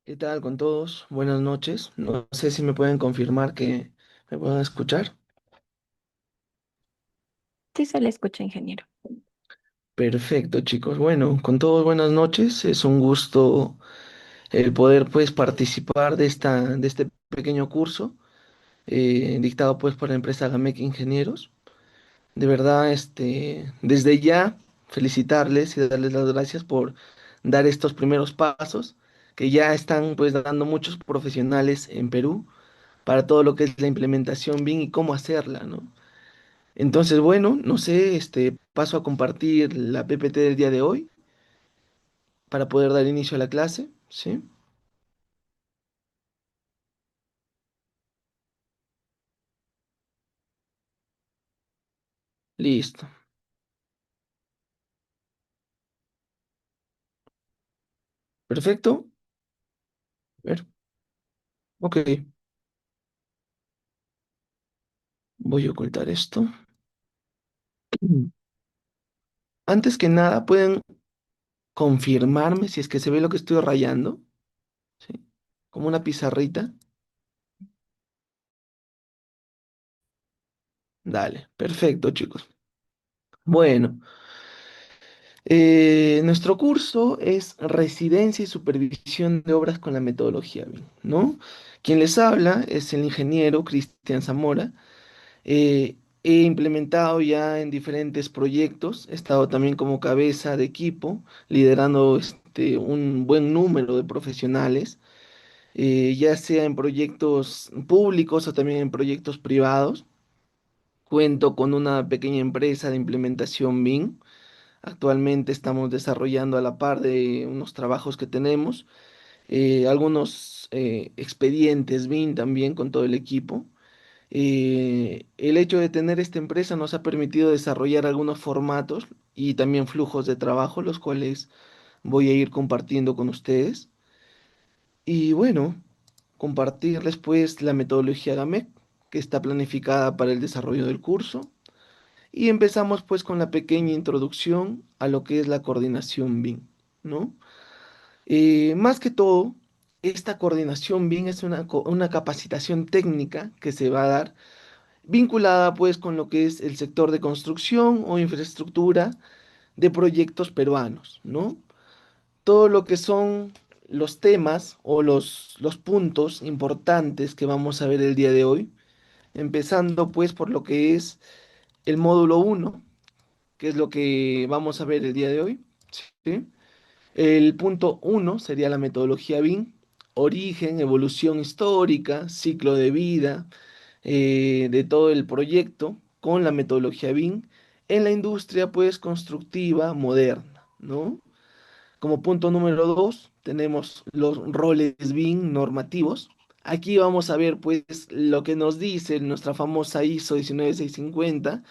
¿Qué tal con todos? Buenas noches. No sé si me pueden confirmar que me puedan escuchar. Sí, se le escucha, ingeniero. Perfecto, chicos. Bueno, con todos buenas noches. Es un gusto el poder pues participar de este pequeño curso dictado pues por la empresa Gamec Ingenieros. De verdad, desde ya felicitarles y darles las gracias por dar estos primeros pasos que ya están pues dando muchos profesionales en Perú para todo lo que es la implementación BIM y cómo hacerla, ¿no? Entonces, bueno, no sé, paso a compartir la PPT del día de hoy para poder dar inicio a la clase, ¿sí? Listo. Perfecto. A ver, ok. Voy a ocultar esto. Mm. Antes que nada, ¿pueden confirmarme si es que se ve lo que estoy rayando? ¿Sí? Como una pizarrita. Dale, perfecto, chicos. Bueno, nuestro curso es Residencia y Supervisión de Obras con la metodología BIM, ¿no? Quien les habla es el ingeniero Cristian Zamora. He implementado ya en diferentes proyectos, he estado también como cabeza de equipo, liderando un buen número de profesionales, ya sea en proyectos públicos o también en proyectos privados. Cuento con una pequeña empresa de implementación BIM. Actualmente estamos desarrollando a la par de unos trabajos que tenemos, algunos expedientes BIM también con todo el equipo. El hecho de tener esta empresa nos ha permitido desarrollar algunos formatos y también flujos de trabajo, los cuales voy a ir compartiendo con ustedes. Y bueno, compartirles pues la metodología GAMEC, que está planificada para el desarrollo del curso. Y empezamos pues con la pequeña introducción a lo que es la coordinación BIM, ¿no? Más que todo, esta coordinación BIM es una capacitación técnica que se va a dar vinculada pues con lo que es el sector de construcción o infraestructura de proyectos peruanos, ¿no? Todo lo que son los temas o los puntos importantes que vamos a ver el día de hoy, empezando pues por lo que es el módulo uno, que es lo que vamos a ver el día de hoy, ¿sí? El punto uno sería la metodología BIM, origen, evolución histórica, ciclo de vida, de todo el proyecto con la metodología BIM en la industria pues constructiva moderna, ¿no? Como punto número dos tenemos los roles BIM normativos. Aquí vamos a ver pues lo que nos dice nuestra famosa ISO 19650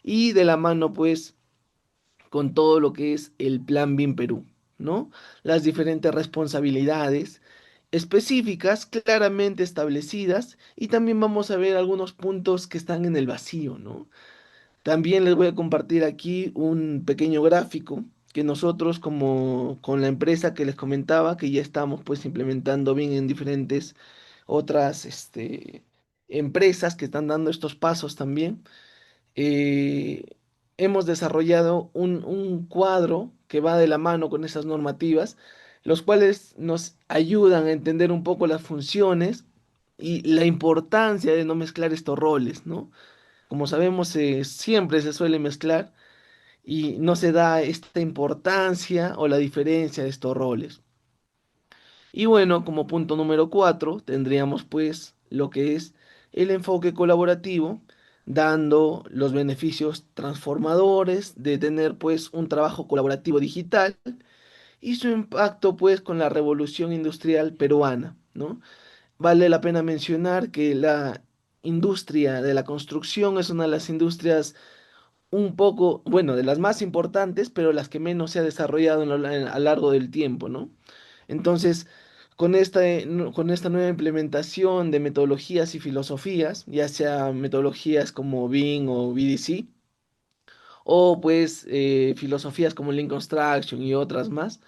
y de la mano pues con todo lo que es el Plan BIM Perú, ¿no? Las diferentes responsabilidades específicas, claramente establecidas, y también vamos a ver algunos puntos que están en el vacío, ¿no? También les voy a compartir aquí un pequeño gráfico que nosotros como con la empresa que les comentaba, que ya estamos pues implementando bien en diferentes otras empresas que están dando estos pasos también, eh, hemos desarrollado un cuadro que va de la mano con esas normativas, los cuales nos ayudan a entender un poco las funciones y la importancia de no mezclar estos roles, ¿no? Como sabemos, siempre se suele mezclar y no se da esta importancia o la diferencia de estos roles. Y bueno, como punto número cuatro, tendríamos pues lo que es el enfoque colaborativo, dando los beneficios transformadores de tener pues un trabajo colaborativo digital y su impacto pues con la revolución industrial peruana, ¿no? Vale la pena mencionar que la industria de la construcción es una de las industrias un poco, bueno, de las más importantes, pero las que menos se ha desarrollado a lo largo del tiempo, ¿no? Entonces, con esta nueva implementación de metodologías y filosofías, ya sea metodologías como BIM o BDC, o pues filosofías como Lean Construction y otras más,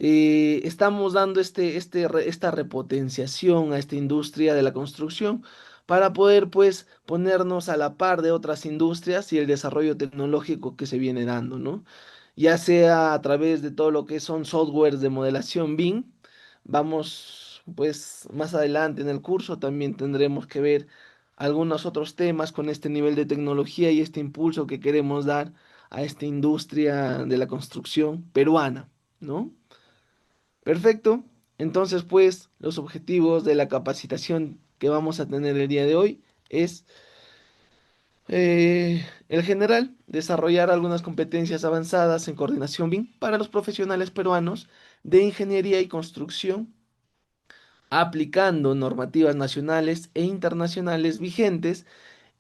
estamos dando esta repotenciación a esta industria de la construcción para poder pues ponernos a la par de otras industrias y el desarrollo tecnológico que se viene dando, ¿no? Ya sea a través de todo lo que son softwares de modelación BIM, vamos pues más adelante en el curso también tendremos que ver algunos otros temas con este nivel de tecnología y este impulso que queremos dar a esta industria de la construcción peruana, ¿no? Perfecto. Entonces, pues, los objetivos de la capacitación que vamos a tener el día de hoy es, el general, desarrollar algunas competencias avanzadas en coordinación BIM para los profesionales peruanos de ingeniería y construcción, aplicando normativas nacionales e internacionales vigentes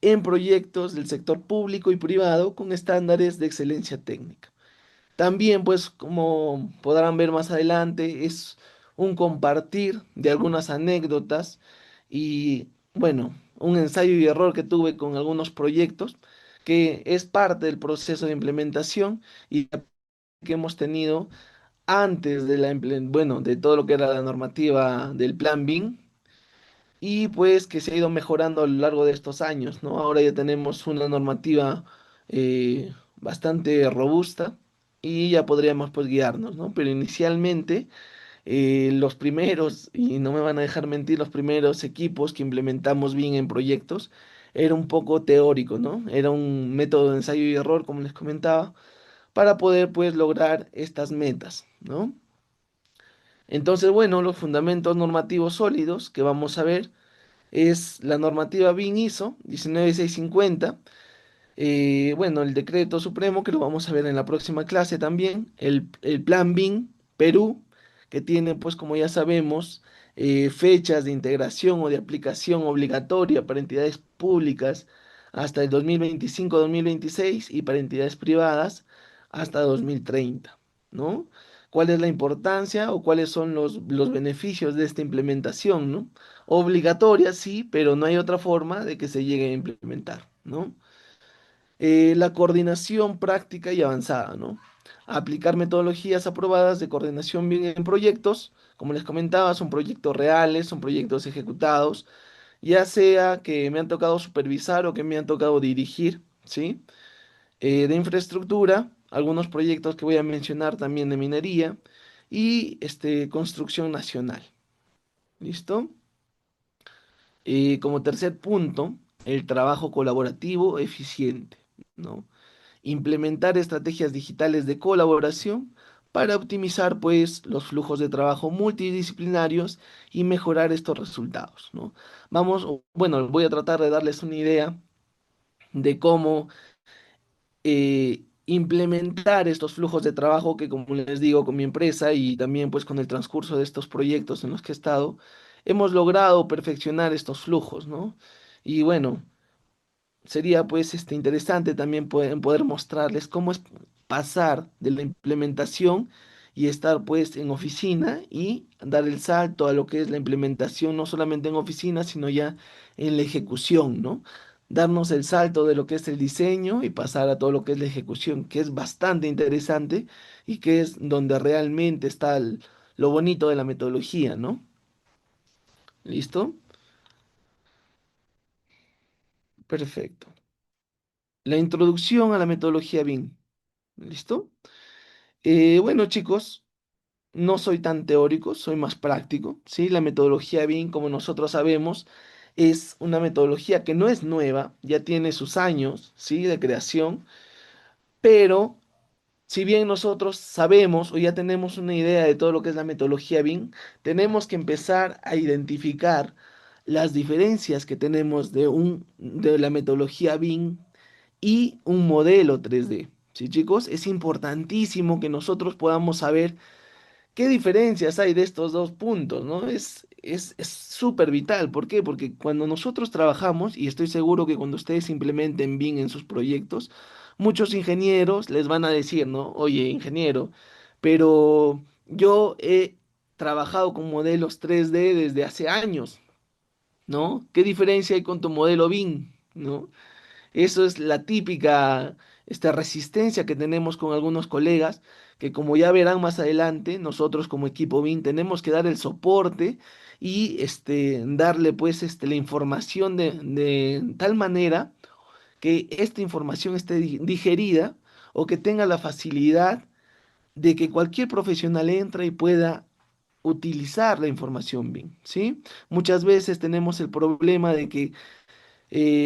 en proyectos del sector público y privado con estándares de excelencia técnica. También, pues, como podrán ver más adelante, es un compartir de algunas anécdotas y, bueno, un ensayo y error que tuve con algunos proyectos, que es parte del proceso de implementación y que hemos tenido antes de bueno, de todo lo que era la normativa del Plan BIM y pues que se ha ido mejorando a lo largo de estos años, ¿no? Ahora ya tenemos una normativa bastante robusta y ya podríamos pues guiarnos, ¿no? Pero inicialmente los primeros, y no me van a dejar mentir, los primeros equipos que implementamos bien en proyectos era un poco teórico, ¿no? Era un método de ensayo y error, como les comentaba, para poder pues lograr estas metas, ¿no? Entonces, bueno, los fundamentos normativos sólidos que vamos a ver es la normativa BIM ISO 19650, bueno, el decreto supremo que lo vamos a ver en la próxima clase también, el plan BIM Perú, que tiene, pues como ya sabemos, fechas de integración o de aplicación obligatoria para entidades públicas hasta el 2025-2026 y para entidades privadas hasta 2030, ¿no? ¿Cuál es la importancia o cuáles son los beneficios de esta implementación, ¿no? Obligatoria, sí, pero no hay otra forma de que se llegue a implementar, ¿no? La coordinación práctica y avanzada, ¿no? Aplicar metodologías aprobadas de coordinación bien en proyectos, como les comentaba, son proyectos reales, son proyectos ejecutados, ya sea que me han tocado supervisar o que me han tocado dirigir, ¿sí? De infraestructura, algunos proyectos que voy a mencionar también de minería y construcción nacional, ¿listo? Como tercer punto, el trabajo colaborativo eficiente, ¿no? Implementar estrategias digitales de colaboración para optimizar pues los flujos de trabajo multidisciplinarios y mejorar estos resultados, ¿no? Bueno, voy a tratar de darles una idea de cómo implementar estos flujos de trabajo que, como les digo, con mi empresa y también pues con el transcurso de estos proyectos en los que he estado, hemos logrado perfeccionar estos flujos, ¿no? Y bueno, sería pues interesante también poder mostrarles cómo es pasar de la implementación y estar pues en oficina y dar el salto a lo que es la implementación, no solamente en oficina, sino ya en la ejecución, ¿no? Darnos el salto de lo que es el diseño y pasar a todo lo que es la ejecución, que es bastante interesante y que es donde realmente está lo bonito de la metodología, ¿no? ¿Listo? Perfecto. La introducción a la metodología BIM. ¿Listo? Bueno, chicos, no soy tan teórico, soy más práctico, ¿sí? La metodología BIM, como nosotros sabemos, es una metodología que no es nueva, ya tiene sus años, ¿sí? De creación, pero si bien nosotros sabemos o ya tenemos una idea de todo lo que es la metodología BIM, tenemos que empezar a identificar las diferencias que tenemos de la metodología BIM y un modelo 3D. ¿Sí, chicos? Es importantísimo que nosotros podamos saber qué diferencias hay de estos dos puntos, ¿no? Es súper vital. ¿Por qué? Porque cuando nosotros trabajamos, y estoy seguro que cuando ustedes implementen BIM en sus proyectos, muchos ingenieros les van a decir, ¿no? Oye, ingeniero, pero yo he trabajado con modelos 3D desde hace años, ¿no? ¿Qué diferencia hay con tu modelo BIM? ¿No? Eso es la típica esta resistencia que tenemos con algunos colegas, que como ya verán más adelante, nosotros como equipo BIM tenemos que dar el soporte y darle pues la información de tal manera que esta información esté digerida o que tenga la facilidad de que cualquier profesional entre y pueda utilizar la información BIM, ¿sí? Muchas veces tenemos el problema de que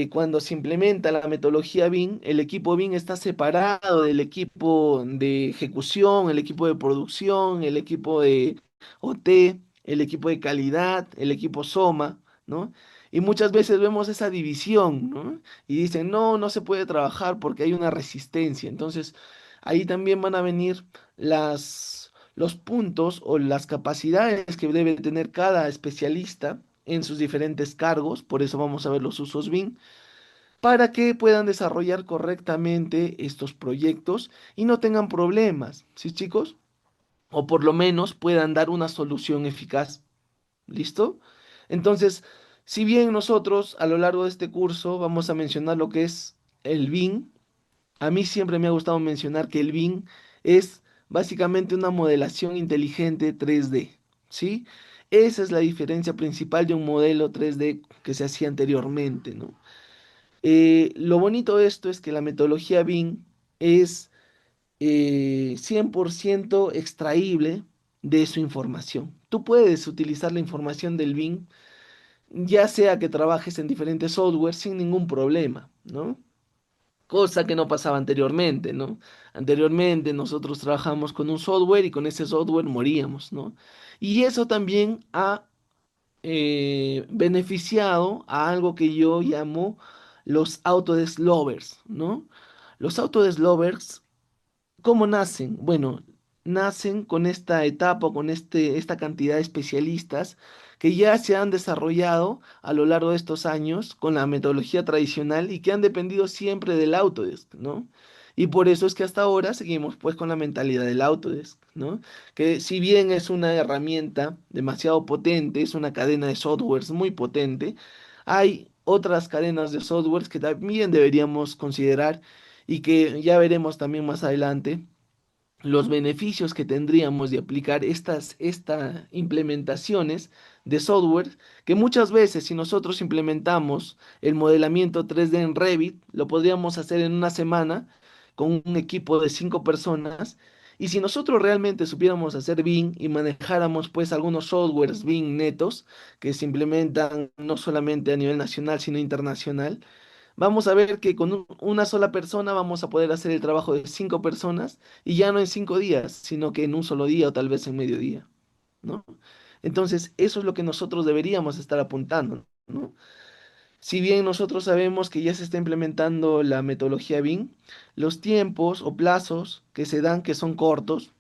cuando se implementa la metodología BIM, el equipo BIM está separado del equipo de ejecución, el equipo de producción, el equipo de OT, el equipo de calidad, el equipo SOMA, ¿no? Y muchas veces vemos esa división, ¿no? Y dicen, no, no se puede trabajar porque hay una resistencia. Entonces, ahí también van a venir los puntos o las capacidades que debe tener cada especialista en sus diferentes cargos, por eso vamos a ver los usos BIM, para que puedan desarrollar correctamente estos proyectos y no tengan problemas, ¿sí, chicos? O por lo menos puedan dar una solución eficaz. ¿Listo? Entonces, si bien nosotros a lo largo de este curso vamos a mencionar lo que es el BIM, a mí siempre me ha gustado mencionar que el BIM es básicamente una modelación inteligente 3D, ¿sí? Esa es la diferencia principal de un modelo 3D que se hacía anteriormente, ¿no? Lo bonito de esto es que la metodología BIM es 100% extraíble de su información. Tú puedes utilizar la información del BIM, ya sea que trabajes en diferentes software sin ningún problema, ¿no? Cosa que no pasaba anteriormente, ¿no? Anteriormente nosotros trabajamos con un software y con ese software moríamos, ¿no? Y eso también ha beneficiado a algo que yo llamo los Autodesk Lovers, ¿no? Los Autodesk Lovers, ¿cómo nacen? Bueno, nacen con esta etapa, con esta cantidad de especialistas que ya se han desarrollado a lo largo de estos años con la metodología tradicional y que han dependido siempre del Autodesk, ¿no? Y por eso es que hasta ahora seguimos pues con la mentalidad del Autodesk, ¿no? Que si bien es una herramienta demasiado potente, es una cadena de softwares muy potente, hay otras cadenas de softwares que también deberíamos considerar y que ya veremos también más adelante los beneficios que tendríamos de aplicar estas implementaciones de software, que muchas veces si nosotros implementamos el modelamiento 3D en Revit, lo podríamos hacer en una semana con un equipo de 5 personas. Y si nosotros realmente supiéramos hacer BIM y manejáramos pues algunos softwares BIM netos que se implementan no solamente a nivel nacional, sino internacional, vamos a ver que con una sola persona vamos a poder hacer el trabajo de 5 personas y ya no en 5 días, sino que en un solo día o tal vez en medio día, ¿no? Entonces, eso es lo que nosotros deberíamos estar apuntando, ¿no? Si bien nosotros sabemos que ya se está implementando la metodología BIM, los tiempos o plazos que se dan, que son cortos,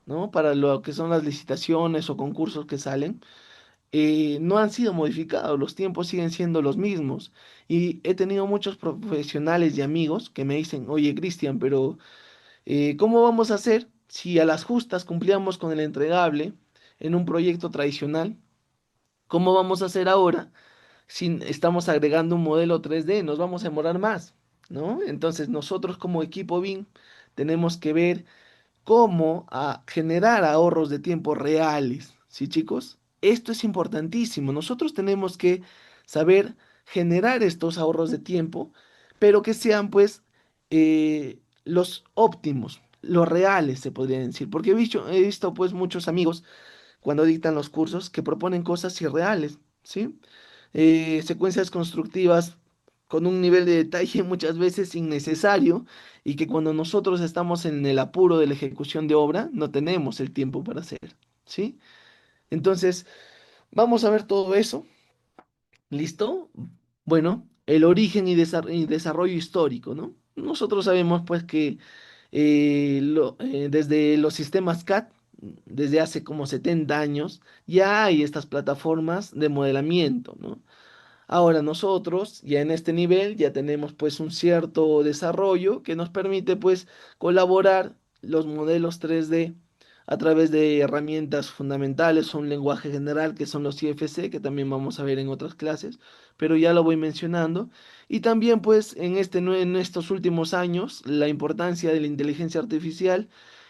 ¿no? Para lo que son las licitaciones o concursos que salen, no han sido modificados, los tiempos siguen siendo los mismos. Y he tenido muchos profesionales y amigos que me dicen, oye, Cristian, pero ¿cómo vamos a hacer si a las justas cumplíamos con el entregable en un proyecto tradicional? ¿Cómo vamos a hacer ahora si estamos agregando un modelo 3D? Nos vamos a demorar más, ¿no? Entonces nosotros como equipo BIM tenemos que ver cómo generar ahorros de tiempo reales, ¿sí, chicos? Esto es importantísimo. Nosotros tenemos que saber generar estos ahorros de tiempo, pero que sean pues los óptimos, los reales, se podría decir. Porque he visto pues muchos amigos cuando dictan los cursos que proponen cosas irreales, ¿sí? Secuencias constructivas con un nivel de detalle muchas veces innecesario y que cuando nosotros estamos en el apuro de la ejecución de obra no tenemos el tiempo para hacer, ¿sí? Entonces, vamos a ver todo eso, ¿listo? Bueno, el origen y desarrollo histórico, ¿no? Nosotros sabemos pues que desde los sistemas CAD, desde hace como 70 años, ya hay estas plataformas de modelamiento, ¿no? Ahora nosotros ya en este nivel ya tenemos pues un cierto desarrollo que nos permite pues colaborar los modelos 3D a través de herramientas fundamentales o un lenguaje general que son los IFC, que también vamos a ver en otras clases, pero ya lo voy mencionando. Y también pues en estos últimos años la importancia de la inteligencia artificial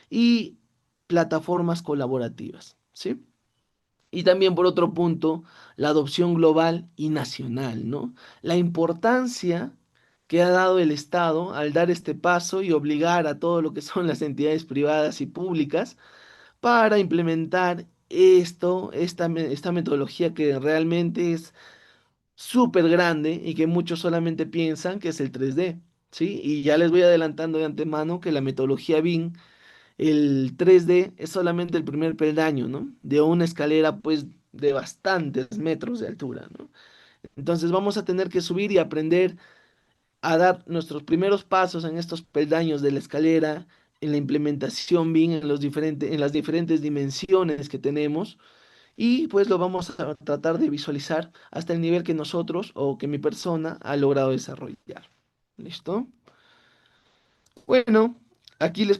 y plataformas colaborativas, ¿sí? Y también por otro punto, la adopción global y nacional, ¿no? La importancia que ha dado el Estado al dar este paso y obligar a todo lo que son las entidades privadas y públicas para implementar esta metodología que realmente es súper grande y que muchos solamente piensan que es el 3D, ¿sí? Y ya les voy adelantando de antemano que la metodología BIM, el 3D es solamente el primer peldaño, ¿no? De una escalera, pues, de bastantes metros de altura, ¿no? Entonces vamos a tener que subir y aprender a dar nuestros primeros pasos en estos peldaños de la escalera, en la implementación BIM, en las diferentes dimensiones que tenemos, y pues lo vamos a tratar de visualizar hasta el nivel que nosotros o que mi persona ha logrado desarrollar. ¿Listo? Bueno, aquí les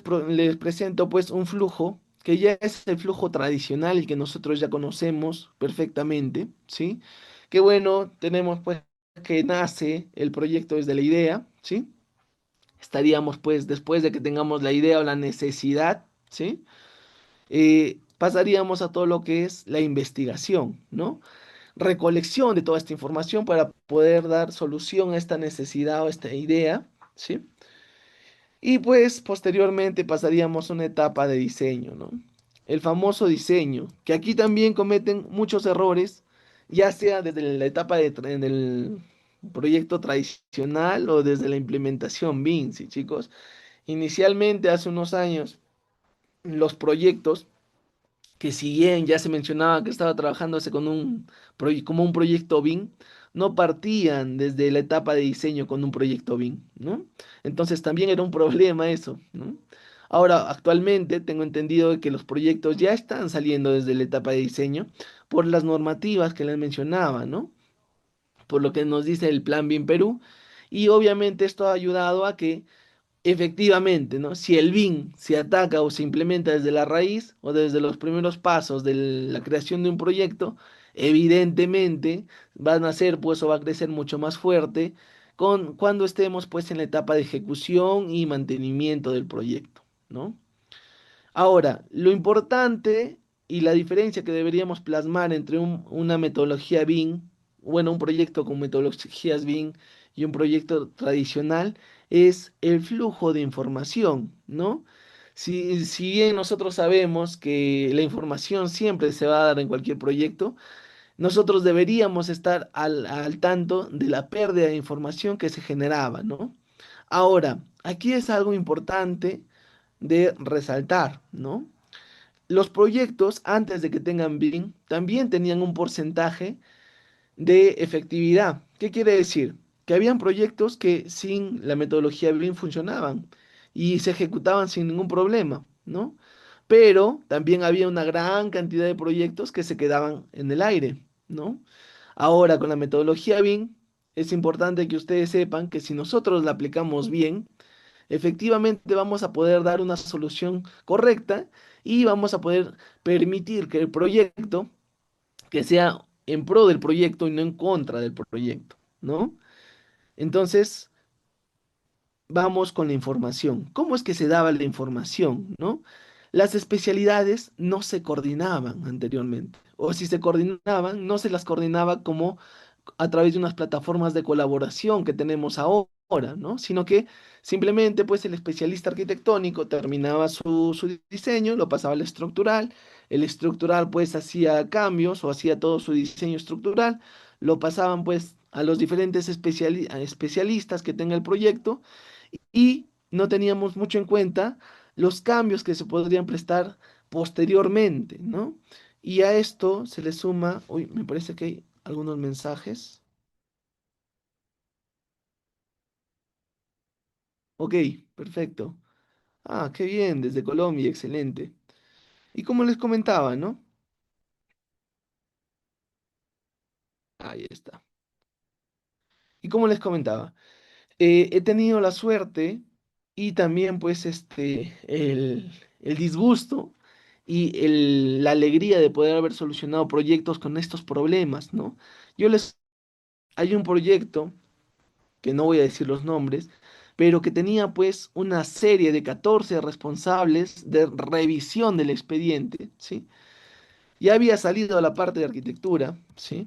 presento pues un flujo que ya es el flujo tradicional, el que nosotros ya conocemos perfectamente, ¿sí? Que bueno, tenemos pues que nace el proyecto desde la idea, ¿sí? Estaríamos pues después de que tengamos la idea o la necesidad, ¿sí? Pasaríamos a todo lo que es la investigación, ¿no? Recolección de toda esta información para poder dar solución a esta necesidad o esta idea, ¿sí? Y pues posteriormente pasaríamos a una etapa de diseño, ¿no? El famoso diseño, que aquí también cometen muchos errores, ya sea desde la etapa en el proyecto tradicional o desde la implementación BIM, ¿sí, chicos? Inicialmente, hace unos años, los proyectos que si bien ya se mencionaba que estaba trabajándose con como un proyecto BIM, no partían desde la etapa de diseño con un proyecto BIM, ¿no? Entonces también era un problema eso, ¿no? Ahora, actualmente tengo entendido que los proyectos ya están saliendo desde la etapa de diseño por las normativas que les mencionaba, ¿no? Por lo que nos dice el Plan BIM Perú. Y obviamente esto ha ayudado a que efectivamente, ¿no? Si el BIM se ataca o se implementa desde la raíz o desde los primeros pasos de la creación de un proyecto, evidentemente van a ser, pues, o va a crecer mucho más fuerte cuando estemos, pues, en la etapa de ejecución y mantenimiento del proyecto, ¿no? Ahora, lo importante y la diferencia que deberíamos plasmar entre una metodología BIM, bueno, un proyecto con metodologías BIM y un proyecto tradicional es el flujo de información, ¿no? Si bien nosotros sabemos que la información siempre se va a dar en cualquier proyecto, nosotros deberíamos estar al tanto de la pérdida de información que se generaba, ¿no? Ahora, aquí es algo importante de resaltar, ¿no? Los proyectos, antes de que tengan BIM, también tenían un porcentaje de efectividad. ¿Qué quiere decir? Que habían proyectos que sin la metodología BIM funcionaban y se ejecutaban sin ningún problema, ¿no? Pero también había una gran cantidad de proyectos que se quedaban en el aire, ¿no? Ahora, con la metodología BIM, es importante que ustedes sepan que si nosotros la aplicamos bien, efectivamente vamos a poder dar una solución correcta y vamos a poder permitir que el proyecto, que sea en pro del proyecto y no en contra del proyecto, ¿no? Entonces, vamos con la información. ¿Cómo es que se daba la información, no? Las especialidades no se coordinaban anteriormente, o si se coordinaban, no se las coordinaba como a través de unas plataformas de colaboración que tenemos ahora, ¿no? Sino que simplemente pues el especialista arquitectónico terminaba su diseño, lo pasaba al estructural, el estructural pues hacía cambios o hacía todo su diseño estructural, lo pasaban pues a los diferentes a especialistas que tenga el proyecto y no teníamos mucho en cuenta los cambios que se podrían prestar posteriormente, ¿no? Y a esto se le suma, uy, me parece que hay algunos mensajes. Ok, perfecto. Ah, qué bien, desde Colombia, excelente. Y como les comentaba, ¿no? Ahí está. Y como les comentaba, he tenido la suerte y también pues el disgusto y la alegría de poder haber solucionado proyectos con estos problemas, ¿no? Yo les, hay un proyecto, que no voy a decir los nombres, pero que tenía pues una serie de 14 responsables de revisión del expediente, ¿sí? Ya había salido la parte de arquitectura, ¿sí?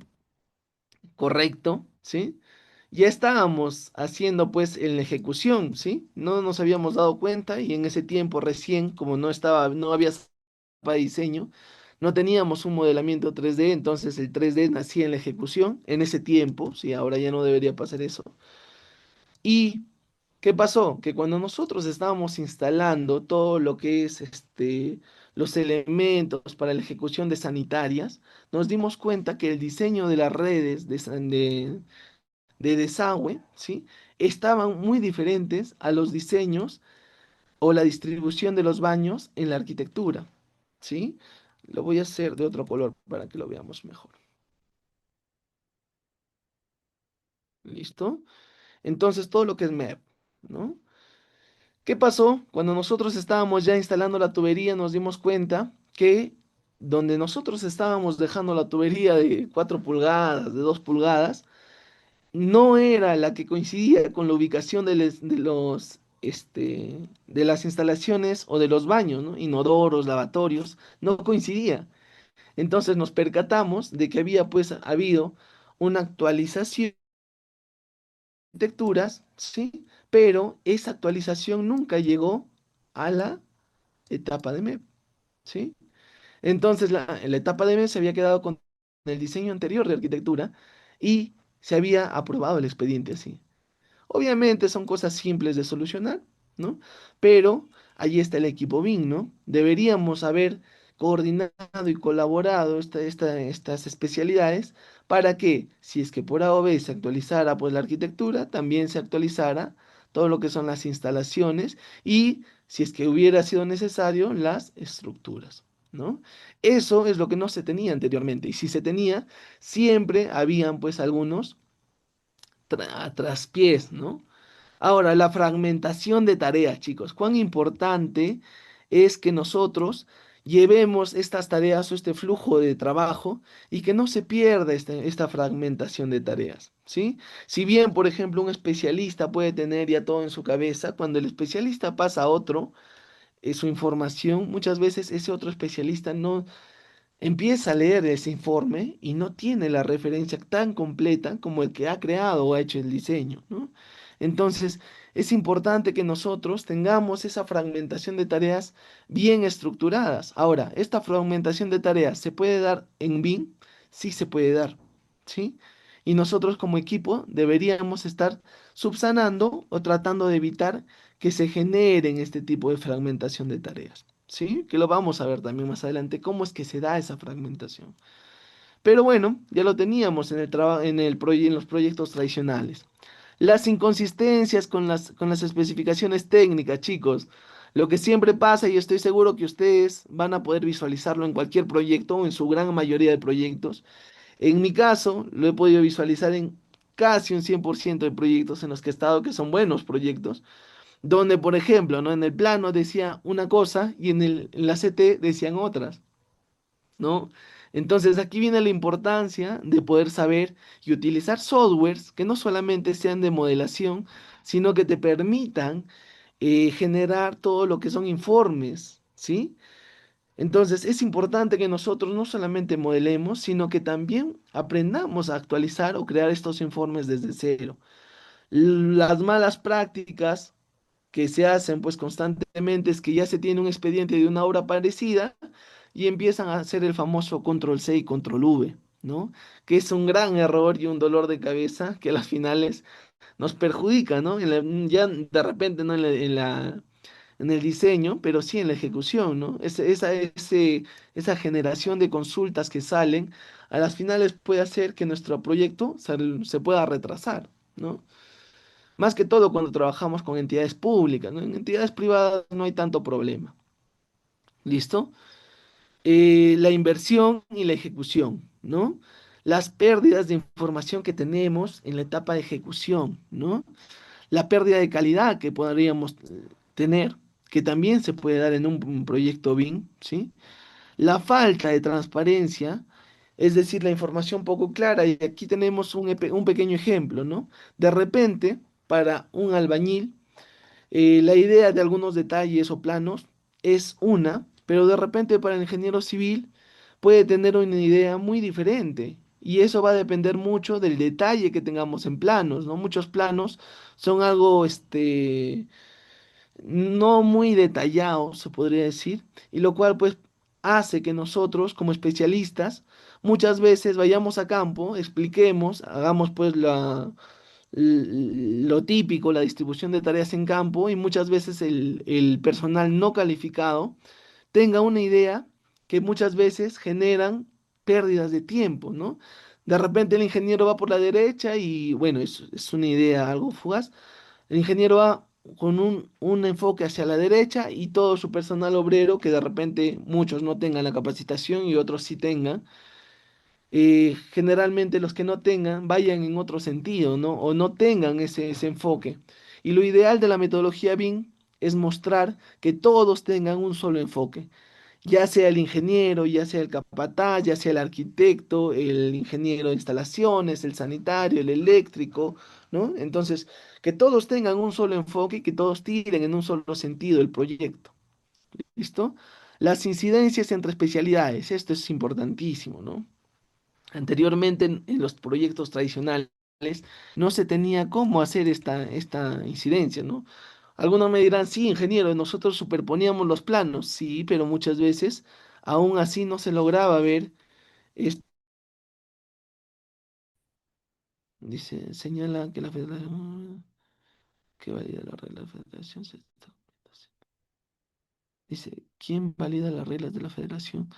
Correcto, ¿sí? Ya estábamos haciendo pues en la ejecución, ¿sí? No nos habíamos dado cuenta y en ese tiempo recién, como no había para diseño, no teníamos un modelamiento 3D, entonces el 3D nacía en la ejecución en ese tiempo, ¿sí? Ahora ya no debería pasar eso. ¿Y qué pasó? Que cuando nosotros estábamos instalando todo lo que es los elementos para la ejecución de sanitarias, nos dimos cuenta que el diseño de las redes de desagüe, ¿sí? Estaban muy diferentes a los diseños o la distribución de los baños en la arquitectura, ¿sí? Lo voy a hacer de otro color para que lo veamos mejor. ¿Listo? Entonces, todo lo que es MEP, ¿no? ¿Qué pasó? Cuando nosotros estábamos ya instalando la tubería, nos dimos cuenta que donde nosotros estábamos dejando la tubería de 4 pulgadas, de 2 pulgadas, no era la que coincidía con la ubicación de las instalaciones o de los baños, ¿no? Inodoros, lavatorios, no coincidía. Entonces nos percatamos de que había pues habido una actualización de arquitecturas, ¿sí? Pero esa actualización nunca llegó a la etapa de MEP, ¿sí? Entonces la etapa de MEP se había quedado con el diseño anterior de arquitectura y se había aprobado el expediente así. Obviamente son cosas simples de solucionar, ¿no? Pero ahí está el equipo BIM, ¿no? Deberíamos haber coordinado y colaborado estas especialidades para que, si es que por A o B se actualizara pues la arquitectura, también se actualizara todo lo que son las instalaciones y, si es que hubiera sido necesario, las estructuras, ¿no? Eso es lo que no se tenía anteriormente. Y si se tenía, siempre habían pues algunos traspiés, ¿no? Ahora, la fragmentación de tareas, chicos. Cuán importante es que nosotros llevemos estas tareas o este flujo de trabajo y que no se pierda esta fragmentación de tareas, ¿sí? Si bien, por ejemplo, un especialista puede tener ya todo en su cabeza, cuando el especialista pasa a otro, su información, muchas veces ese otro especialista no empieza a leer ese informe y no tiene la referencia tan completa como el que ha creado o ha hecho el diseño, ¿no? Entonces, es importante que nosotros tengamos esa fragmentación de tareas bien estructuradas. Ahora, esta fragmentación de tareas se puede dar en BIM, sí se puede dar, ¿sí? Y nosotros como equipo deberíamos estar subsanando o tratando de evitar que se generen este tipo de fragmentación de tareas. ¿Sí? Que lo vamos a ver también más adelante, cómo es que se da esa fragmentación. Pero bueno, ya lo teníamos en en los proyectos tradicionales. Las inconsistencias con las especificaciones técnicas, chicos. Lo que siempre pasa, y estoy seguro que ustedes van a poder visualizarlo en cualquier proyecto o en su gran mayoría de proyectos. En mi caso, lo he podido visualizar en casi un 100% de proyectos en los que he estado, que son buenos proyectos donde, por ejemplo, ¿no? En el plano decía una cosa y en la CT decían otras, ¿no? Entonces aquí viene la importancia de poder saber y utilizar softwares que no solamente sean de modelación, sino que te permitan generar todo lo que son informes, ¿sí? Entonces es importante que nosotros no solamente modelemos, sino que también aprendamos a actualizar o crear estos informes desde cero. Las malas prácticas que se hacen pues constantemente es que ya se tiene un expediente de una obra parecida y empiezan a hacer el famoso control C y control V, ¿no? Que es un gran error y un dolor de cabeza que a las finales nos perjudica, ¿no? Ya de repente no en el diseño, pero sí en la ejecución, ¿no? Esa generación de consultas que salen, a las finales puede hacer que nuestro proyecto se pueda retrasar, ¿no? Más que todo cuando trabajamos con entidades públicas, ¿no? En entidades privadas no hay tanto problema. ¿Listo? La inversión y la ejecución, ¿no? Las pérdidas de información que tenemos en la etapa de ejecución, ¿no? La pérdida de calidad que podríamos tener, que también se puede dar en un proyecto BIM, ¿sí? La falta de transparencia, es decir, la información poco clara, y aquí tenemos un pequeño ejemplo, ¿no? De repente, para un albañil, la idea de algunos detalles o planos es una, pero de repente para el ingeniero civil puede tener una idea muy diferente. Y eso va a depender mucho del detalle que tengamos en planos, ¿no? Muchos planos son algo, no muy detallados, se podría decir, y lo cual pues hace que nosotros como especialistas muchas veces vayamos a campo, expliquemos, hagamos pues lo típico, la distribución de tareas en campo y muchas veces el personal no calificado tenga una idea que muchas veces generan pérdidas de tiempo, ¿no? De repente el ingeniero va por la derecha y bueno, es una idea algo fugaz. El ingeniero va con un enfoque hacia la derecha y todo su personal obrero, que de repente muchos no tengan la capacitación y otros sí tengan, generalmente los que no tengan vayan en otro sentido, ¿no? O no tengan ese enfoque. Y lo ideal de la metodología BIM es mostrar que todos tengan un solo enfoque, ya sea el ingeniero, ya sea el capataz, ya sea el arquitecto, el ingeniero de instalaciones, el sanitario, el eléctrico, ¿no? Entonces, que todos tengan un solo enfoque y que todos tiren en un solo sentido el proyecto, ¿listo? Las incidencias entre especialidades, esto es importantísimo, ¿no? Anteriormente en los proyectos tradicionales no se tenía cómo hacer esta incidencia, ¿no? Algunos me dirán, sí, ingeniero, nosotros superponíamos los planos, sí, pero muchas veces aún así no se lograba ver esto. Dice, señala que la federación que valida las reglas de la federación dice, ¿quién valida las reglas de la federación?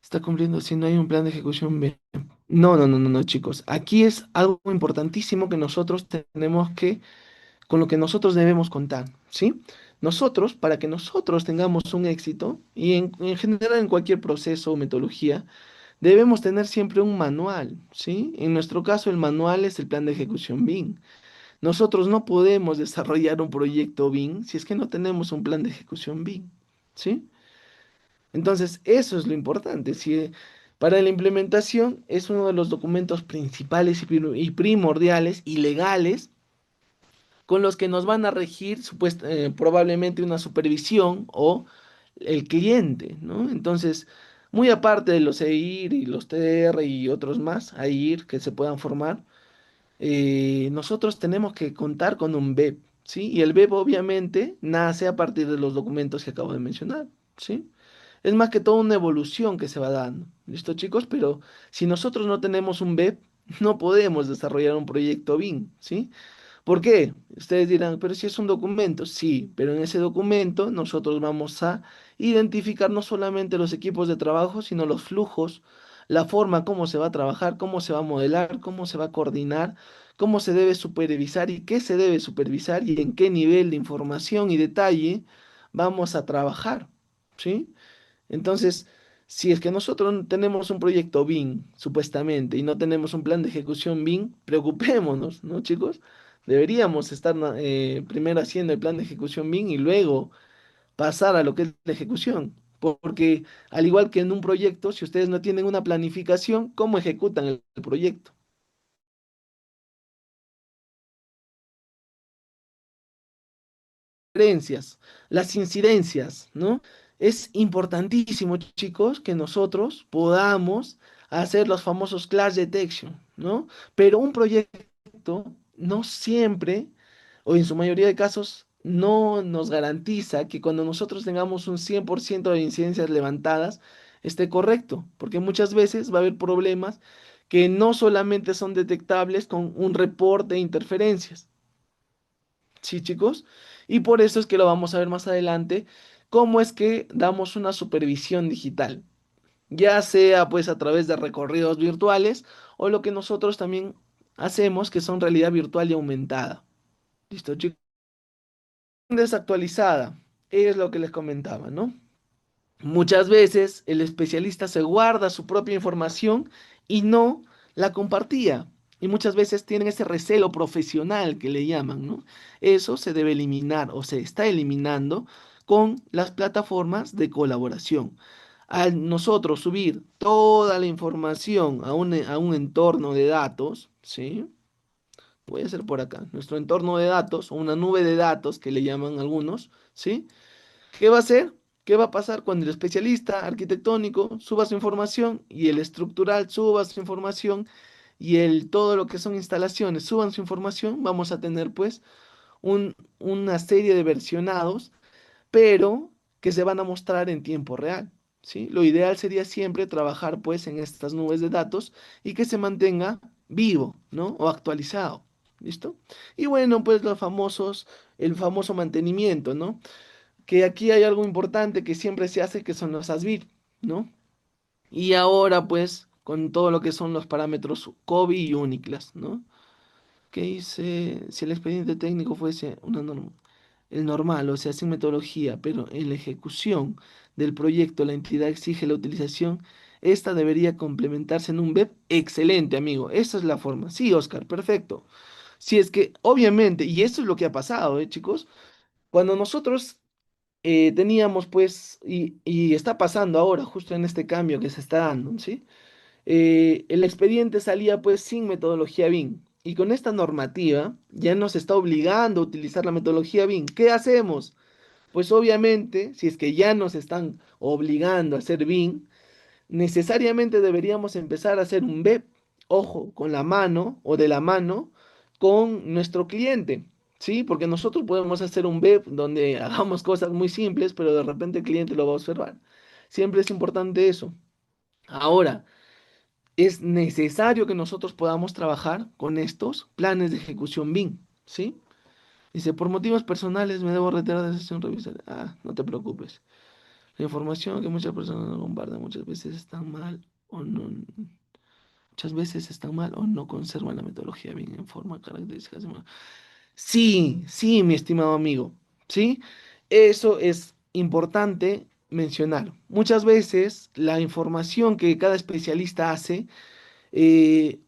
Está cumpliendo si no hay un plan de ejecución B. No, chicos. Aquí es algo importantísimo que nosotros tenemos que con lo que nosotros debemos contar, ¿sí? Nosotros, para que nosotros tengamos un éxito, y en general en cualquier proceso o metodología, debemos tener siempre un manual, ¿sí? En nuestro caso, el manual es el plan de ejecución BIM. Nosotros no podemos desarrollar un proyecto BIM si es que no tenemos un plan de ejecución BIM, ¿sí? Entonces, eso es lo importante. Si, para la implementación es uno de los documentos principales y primordiales y legales con los que nos van a regir probablemente una supervisión o el cliente, ¿no? Entonces, muy aparte de los EIR y los TR y otros más, AIR que se puedan formar, nosotros tenemos que contar con un BEP, ¿sí? Y el BEP obviamente nace a partir de los documentos que acabo de mencionar, ¿sí? Es más que todo una evolución que se va dando, ¿listo, chicos? Pero si nosotros no tenemos un BEP, no podemos desarrollar un proyecto BIM, ¿sí? ¿Por qué? Ustedes dirán, pero si es un documento, sí, pero en ese documento nosotros vamos a identificar no solamente los equipos de trabajo, sino los flujos, la forma cómo se va a trabajar, cómo se va a modelar, cómo se va a coordinar, cómo se debe supervisar y qué se debe supervisar y en qué nivel de información y detalle vamos a trabajar, ¿sí? Entonces, si es que nosotros no tenemos un proyecto BIM, supuestamente, y no tenemos un plan de ejecución BIM, preocupémonos, ¿no, chicos? Deberíamos estar primero haciendo el plan de ejecución BIM y luego pasar a lo que es la ejecución. Porque al igual que en un proyecto, si ustedes no tienen una planificación, ¿cómo ejecutan el proyecto? Incidencias, las incidencias, ¿no? Es importantísimo, chicos, que nosotros podamos hacer los famosos clash detection, ¿no? Pero un proyecto no siempre, o en su mayoría de casos, no nos garantiza que cuando nosotros tengamos un 100% de incidencias levantadas, esté correcto, porque muchas veces va a haber problemas que no solamente son detectables con un reporte de interferencias. Sí, chicos. Y por eso es que lo vamos a ver más adelante, cómo es que damos una supervisión digital, ya sea pues a través de recorridos virtuales o lo que nosotros también hacemos, que son realidad virtual y aumentada. ¿Listo, chicos? Desactualizada, es lo que les comentaba, ¿no? Muchas veces el especialista se guarda su propia información y no la compartía. Y muchas veces tienen ese recelo profesional que le llaman, ¿no? Eso se debe eliminar o se está eliminando con las plataformas de colaboración. Al nosotros subir toda la información a un entorno de datos, ¿sí? Voy a hacer por acá, nuestro entorno de datos, o una nube de datos que le llaman algunos, ¿sí? ¿Qué va a hacer? ¿Qué va a pasar cuando el especialista arquitectónico suba su información y el estructural suba su información y el todo lo que son instalaciones suban su información? Vamos a tener pues una serie de versionados pero que se van a mostrar en tiempo real, ¿sí? Lo ideal sería siempre trabajar pues en estas nubes de datos y que se mantenga vivo, ¿no? O actualizado, ¿listo? Y bueno, pues el famoso mantenimiento, ¿no? Que aquí hay algo importante que siempre se hace, que son los ASBIR, ¿no? Y ahora pues con todo lo que son los parámetros COBI y UNICLAS, ¿no? Que dice, si el expediente técnico fuese una norma, el normal, o sea, sin metodología, pero en la ejecución del proyecto la entidad exige la utilización, esta debería complementarse en un web excelente, amigo. Esa es la forma. Sí, Oscar, perfecto. Si es que, obviamente, y esto es lo que ha pasado, chicos, cuando nosotros teníamos, pues, y está pasando ahora, justo en este cambio que se está dando, ¿sí? El expediente salía pues sin metodología BIM. Y con esta normativa ya nos está obligando a utilizar la metodología BIM. ¿Qué hacemos? Pues obviamente, si es que ya nos están obligando a hacer BIM, necesariamente deberíamos empezar a hacer un web, ojo, con la mano o de la mano con nuestro cliente. ¿Sí? Porque nosotros podemos hacer un web donde hagamos cosas muy simples, pero de repente el cliente lo va a observar. Siempre es importante eso. Ahora, es necesario que nosotros podamos trabajar con estos planes de ejecución BIM, ¿sí? Dice, por motivos personales me debo retirar de la sesión revisar. Ah, no te preocupes. La información que muchas personas no comparten muchas veces están mal o no. Muchas veces están mal o no conservan la metodología BIM en forma característica. Sí, sí, mi estimado amigo, ¿sí? Eso es importante mencionar. Muchas veces la información que cada especialista hace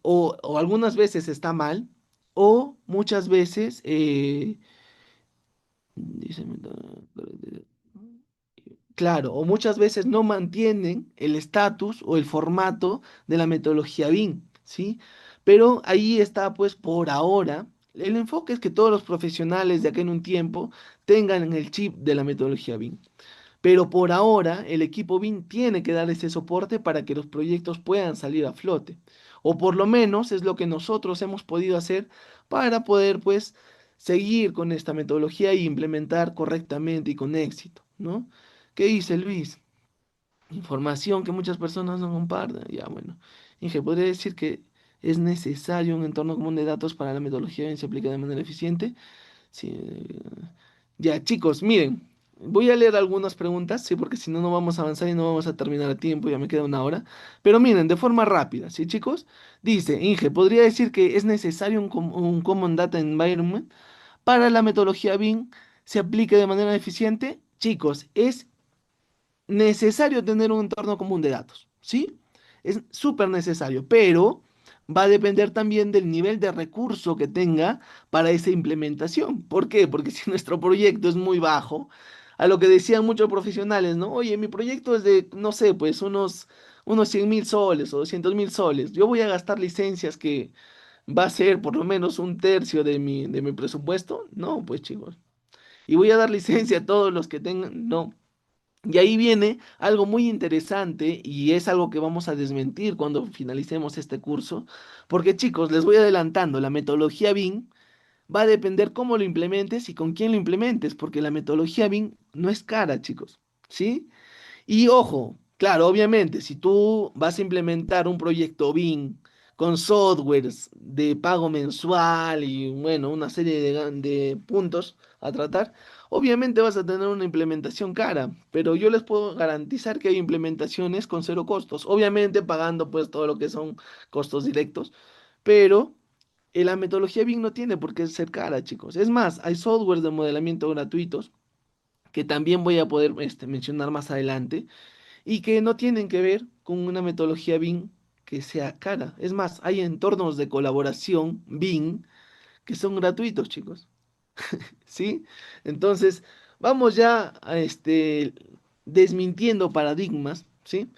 o algunas veces está mal, o muchas veces, dice, claro, o muchas veces no mantienen el estatus o el formato de la metodología BIM, ¿sí? Pero ahí está, pues, por ahora. El enfoque es que todos los profesionales de acá en un tiempo tengan el chip de la metodología BIM. Pero por ahora, el equipo BIM tiene que dar ese soporte para que los proyectos puedan salir a flote. O por lo menos es lo que nosotros hemos podido hacer para poder, pues, seguir con esta metodología y implementar correctamente y con éxito, ¿no? ¿Qué dice Luis? Información que muchas personas no comparten. Ya, bueno. Inge, podría decir que es necesario un entorno común de datos para la metodología BIM se aplique de manera eficiente. Sí, ya, chicos, miren, voy a leer algunas preguntas, sí, porque si no, no vamos a avanzar y no vamos a terminar a tiempo, ya me queda una hora. Pero miren, de forma rápida, ¿sí, chicos? Dice, Inge, ¿podría decir que es necesario un Common Data Environment para la metodología BIM se aplique de manera eficiente? Chicos, es necesario tener un entorno común de datos, ¿sí? Es súper necesario, pero va a depender también del nivel de recurso que tenga para esa implementación. ¿Por qué? Porque si nuestro proyecto es muy bajo, a lo que decían muchos profesionales, ¿no? Oye, mi proyecto es de, no sé, pues unos 100.000 soles o 200.000 soles. Yo voy a gastar licencias que va a ser por lo menos un tercio de mi presupuesto. No, pues chicos. Y voy a dar licencia a todos los que tengan. No. Y ahí viene algo muy interesante y es algo que vamos a desmentir cuando finalicemos este curso, porque chicos, les voy adelantando, la metodología BIM va a depender cómo lo implementes y con quién lo implementes, porque la metodología BIM no es cara, chicos, ¿sí? Y ojo, claro, obviamente, si tú vas a implementar un proyecto BIM con softwares de pago mensual y bueno, una serie de puntos a tratar, obviamente vas a tener una implementación cara, pero yo les puedo garantizar que hay implementaciones con cero costos, obviamente pagando pues todo lo que son costos directos, pero la metodología BIM no tiene por qué ser cara, chicos. Es más, hay softwares de modelamiento gratuitos que también voy a poder mencionar más adelante y que no tienen que ver con una metodología BIM que sea cara. Es más, hay entornos de colaboración BIM que son gratuitos, chicos. ¿Sí? Entonces, vamos ya a desmintiendo paradigmas. ¿sí?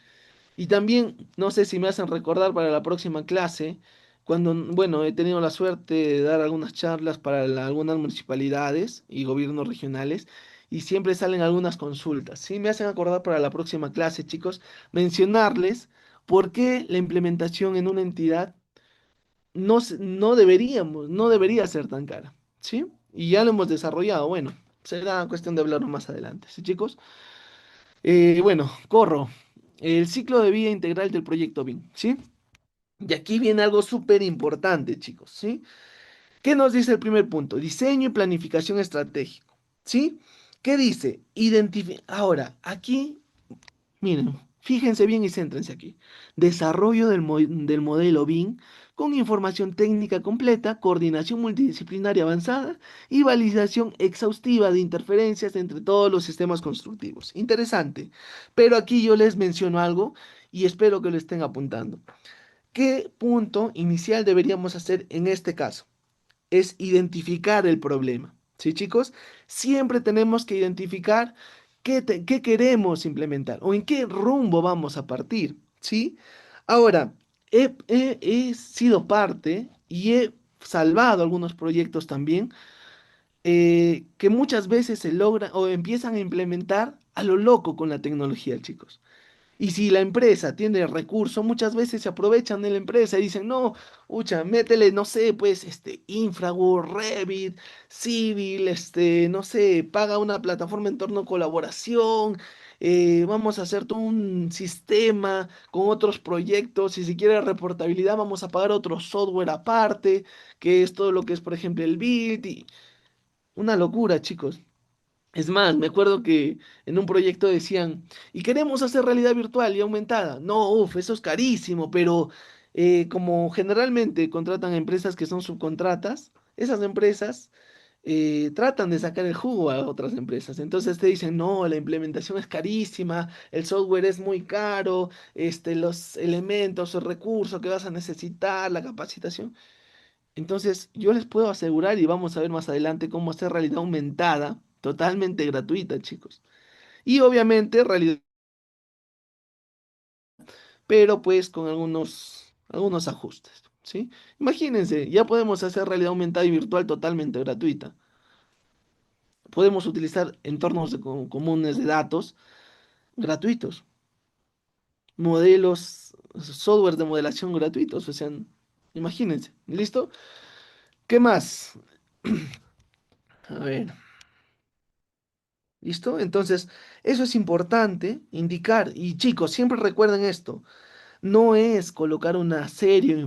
Y también, no sé si me hacen recordar para la próxima clase, cuando, bueno, he tenido la suerte de dar algunas charlas para algunas municipalidades y gobiernos regionales, y siempre salen algunas consultas, ¿sí? Me hacen acordar para la próxima clase, chicos, mencionarles por qué la implementación en una entidad no debería ser tan cara, ¿sí? Y ya lo hemos desarrollado, bueno, será cuestión de hablarlo más adelante, ¿sí, chicos? Bueno, corro. El ciclo de vida integral del proyecto BIM, ¿sí? Y aquí viene algo súper importante, chicos, ¿sí? ¿Qué nos dice el primer punto? Diseño y planificación estratégico, ¿sí? ¿Qué dice? Ahora, aquí miren, fíjense bien y céntrense aquí. Desarrollo del modelo BIM con información técnica completa, coordinación multidisciplinaria avanzada y validación exhaustiva de interferencias entre todos los sistemas constructivos. Interesante. Pero aquí yo les menciono algo y espero que lo estén apuntando. ¿Qué punto inicial deberíamos hacer en este caso? Es identificar el problema. ¿Sí, chicos? Siempre tenemos que identificar qué queremos implementar o en qué rumbo vamos a partir. ¿Sí? Ahora, he sido parte y he salvado algunos proyectos también que muchas veces se logran o empiezan a implementar a lo loco con la tecnología, chicos. Y si la empresa tiene recursos, muchas veces se aprovechan de la empresa y dicen, no, ucha, métele, no sé, pues, Infraworld, Revit, Civil, no sé, paga una plataforma en torno a colaboración, vamos a hacer todo un sistema con otros proyectos, y si quiere reportabilidad, vamos a pagar otro software aparte, que es todo lo que es, por ejemplo, el Build, y una locura, chicos. Es más, me acuerdo que en un proyecto decían, y queremos hacer realidad virtual y aumentada. No, uff, eso es carísimo, pero como generalmente contratan a empresas que son subcontratas, esas empresas tratan de sacar el jugo a otras empresas. Entonces te dicen, no, la implementación es carísima, el software es muy caro, los elementos o recursos que vas a necesitar, la capacitación. Entonces, yo les puedo asegurar, y vamos a ver más adelante cómo hacer realidad aumentada, totalmente gratuita, chicos. Y obviamente realidad, pero pues con algunos ajustes, ¿sí? Imagínense, ya podemos hacer realidad aumentada y virtual totalmente gratuita. Podemos utilizar entornos comunes de datos gratuitos, modelos, software de modelación gratuitos, o sea, imagínense, ¿listo? ¿Qué más? A ver. ¿Listo? Entonces, eso es importante indicar. Y chicos, siempre recuerden esto. No es colocar una serie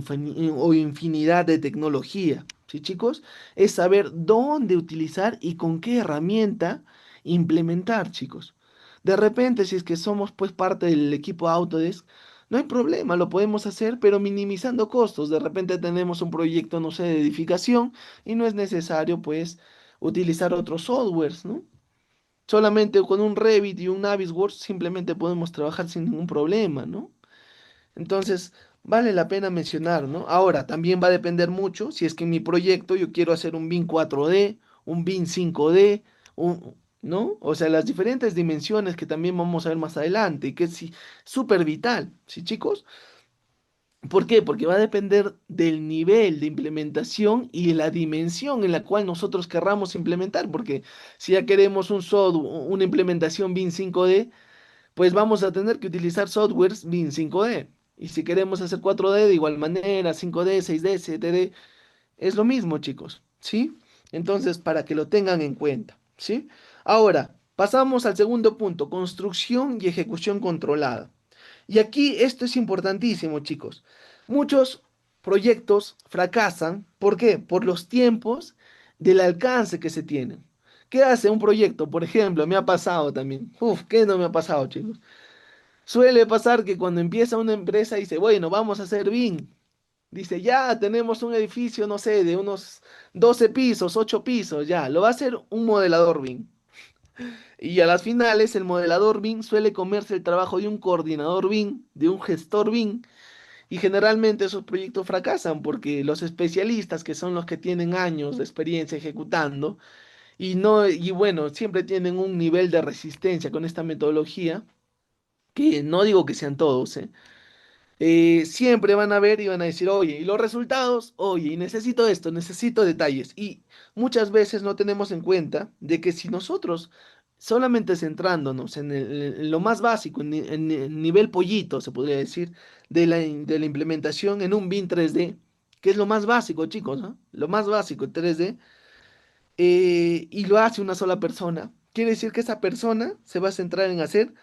o infinidad de tecnología. ¿Sí, chicos? Es saber dónde utilizar y con qué herramienta implementar, chicos. De repente, si es que somos pues parte del equipo Autodesk, no hay problema, lo podemos hacer, pero minimizando costos. De repente tenemos un proyecto, no sé, de edificación y no es necesario pues utilizar otros softwares, ¿no? Solamente con un Revit y un Navisworks simplemente podemos trabajar sin ningún problema, ¿no? Entonces, vale la pena mencionar, ¿no? Ahora, también va a depender mucho si es que en mi proyecto yo quiero hacer un BIM 4D, un BIM 5D, ¿no? O sea, las diferentes dimensiones que también vamos a ver más adelante y que es súper vital, ¿sí, chicos? ¿Por qué? Porque va a depender del nivel de implementación y de la dimensión en la cual nosotros querramos implementar, porque si ya queremos un software, una implementación BIM 5D, pues vamos a tener que utilizar softwares BIM 5D. Y si queremos hacer 4D de igual manera, 5D, 6D, 7D, es lo mismo, chicos, ¿sí? Entonces, para que lo tengan en cuenta, ¿sí? Ahora, pasamos al segundo punto, construcción y ejecución controlada. Y aquí esto es importantísimo, chicos. Muchos proyectos fracasan, ¿por qué? Por los tiempos del alcance que se tienen. ¿Qué hace un proyecto? Por ejemplo, me ha pasado también. Uf, ¿qué no me ha pasado, chicos? Suele pasar que cuando empieza una empresa dice, bueno, vamos a hacer BIM. Dice, ya tenemos un edificio, no sé, de unos 12 pisos, 8 pisos, ya, lo va a hacer un modelador BIM. Y a las finales, el modelador BIM suele comerse el trabajo de un coordinador BIM, de un gestor BIM, y generalmente esos proyectos fracasan porque los especialistas, que son los que tienen años de experiencia ejecutando, y no, y bueno, siempre tienen un nivel de resistencia con esta metodología, que no digo que sean todos, siempre van a ver y van a decir, oye, y los resultados, oye, y necesito esto, necesito detalles. Y muchas veces no tenemos en cuenta de que si nosotros solamente centrándonos en lo más básico, en nivel pollito, se podría decir, de la implementación en un BIM 3D, que es lo más básico, chicos, ¿no? Lo más básico, 3D, y lo hace una sola persona, quiere decir que esa persona se va a centrar en hacer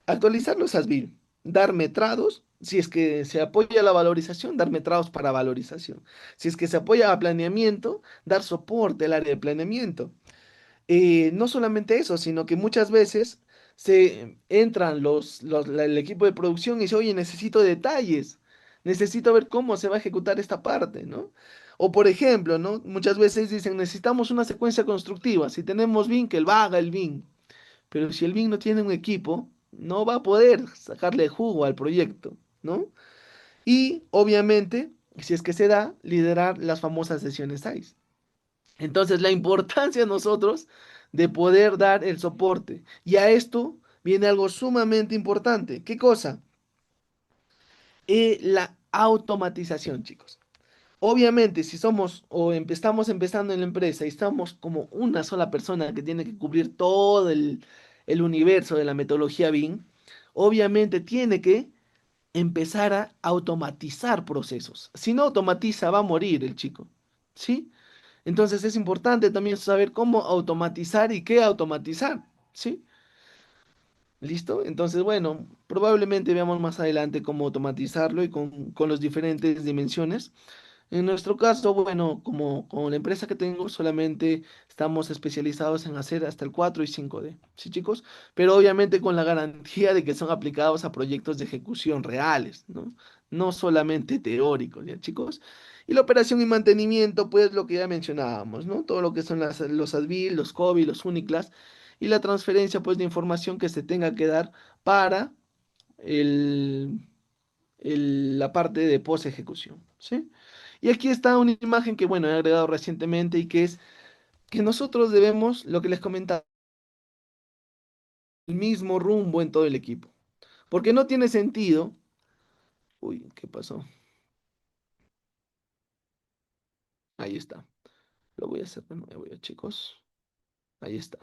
actualizar los ASBIL, dar metrados, si es que se apoya a la valorización, dar metrados para valorización. Si es que se apoya a planeamiento, dar soporte al área de planeamiento. No solamente eso, sino que muchas veces se entran el equipo de producción y dice, oye, necesito detalles, necesito ver cómo se va a ejecutar esta parte, ¿no? O por ejemplo, ¿no? Muchas veces dicen, necesitamos una secuencia constructiva. Si tenemos BIM, que él va haga el BIM. Pero si el BIM no tiene un equipo, no va a poder sacarle jugo al proyecto, ¿no? Y obviamente, si es que se da, liderar las famosas sesiones SAIS. Entonces, la importancia a nosotros de poder dar el soporte. Y a esto viene algo sumamente importante. ¿Qué cosa? La automatización, chicos. Obviamente, si somos estamos empezando en la empresa y estamos como una sola persona que tiene que cubrir todo el universo de la metodología BIM, obviamente tiene que empezar a automatizar procesos. Si no automatiza, va a morir el chico. ¿Sí? Entonces es importante también saber cómo automatizar y qué automatizar. ¿Sí? ¿Listo? Entonces, bueno, probablemente veamos más adelante cómo automatizarlo y con las diferentes dimensiones. En nuestro caso, bueno, como la empresa que tengo, solamente estamos especializados en hacer hasta el 4 y 5D, ¿sí, chicos? Pero obviamente con la garantía de que son aplicados a proyectos de ejecución reales, ¿no? No solamente teóricos, ¿ya, chicos? Y la operación y mantenimiento, pues lo que ya mencionábamos, ¿no? Todo lo que son los ADVIL, los COBI, los UNICLAS y la transferencia, pues, de información que se tenga que dar para el la parte de post ejecución, ¿sí? Y aquí está una imagen que, bueno, he agregado recientemente y que es que nosotros debemos, lo que les comentaba, el mismo rumbo en todo el equipo. Porque no tiene sentido. Uy, ¿qué pasó? Ahí está. Lo voy a hacer de nuevo, ya, chicos. Ahí está.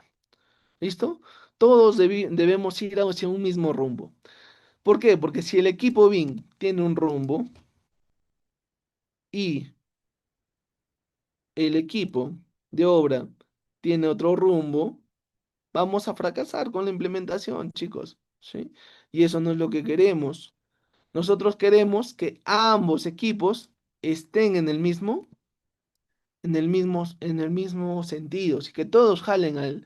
¿Listo? Todos debemos ir hacia un mismo rumbo. ¿Por qué? Porque si el equipo BIM tiene un rumbo y el equipo de obra tiene otro rumbo, vamos a fracasar con la implementación, chicos, ¿sí? Y eso no es lo que queremos. Nosotros queremos que ambos equipos estén en el mismo sentido, así que todos jalen al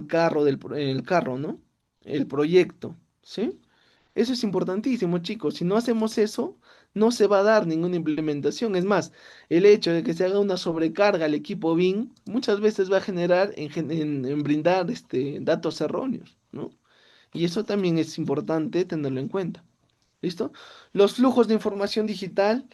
carro el carro, ¿no? El proyecto, ¿sí? Eso es importantísimo, chicos. Si no hacemos eso, no se va a dar ninguna implementación. Es más, el hecho de que se haga una sobrecarga al equipo BIM muchas veces va a generar en brindar datos erróneos, ¿no? Y eso también es importante tenerlo en cuenta. ¿Listo? Los flujos de información digital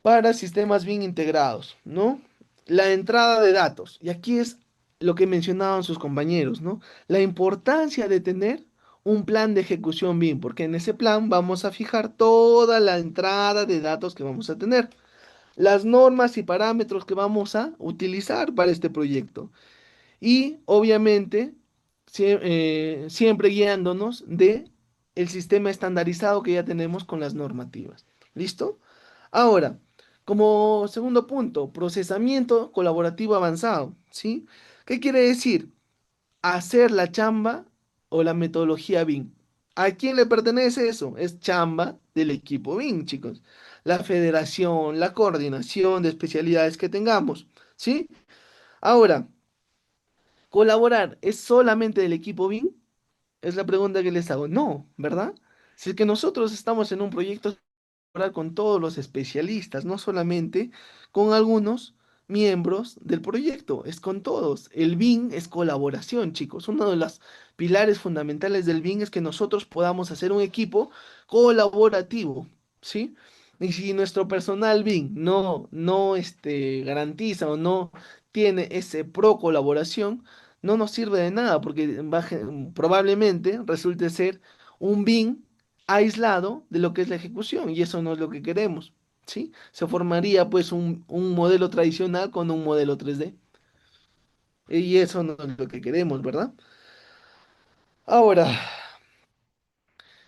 para sistemas bien integrados, ¿no? La entrada de datos. Y aquí es lo que mencionaban sus compañeros, ¿no? La importancia de tener un plan de ejecución BIM, porque en ese plan vamos a fijar toda la entrada de datos que vamos a tener, las normas y parámetros que vamos a utilizar para este proyecto. Y obviamente siempre guiándonos de el sistema estandarizado que ya tenemos con las normativas. ¿Listo? Ahora, como segundo punto, procesamiento colaborativo avanzado, ¿sí? ¿Qué quiere decir? Hacer la chamba o la metodología BIM. ¿A quién le pertenece eso? Es chamba del equipo BIM, chicos. La federación, la coordinación de especialidades que tengamos, ¿sí? Ahora, ¿colaborar es solamente del equipo BIM? Es la pregunta que les hago. No, ¿verdad? Si es que nosotros estamos en un proyecto hablar con todos los especialistas, no solamente con algunos miembros del proyecto, es con todos. El BIM es colaboración, chicos. Uno de los pilares fundamentales del BIM es que nosotros podamos hacer un equipo colaborativo, ¿sí? Y si nuestro personal BIM no garantiza o no tiene ese pro colaboración, no nos sirve de nada porque probablemente resulte ser un bin aislado de lo que es la ejecución y eso no es lo que queremos, ¿sí? Se formaría pues un modelo tradicional con un modelo 3D y eso no es lo que queremos, ¿verdad? Ahora,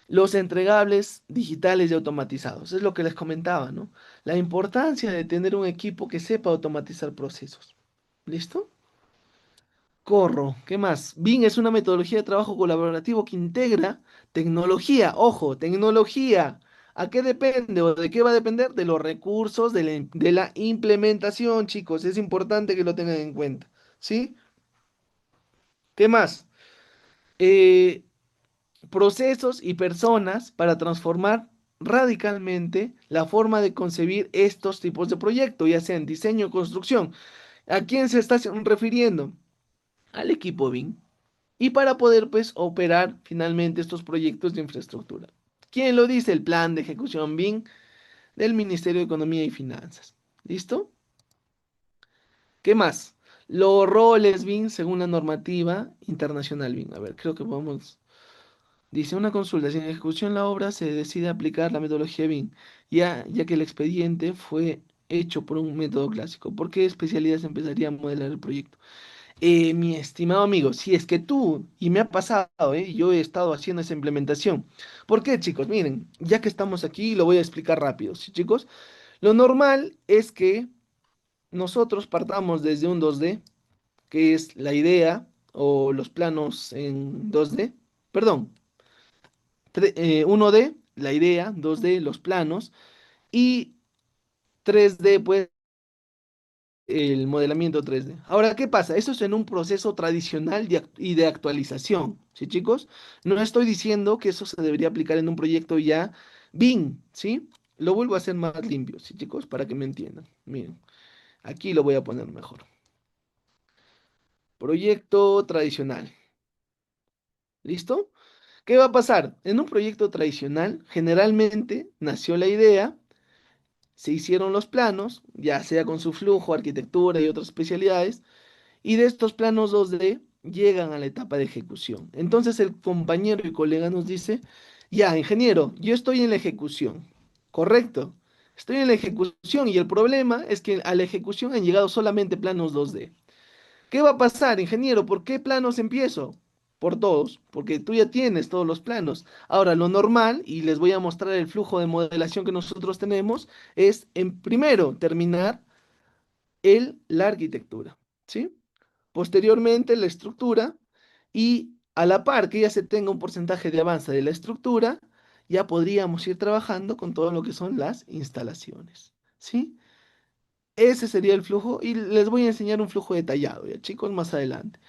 los entregables digitales y automatizados, es lo que les comentaba, ¿no? La importancia de tener un equipo que sepa automatizar procesos. ¿Listo? Corro. ¿Qué más? BIM es una metodología de trabajo colaborativo que integra tecnología. Ojo, tecnología. ¿A qué depende o de qué va a depender? De los recursos de la implementación, chicos. Es importante que lo tengan en cuenta. ¿Sí? ¿Qué más? Eh, procesos y personas para transformar radicalmente la forma de concebir estos tipos de proyectos, ya sea en diseño o construcción. ¿A quién se está refiriendo? Al equipo BIM. Y para poder pues operar finalmente estos proyectos de infraestructura. ¿Quién lo dice? El plan de ejecución BIM del Ministerio de Economía y Finanzas. ¿Listo? ¿Qué más? Los roles BIM según la normativa internacional BIM. A ver, creo que podemos. Dice una consulta, si en ejecución la obra se decide aplicar la metodología BIM, ya que el expediente fue hecho por un método clásico, ¿por qué especialidad se empezaría a modelar el proyecto? Mi estimado amigo, si es que tú, y me ha pasado, yo he estado haciendo esa implementación. ¿Por qué, chicos? Miren, ya que estamos aquí, lo voy a explicar rápido, ¿sí, chicos? Lo normal es que nosotros partamos desde un 2D, que es la idea o los planos en 2D, perdón, 1D, la idea, 2D, los planos, y 3D, pues el modelamiento 3D. Ahora, ¿qué pasa? Eso es en un proceso tradicional y de actualización, ¿sí, chicos? No estoy diciendo que eso se debería aplicar en un proyecto ya BIM, ¿sí? Lo vuelvo a hacer más limpio, ¿sí, chicos? Para que me entiendan. Miren, aquí lo voy a poner mejor. Proyecto tradicional. ¿Listo? ¿Qué va a pasar? En un proyecto tradicional, generalmente nació la idea, se hicieron los planos, ya sea con su flujo, arquitectura y otras especialidades. Y de estos planos 2D llegan a la etapa de ejecución. Entonces el compañero y colega nos dice, ya, ingeniero, yo estoy en la ejecución. Correcto. Estoy en la ejecución y el problema es que a la ejecución han llegado solamente planos 2D. ¿Qué va a pasar, ingeniero? ¿Por qué planos empiezo? Por todos, porque tú ya tienes todos los planos. Ahora, lo normal, y les voy a mostrar el flujo de modelación que nosotros tenemos, es en primero terminar la arquitectura, ¿sí? Posteriormente la estructura y a la par que ya se tenga un porcentaje de avance de la estructura, ya podríamos ir trabajando con todo lo que son las instalaciones, ¿sí? Ese sería el flujo y les voy a enseñar un flujo detallado, ya chicos, más adelante.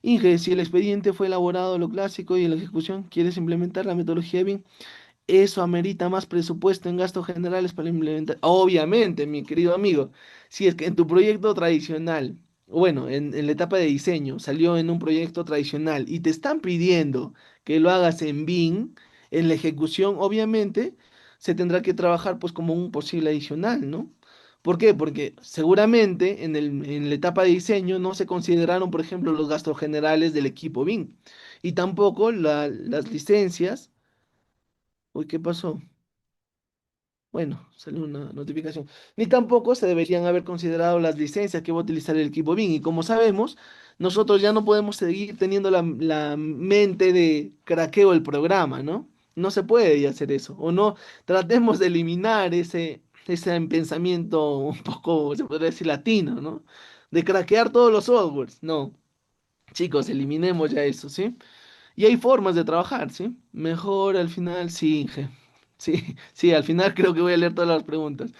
Inge, si el expediente fue elaborado lo clásico y en la ejecución quieres implementar la metodología BIM, eso amerita más presupuesto en gastos generales para implementar. Obviamente, mi querido amigo, si es que en tu proyecto tradicional, bueno, en la etapa de diseño, salió en un proyecto tradicional y te están pidiendo que lo hagas en BIM, en la ejecución, obviamente, se tendrá que trabajar pues como un posible adicional, ¿no? ¿Por qué? Porque seguramente en la etapa de diseño no se consideraron, por ejemplo, los gastos generales del equipo BIM y tampoco las licencias. Uy, ¿qué pasó? Bueno, salió una notificación. Ni tampoco se deberían haber considerado las licencias que va a utilizar el equipo BIM. Y como sabemos, nosotros ya no podemos seguir teniendo la mente de craqueo el programa, ¿no? No se puede ya hacer eso. O no, tratemos de eliminar ese pensamiento un poco, se podría decir, latino, ¿no? De craquear todos los softwares. No, chicos, eliminemos ya eso, ¿sí? Y hay formas de trabajar, ¿sí? Mejor al final, sí, Inge. Sí, sí, al final creo que voy a leer todas las preguntas.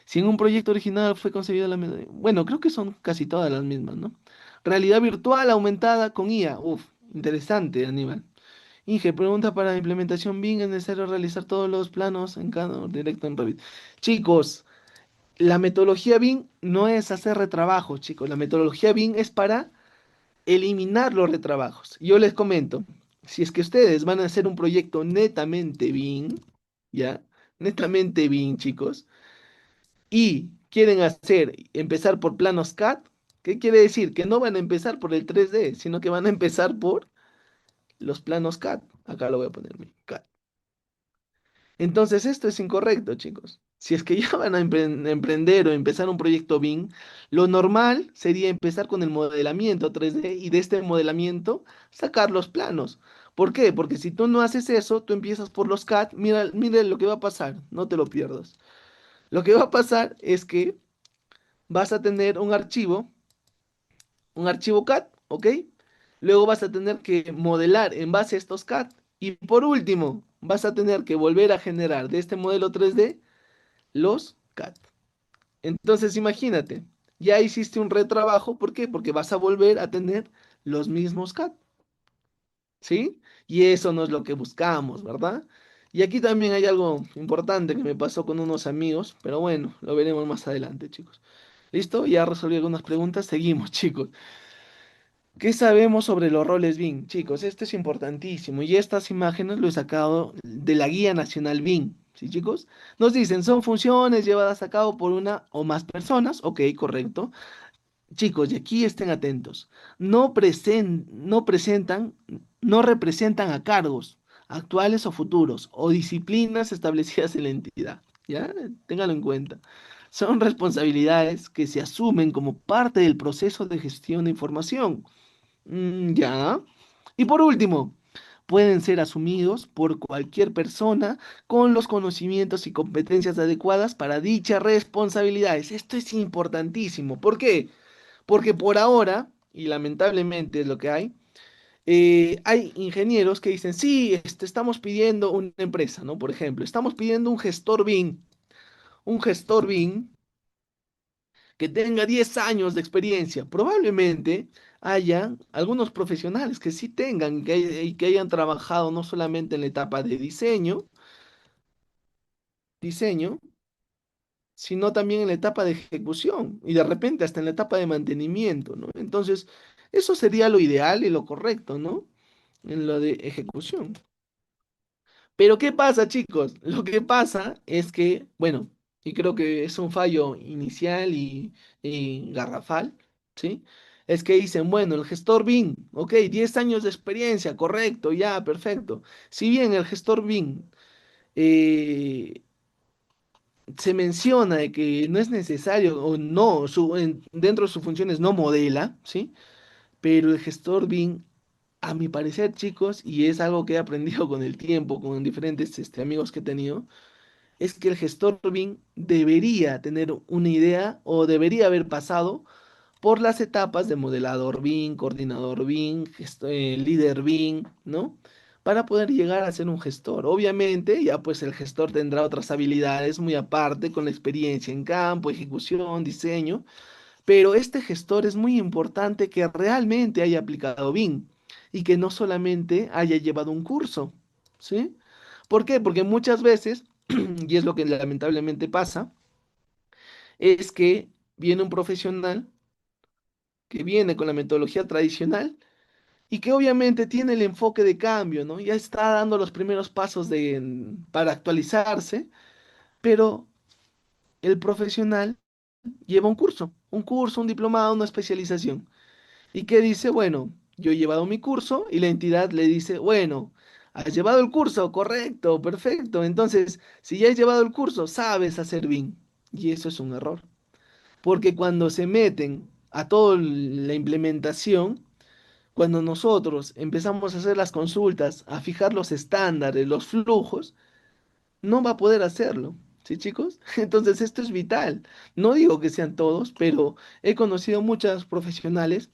Si en un proyecto original fue concebida la... Bueno, creo que son casi todas las mismas, ¿no? Realidad virtual aumentada con IA. Uf, interesante, Aníbal. Inge, pregunta para implementación BIM, ¿es necesario realizar todos los planos en cada directo en Revit? Chicos, la metodología BIM no es hacer retrabajo, chicos. La metodología BIM es para eliminar los retrabajos. Yo les comento, si es que ustedes van a hacer un proyecto netamente BIM, ¿ya? Netamente BIM, chicos, y quieren empezar por planos CAD, ¿Qué quiere decir? Que no van a empezar por el 3D, sino que van a empezar por los planos CAD. Acá lo voy a poner, mi CAD. Entonces, esto es incorrecto, chicos. Si es que ya van a emprender o empezar un proyecto BIM, lo normal sería empezar con el modelamiento 3D y de este modelamiento sacar los planos. ¿Por qué? Porque si tú no haces eso, tú empiezas por los CAD, mira, mira lo que va a pasar, no te lo pierdas. Lo que va a pasar es que vas a tener un archivo CAD, ¿ok? Luego vas a tener que modelar en base a estos CAD. Y por último, vas a tener que volver a generar de este modelo 3D los CAD. Entonces, imagínate, ya hiciste un retrabajo, ¿por qué? Porque vas a volver a tener los mismos CAD, ¿sí? Y eso no es lo que buscamos, ¿verdad? Y aquí también hay algo importante que me pasó con unos amigos, pero bueno, lo veremos más adelante, chicos. ¿Listo? Ya resolví algunas preguntas, seguimos, chicos. ¿Qué sabemos sobre los roles BIM? Chicos, esto es importantísimo y estas imágenes lo he sacado de la Guía Nacional BIM. ¿Sí, chicos? Nos dicen, son funciones llevadas a cabo por una o más personas. Ok, correcto. Chicos, y aquí estén atentos. No presentan, no representan a cargos actuales o futuros o disciplinas establecidas en la entidad. ¿Ya? Ténganlo en cuenta. Son responsabilidades que se asumen como parte del proceso de gestión de información. Ya. Y por último, pueden ser asumidos por cualquier persona con los conocimientos y competencias adecuadas para dichas responsabilidades. Esto es importantísimo. ¿Por qué? Porque por ahora, y lamentablemente es lo que hay ingenieros que dicen, sí, estamos pidiendo una empresa, ¿no? Por ejemplo, estamos pidiendo un gestor BIM que tenga 10 años de experiencia. Probablemente haya algunos profesionales que sí tengan y que hayan trabajado no solamente en la etapa de diseño, sino también en la etapa de ejecución y de repente hasta en la etapa de mantenimiento, ¿no? Entonces, eso sería lo ideal y lo correcto, ¿no? En lo de ejecución. Pero ¿qué pasa, chicos? Lo que pasa es que, bueno, y creo que es un fallo inicial y garrafal, ¿sí? Es que dicen, bueno, el gestor BIM, ok, 10 años de experiencia, correcto, ya, perfecto. Si bien el gestor BIM eh, se menciona de que no es necesario o no, dentro de sus funciones no modela, ¿sí? Pero el gestor BIM, a mi parecer, chicos, y es algo que he aprendido con el tiempo, con diferentes amigos que he tenido, es que el gestor BIM debería tener una idea o debería haber pasado por las etapas de modelador BIM, coordinador BIM, líder BIM, ¿no? Para poder llegar a ser un gestor. Obviamente, ya pues el gestor tendrá otras habilidades muy aparte con la experiencia en campo, ejecución, diseño, pero este gestor es muy importante que realmente haya aplicado BIM y que no solamente haya llevado un curso, ¿sí? ¿Por qué? Porque muchas veces, y es lo que lamentablemente pasa, es que viene un profesional que viene con la metodología tradicional y que obviamente tiene el enfoque de cambio, ¿no? Ya está dando los primeros pasos para actualizarse, pero el profesional lleva un curso, un diplomado, una especialización. ¿Y qué dice? Bueno, yo he llevado mi curso y la entidad le dice, bueno, has llevado el curso, correcto, perfecto. Entonces, si ya has llevado el curso, sabes hacer BIM. Y eso es un error. Porque cuando se meten a toda la implementación, cuando nosotros empezamos a hacer las consultas, a fijar los estándares, los flujos, no va a poder hacerlo. ¿Sí, chicos? Entonces esto es vital. No digo que sean todos, pero he conocido muchas profesionales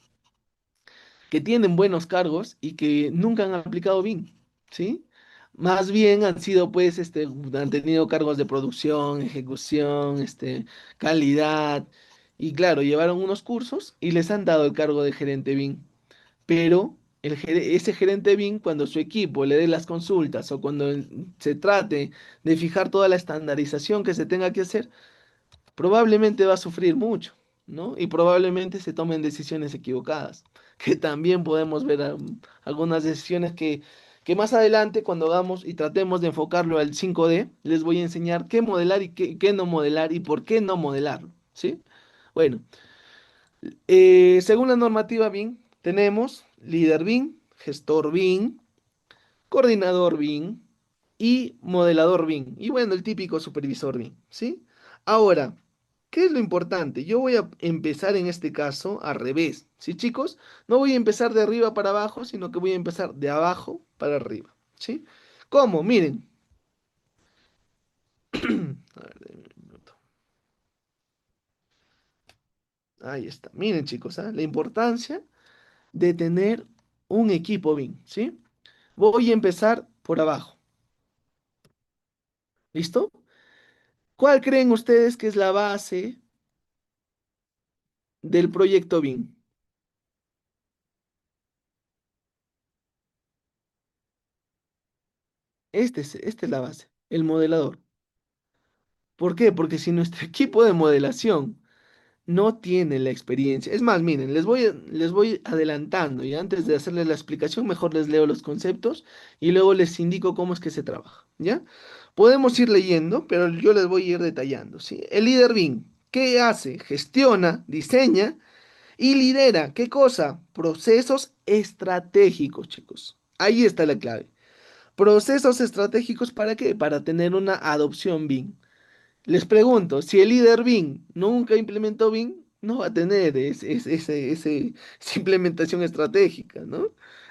que tienen buenos cargos y que nunca han aplicado BIM, ¿sí? Más bien han sido, pues, han tenido cargos de producción, ejecución, calidad, y claro, llevaron unos cursos y les han dado el cargo de gerente BIM. Pero ese gerente BIM, cuando su equipo le dé las consultas o cuando se trate de fijar toda la estandarización que se tenga que hacer, probablemente va a sufrir mucho, ¿no? Y probablemente se tomen decisiones equivocadas, que también podemos ver algunas decisiones que más adelante, cuando hagamos y tratemos de enfocarlo al 5D, les voy a enseñar qué modelar y qué no modelar y por qué no modelarlo, ¿sí? Bueno. Según la normativa BIM, tenemos líder BIM, gestor BIM, coordinador BIM y modelador BIM. Y bueno, el típico supervisor BIM, ¿sí? Ahora, ¿qué es lo importante? Yo voy a empezar en este caso al revés, ¿sí, chicos? No voy a empezar de arriba para abajo, sino que voy a empezar de abajo para arriba, ¿sí? ¿Cómo? Miren. A ver, denme un minuto. Ahí está. Miren, chicos, ¿ah? La importancia de tener un equipo BIM, ¿sí? Voy a empezar por abajo. ¿Listo? ¿Cuál creen ustedes que es la base del proyecto BIM? Esta es la base, el modelador. ¿Por qué? Porque si nuestro equipo de modelación no tiene la experiencia, es más, miren, les voy adelantando y antes de hacerles la explicación, mejor les leo los conceptos y luego les indico cómo es que se trabaja, ¿ya? Podemos ir leyendo, pero yo les voy a ir detallando, ¿sí? El líder BIM, ¿qué hace? Gestiona, diseña y lidera, ¿qué cosa? Procesos estratégicos, chicos. Ahí está la clave. Procesos estratégicos, ¿para qué? Para tener una adopción BIM. Les pregunto, si el líder BIM nunca implementó BIM, no va a tener esa implementación estratégica, ¿no?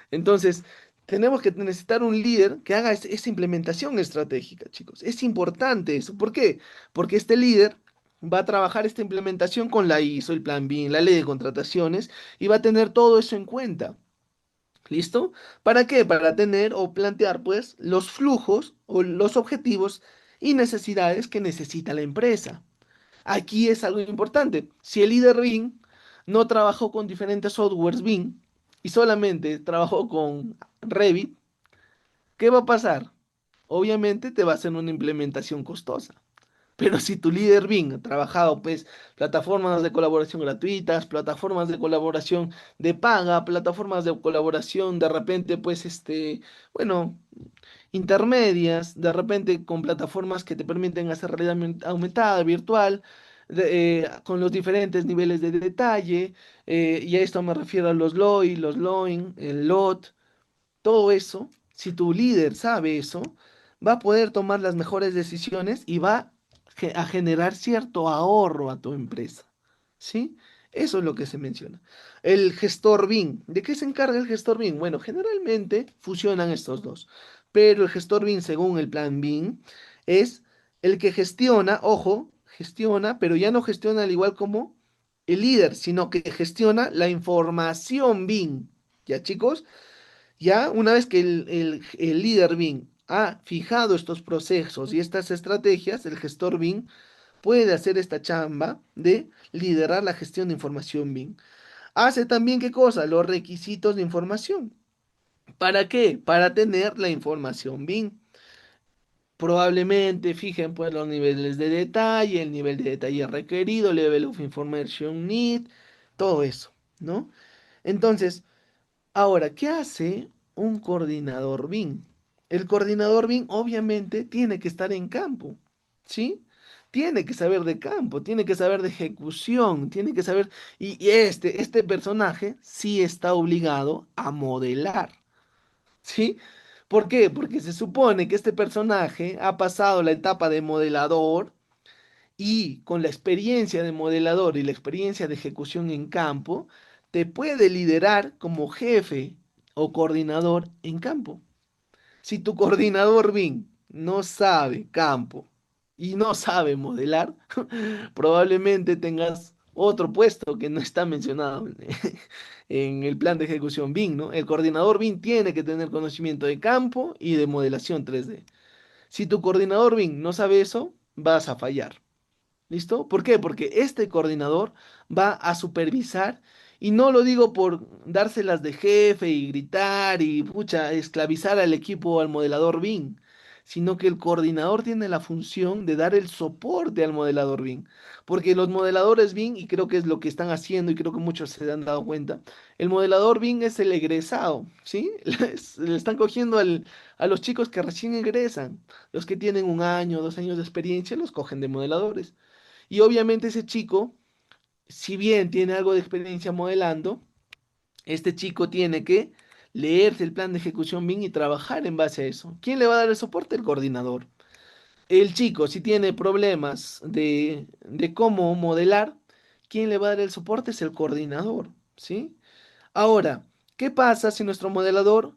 Entonces, tenemos que necesitar un líder que haga esa implementación estratégica, chicos. Es importante eso. ¿Por qué? Porque este líder va a trabajar esta implementación con la ISO, el plan BIM, la ley de contrataciones, y va a tener todo eso en cuenta. ¿Listo? ¿Para qué? Para tener o plantear, pues, los flujos o los objetivos y necesidades que necesita la empresa. Aquí es algo importante. Si el líder BIM no trabajó con diferentes softwares BIM y solamente trabajó con Revit, ¿qué va a pasar? Obviamente te va a hacer una implementación costosa. Pero si tu líder BIM ha trabajado, pues, plataformas de colaboración gratuitas, plataformas de colaboración de paga, plataformas de colaboración de repente, pues, bueno, intermedias, de repente con plataformas que te permiten hacer realidad aumentada, virtual, con los diferentes niveles de detalle, y a esto me refiero a los LOI, los LOIN, el LOT, todo eso, si tu líder sabe eso, va a poder tomar las mejores decisiones y va a generar cierto ahorro a tu empresa. ¿Sí? Eso es lo que se menciona. El gestor BIM. ¿De qué se encarga el gestor BIM? Bueno, generalmente fusionan estos dos. Pero el gestor BIM, según el plan BIM, es el que gestiona, ojo, gestiona, pero ya no gestiona al igual como el líder, sino que gestiona la información BIM. ¿Ya, chicos? Ya una vez que el líder BIM ha fijado estos procesos y estas estrategias, el gestor BIM puede hacer esta chamba de liderar la gestión de información BIM. Hace también qué cosa? Los requisitos de información. ¿Para qué? Para tener la información BIM. Probablemente fijen pues los niveles de detalle, el nivel de detalle requerido, level of information need, todo eso, ¿no? Entonces, ahora, ¿qué hace un coordinador BIM? El coordinador BIM obviamente tiene que estar en campo, ¿sí? Tiene que saber de campo, tiene que saber de ejecución, tiene que saber, y este personaje sí está obligado a modelar, ¿sí? ¿Por qué? Porque se supone que este personaje ha pasado la etapa de modelador y con la experiencia de modelador y la experiencia de ejecución en campo, te puede liderar como jefe o coordinador en campo. Si tu coordinador BIM no sabe campo y no sabe modelar, probablemente tengas otro puesto que no está mencionado en el plan de ejecución BIM, ¿no? El coordinador BIM tiene que tener conocimiento de campo y de modelación 3D. Si tu coordinador BIM no sabe eso, vas a fallar. ¿Listo? ¿Por qué? Porque este coordinador va a supervisar, y no lo digo por dárselas de jefe y gritar y, pucha, esclavizar al equipo o al modelador BIM, sino que el coordinador tiene la función de dar el soporte al modelador BIM. Porque los modeladores BIM, y creo que es lo que están haciendo, y creo que muchos se han dado cuenta, el modelador BIM es el egresado, ¿sí? Le están cogiendo a los chicos que recién egresan. Los que tienen 1 año, 2 años de experiencia, los cogen de modeladores. Y obviamente ese chico si bien tiene algo de experiencia modelando, este chico tiene que leerse el plan de ejecución BIM y trabajar en base a eso. ¿Quién le va a dar el soporte? El coordinador. El chico, si tiene problemas de cómo modelar, ¿quién le va a dar el soporte? Es el coordinador, ¿sí? Ahora, ¿qué pasa si nuestro modelador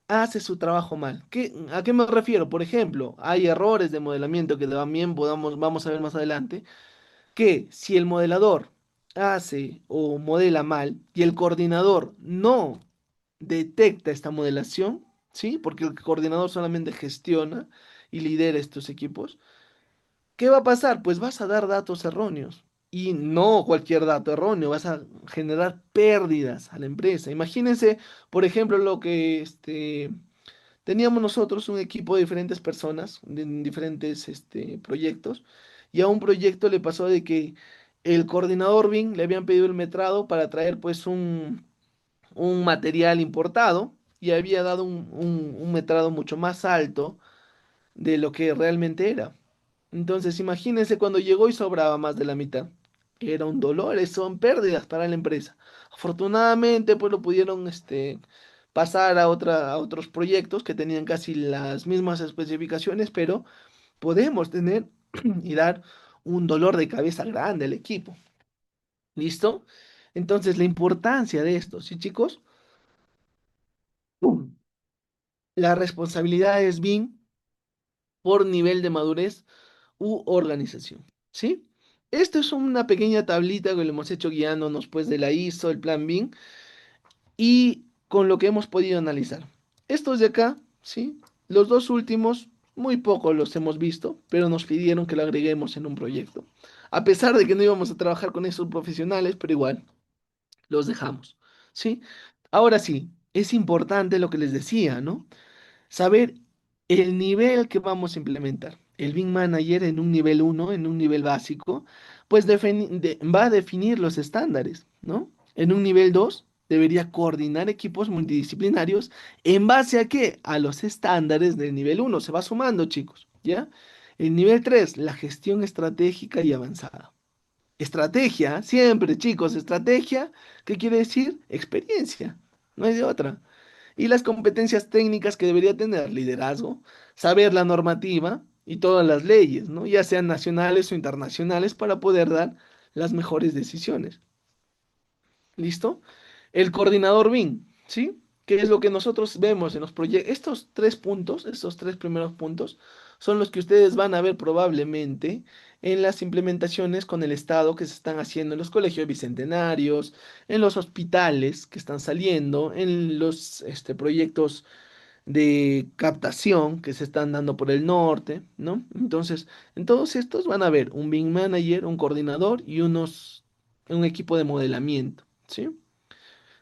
hace su trabajo mal? ¿A qué me refiero? Por ejemplo, hay errores de modelamiento que también vamos a ver más adelante, que si el modelador hace o modela mal y el coordinador no detecta esta modelación, ¿sí? Porque el coordinador solamente gestiona y lidera estos equipos. ¿Qué va a pasar? Pues vas a dar datos erróneos. Y no cualquier dato erróneo, vas a generar pérdidas a la empresa. Imagínense, por ejemplo, lo que teníamos nosotros un equipo de diferentes personas, en diferentes proyectos, y a un proyecto le pasó de que el coordinador BIM le habían pedido el metrado para traer pues un material importado y había dado un metrado mucho más alto de lo que realmente era. Entonces, imagínense cuando llegó y sobraba más de la mitad. Era un dolor, son pérdidas para la empresa. Afortunadamente, pues lo pudieron pasar a otros proyectos que tenían casi las mismas especificaciones, pero podemos tener y dar un dolor de cabeza grande al equipo. ¿Listo? Entonces, la importancia de esto, ¿sí, chicos? ¡Pum! La responsabilidad es bien por nivel de madurez u organización, ¿sí? Esto es una pequeña tablita que le hemos hecho guiándonos pues de la ISO, el plan BIM y con lo que hemos podido analizar. Estos de acá, ¿sí? Los dos últimos, muy poco los hemos visto, pero nos pidieron que lo agreguemos en un proyecto. A pesar de que no íbamos a trabajar con esos profesionales, pero igual, los dejamos, ¿sí? Ahora sí, es importante lo que les decía, ¿no? Saber el nivel que vamos a implementar. El BIM Manager en un nivel uno, en un nivel básico, pues va a definir los estándares, ¿no? En un nivel 2 debería coordinar equipos multidisciplinarios en base a qué? A los estándares del nivel uno. Se va sumando, chicos, ¿ya? El nivel 3, la gestión estratégica y avanzada. Estrategia, siempre, chicos, estrategia, ¿qué quiere decir? Experiencia, no hay de otra. Y las competencias técnicas que debería tener, liderazgo, saber la normativa y todas las leyes, ¿no? Ya sean nacionales o internacionales, para poder dar las mejores decisiones. ¿Listo? El coordinador BIM, ¿sí? ¿Qué es lo que nosotros vemos en los proyectos? Estos tres puntos, estos tres primeros puntos, son los que ustedes van a ver probablemente en las implementaciones con el Estado que se están haciendo en los colegios bicentenarios, en los hospitales que están saliendo, en los proyectos de captación que se están dando por el norte, ¿no? Entonces, en todos estos van a ver un BIM manager, un coordinador y un equipo de modelamiento, ¿sí?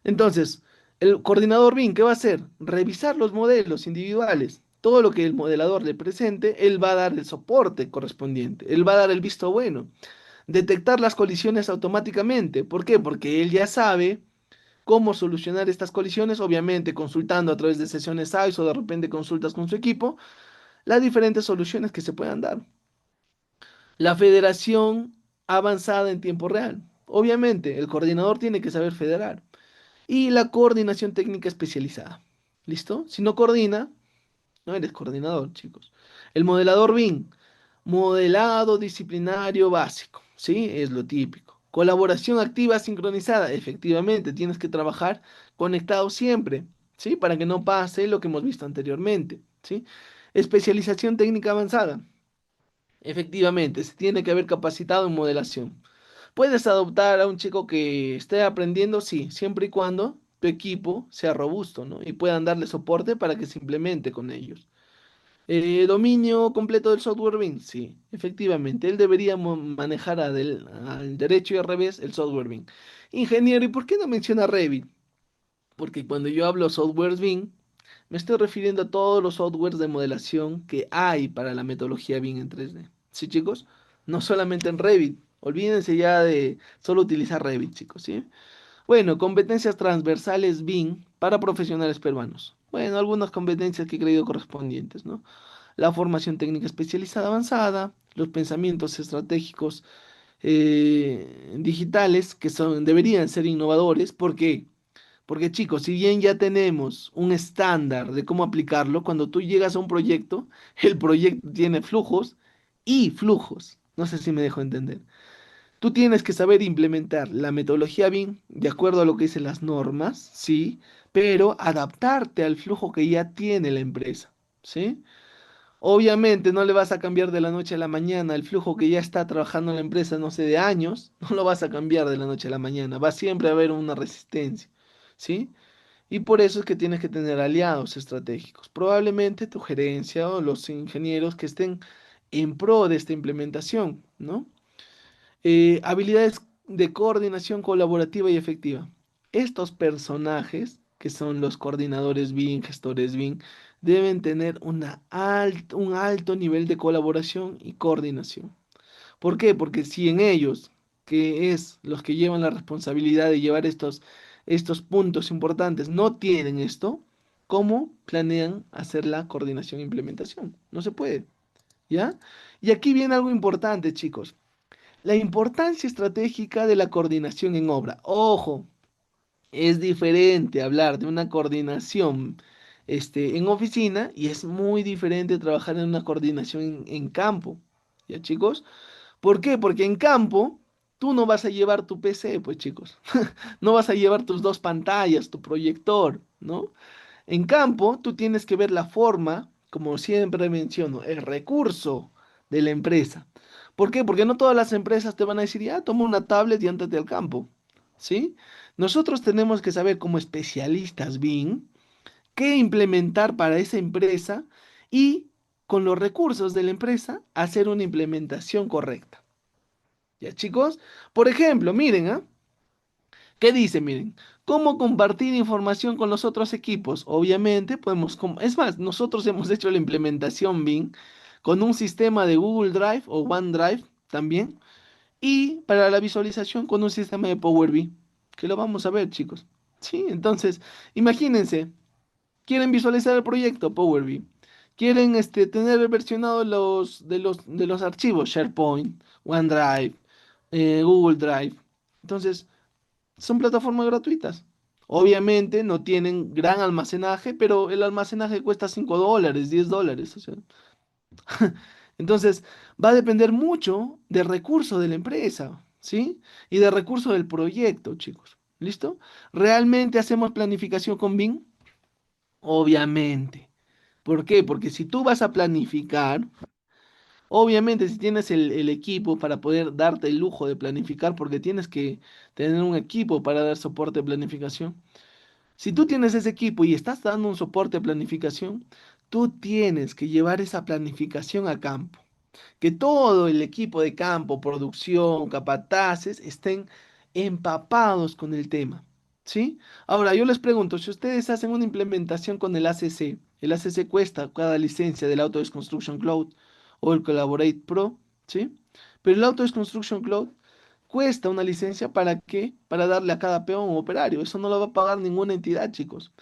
Entonces, el coordinador BIM, ¿qué va a hacer? Revisar los modelos individuales. Todo lo que el modelador le presente, él va a dar el soporte correspondiente, él va a dar el visto bueno. Detectar las colisiones automáticamente. ¿Por qué? Porque él ya sabe cómo solucionar estas colisiones, obviamente consultando a través de sesiones ICE o de repente consultas con su equipo, las diferentes soluciones que se puedan dar. La federación avanzada en tiempo real. Obviamente, el coordinador tiene que saber federar. Y la coordinación técnica especializada. ¿Listo? Si no coordina, no eres coordinador, chicos. El modelador BIM, modelado disciplinario básico, ¿sí? Es lo típico. Colaboración activa sincronizada, efectivamente, tienes que trabajar conectado siempre, ¿sí? Para que no pase lo que hemos visto anteriormente, ¿sí? Especialización técnica avanzada, efectivamente, se tiene que haber capacitado en modelación. Puedes adoptar a un chico que esté aprendiendo, sí, siempre y cuando tu equipo sea robusto, ¿no? Y puedan darle soporte para que se implemente con ellos. Dominio completo del software BIM, sí, efectivamente, él debería manejar al derecho y al revés el software BIM. Ingeniero, ¿y por qué no menciona Revit? Porque cuando yo hablo software BIM, me estoy refiriendo a todos los softwares de modelación que hay para la metodología BIM en 3D. ¿Sí, chicos? No solamente en Revit. Olvídense ya de solo utilizar Revit, chicos, ¿sí? Bueno, competencias transversales BIM para profesionales peruanos. Bueno, algunas competencias que he creído correspondientes, ¿no? La formación técnica especializada avanzada, los pensamientos estratégicos digitales que deberían ser innovadores. ¿Por qué? Porque chicos, si bien ya tenemos un estándar de cómo aplicarlo, cuando tú llegas a un proyecto, el proyecto tiene flujos y flujos. No sé si me dejo entender. Tú tienes que saber implementar la metodología BIM de acuerdo a lo que dicen las normas, sí, pero adaptarte al flujo que ya tiene la empresa, ¿sí? Obviamente no le vas a cambiar de la noche a la mañana el flujo que ya está trabajando la empresa, no sé, de años, no lo vas a cambiar de la noche a la mañana, va siempre a haber una resistencia, ¿sí? Y por eso es que tienes que tener aliados estratégicos, probablemente tu gerencia o los ingenieros que estén en pro de esta implementación, ¿no? Habilidades de coordinación colaborativa y efectiva. Estos personajes, que son los coordinadores BIM, gestores BIM, deben tener un alto nivel de colaboración y coordinación. ¿Por qué? Porque si en ellos, que es los que llevan la responsabilidad de llevar estos puntos importantes, no tienen esto, ¿cómo planean hacer la coordinación e implementación? No se puede, ¿ya? Y aquí viene algo importante, chicos. La importancia estratégica de la coordinación en obra. Ojo, es diferente hablar de una coordinación en oficina y es muy diferente trabajar en una coordinación en campo. ¿Ya, chicos? ¿Por qué? Porque en campo tú no vas a llevar tu PC, pues chicos. No vas a llevar tus dos pantallas, tu proyector, ¿no? En campo, tú tienes que ver la forma, como siempre menciono, el recurso de la empresa. ¿Por qué? Porque no todas las empresas te van a decir, ya, toma una tablet y ándate al campo. ¿Sí? Nosotros tenemos que saber como especialistas BIM qué implementar para esa empresa y con los recursos de la empresa hacer una implementación correcta. ¿Ya, chicos? Por ejemplo, miren, ¿ah? ¿Qué dice? Miren, ¿cómo compartir información con los otros equipos? Obviamente, es más, nosotros hemos hecho la implementación BIM con un sistema de Google Drive o OneDrive también, y para la visualización con un sistema de Power BI, que lo vamos a ver, chicos. Sí, entonces, imagínense, quieren visualizar el proyecto Power BI, quieren tener versionado de los archivos SharePoint, OneDrive, Google Drive. Entonces, son plataformas gratuitas. Obviamente no tienen gran almacenaje, pero el almacenaje cuesta $5, $10. O sea. Entonces, va a depender mucho del recurso de la empresa, ¿sí? Y del recurso del proyecto, chicos. ¿Listo? ¿Realmente hacemos planificación con BIM? Obviamente. ¿Por qué? Porque si tú vas a planificar, obviamente si tienes el equipo para poder darte el lujo de planificar, porque tienes que tener un equipo para dar soporte de planificación. Si tú tienes ese equipo y estás dando un soporte de planificación, tú tienes que llevar esa planificación a campo. Que todo el equipo de campo, producción, capataces, estén empapados con el tema. ¿Sí? Ahora, yo les pregunto, si ustedes hacen una implementación con el ACC cuesta cada licencia del Autodesk Construction Cloud o el Collaborate Pro, ¿sí? Pero el Autodesk Construction Cloud cuesta una licencia ¿para qué? Para darle a cada peón o operario. Eso no lo va a pagar ninguna entidad, chicos.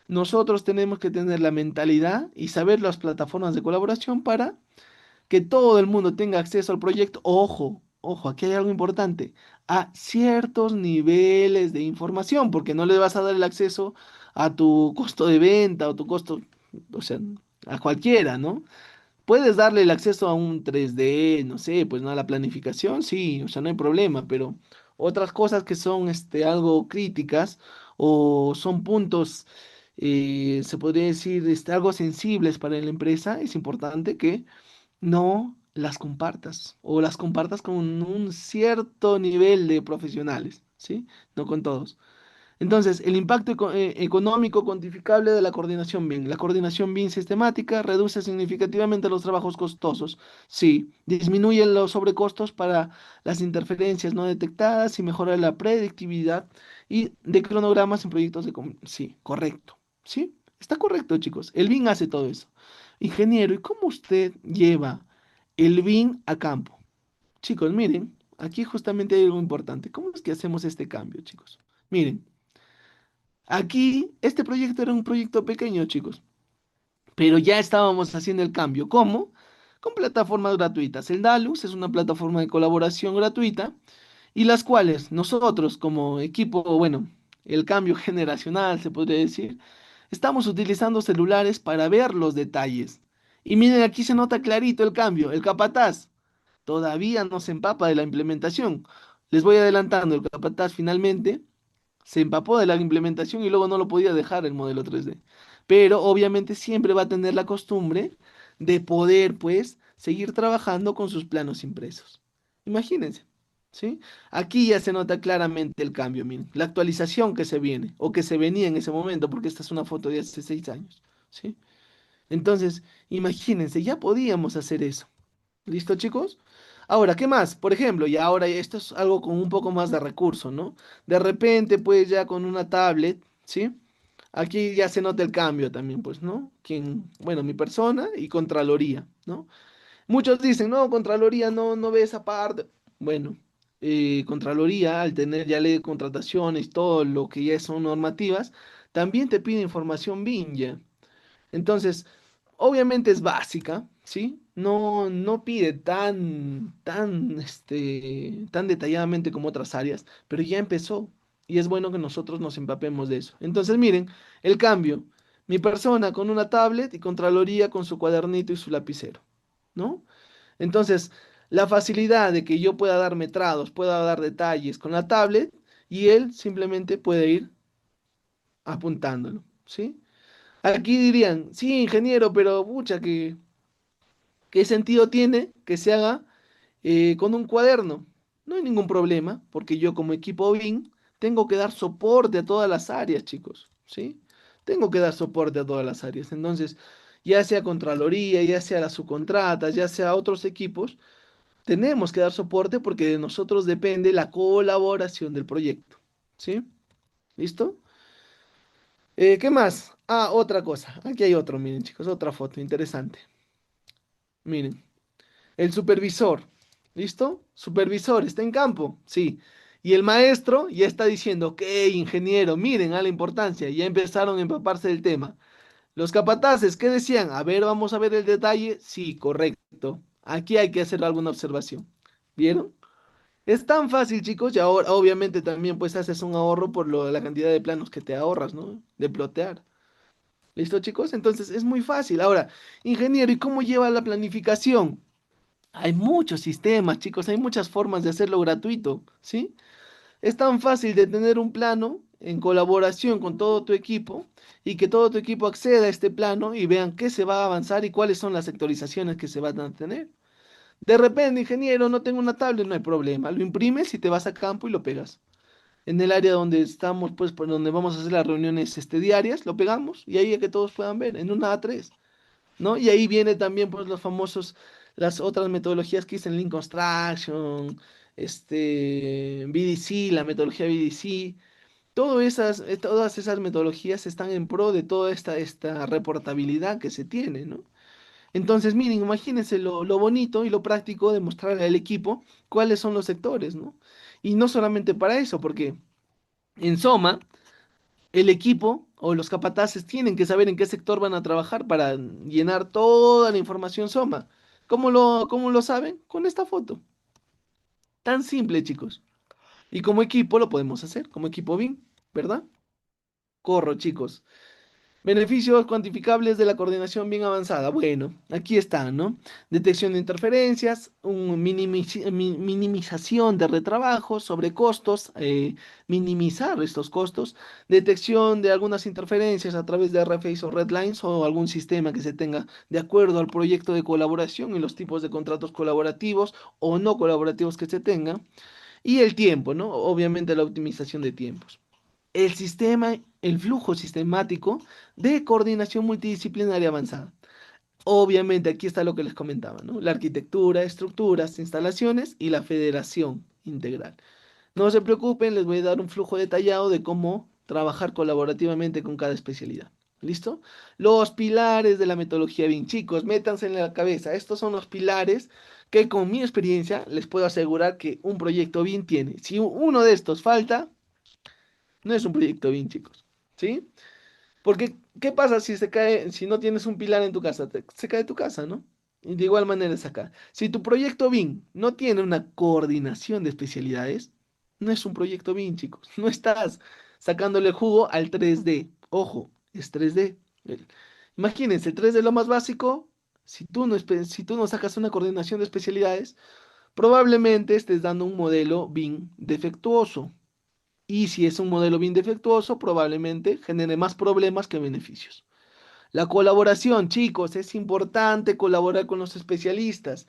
Nosotros tenemos que tener la mentalidad y saber las plataformas de colaboración para que todo el mundo tenga acceso al proyecto. Ojo, ojo, aquí hay algo importante. A ciertos niveles de información, porque no le vas a dar el acceso a tu costo de venta o tu costo, o sea, a cualquiera, ¿no? Puedes darle el acceso a un 3D, no sé, pues no a la planificación, sí, o sea, no hay problema, pero otras cosas que son algo críticas o son puntos, se podría decir, algo sensibles para la empresa, es importante que no las compartas o las compartas con un cierto nivel de profesionales, ¿sí? No con todos. Entonces, el impacto económico cuantificable de la coordinación BIM. La coordinación BIM sistemática reduce significativamente los trabajos costosos. Sí, disminuye los sobrecostos para las interferencias no detectadas y mejora la predictividad y de cronogramas en proyectos Sí, correcto. Sí, está correcto, chicos. El BIM hace todo eso. Ingeniero, ¿y cómo usted lleva el BIM a campo? Chicos, miren, aquí justamente hay algo importante. ¿Cómo es que hacemos este cambio, chicos? Miren. Aquí, este proyecto era un proyecto pequeño, chicos, pero ya estábamos haciendo el cambio. ¿Cómo? con plataformas gratuitas. El Dalux es una plataforma de colaboración gratuita y las cuales nosotros como equipo, bueno, el cambio generacional se podría decir, estamos utilizando celulares para ver los detalles. Y miren, aquí se nota clarito el cambio. El capataz todavía no se empapa de la implementación. Les voy adelantando, el capataz finalmente se empapó de la implementación y luego no lo podía dejar el modelo 3D. Pero obviamente siempre va a tener la costumbre de poder, pues, seguir trabajando con sus planos impresos. Imagínense, ¿sí? Aquí ya se nota claramente el cambio, miren, la actualización que se viene o que se venía en ese momento, porque esta es una foto de hace 6 años, ¿sí? Entonces, imagínense, ya podíamos hacer eso. ¿Listo, chicos? Ahora, ¿qué más? Por ejemplo, y ahora esto es algo con un poco más de recurso, ¿no? De repente, pues ya con una tablet, ¿sí? Aquí ya se nota el cambio también, pues, ¿no? Bueno, mi persona y Contraloría, ¿no? Muchos dicen, no, Contraloría no ve esa parte. Bueno, Contraloría, al tener ya ley de contrataciones, todo lo que ya son normativas, también te pide información BIN ya. Entonces, obviamente es básica, ¿sí? No pide tan detalladamente como otras áreas, pero ya empezó y es bueno que nosotros nos empapemos de eso. Entonces, miren, el cambio, mi persona con una tablet y Contraloría con su cuadernito y su lapicero, ¿no? Entonces, la facilidad de que yo pueda dar metrados, pueda dar detalles con la tablet y él simplemente puede ir apuntándolo, ¿sí? Aquí dirían, sí, ingeniero, pero pucha, ¿qué sentido tiene que se haga con un cuaderno? No hay ningún problema, porque yo como equipo BIM tengo que dar soporte a todas las áreas, chicos, ¿sí? Tengo que dar soporte a todas las áreas. Entonces, ya sea Contraloría, ya sea las subcontratas, ya sea otros equipos, tenemos que dar soporte porque de nosotros depende la colaboración del proyecto, ¿sí? ¿Listo? ¿Qué más? Ah, otra cosa. Aquí hay otro, miren, chicos, otra foto interesante. Miren, el supervisor. ¿Listo? Supervisor, ¿está en campo? Sí. Y el maestro ya está diciendo, ok, ingeniero, miren a la importancia. Ya empezaron a empaparse del tema. Los capataces, ¿qué decían? A ver, vamos a ver el detalle. Sí, correcto. Aquí hay que hacer alguna observación. ¿Vieron? Es tan fácil, chicos, y ahora obviamente también pues haces un ahorro por la cantidad de planos que te ahorras, ¿no? De plotear. ¿Listo, chicos? Entonces es muy fácil. Ahora, ingeniero, ¿y cómo lleva la planificación? Hay muchos sistemas, chicos, hay muchas formas de hacerlo gratuito, ¿sí? Es tan fácil de tener un plano en colaboración con todo tu equipo y que todo tu equipo acceda a este plano y vean qué se va a avanzar y cuáles son las sectorizaciones que se van a tener. De repente, ingeniero, no tengo una tablet, no hay problema. Lo imprimes y te vas a campo y lo pegas. En el área donde estamos, pues, por donde vamos a hacer las reuniones diarias, lo pegamos y ahí a que todos puedan ver, en una A3. ¿No? Y ahí viene también pues los famosos, las otras metodologías que dicen Lean Construction, BDC, la metodología BDC, todas esas metodologías están en pro de toda esta reportabilidad que se tiene, ¿no? Entonces, miren, imagínense lo bonito y lo práctico de mostrarle al equipo cuáles son los sectores, ¿no? Y no solamente para eso, porque en Soma el equipo o los capataces tienen que saber en qué sector van a trabajar para llenar toda la información Soma. ¿Cómo lo saben? Con esta foto. Tan simple, chicos. Y como equipo lo podemos hacer, como equipo BIM, ¿verdad? Corro, chicos. Beneficios cuantificables de la coordinación bien avanzada. Bueno, aquí están, ¿no? Detección de interferencias, minimización de retrabajos, sobrecostos, minimizar estos costos, detección de algunas interferencias a través de RFIs o Redlines o algún sistema que se tenga de acuerdo al proyecto de colaboración y los tipos de contratos colaborativos o no colaborativos que se tengan. Y el tiempo, ¿no? Obviamente la optimización de tiempos. El sistema, el flujo sistemático de coordinación multidisciplinaria avanzada. Obviamente aquí está lo que les comentaba, ¿no? La arquitectura, estructuras, instalaciones y la federación integral. No se preocupen, les voy a dar un flujo detallado de cómo trabajar colaborativamente con cada especialidad. ¿Listo? Los pilares de la metodología BIM. Chicos, métanse en la cabeza. Estos son los pilares que con mi experiencia les puedo asegurar que un proyecto BIM tiene. Si uno de estos falta, no es un proyecto BIM, chicos. ¿Sí? Porque, ¿qué pasa si se cae, si no tienes un pilar en tu casa? Se cae tu casa, ¿no? Y de igual manera es acá. Si tu proyecto BIM no tiene una coordinación de especialidades, no es un proyecto BIM, chicos. No estás sacándole jugo al 3D. Ojo, es 3D. Imagínense, el 3D lo más básico, si tú no sacas una coordinación de especialidades, probablemente estés dando un modelo BIM defectuoso. Y si es un modelo BIM defectuoso, probablemente genere más problemas que beneficios. La colaboración, chicos, es importante colaborar con los especialistas,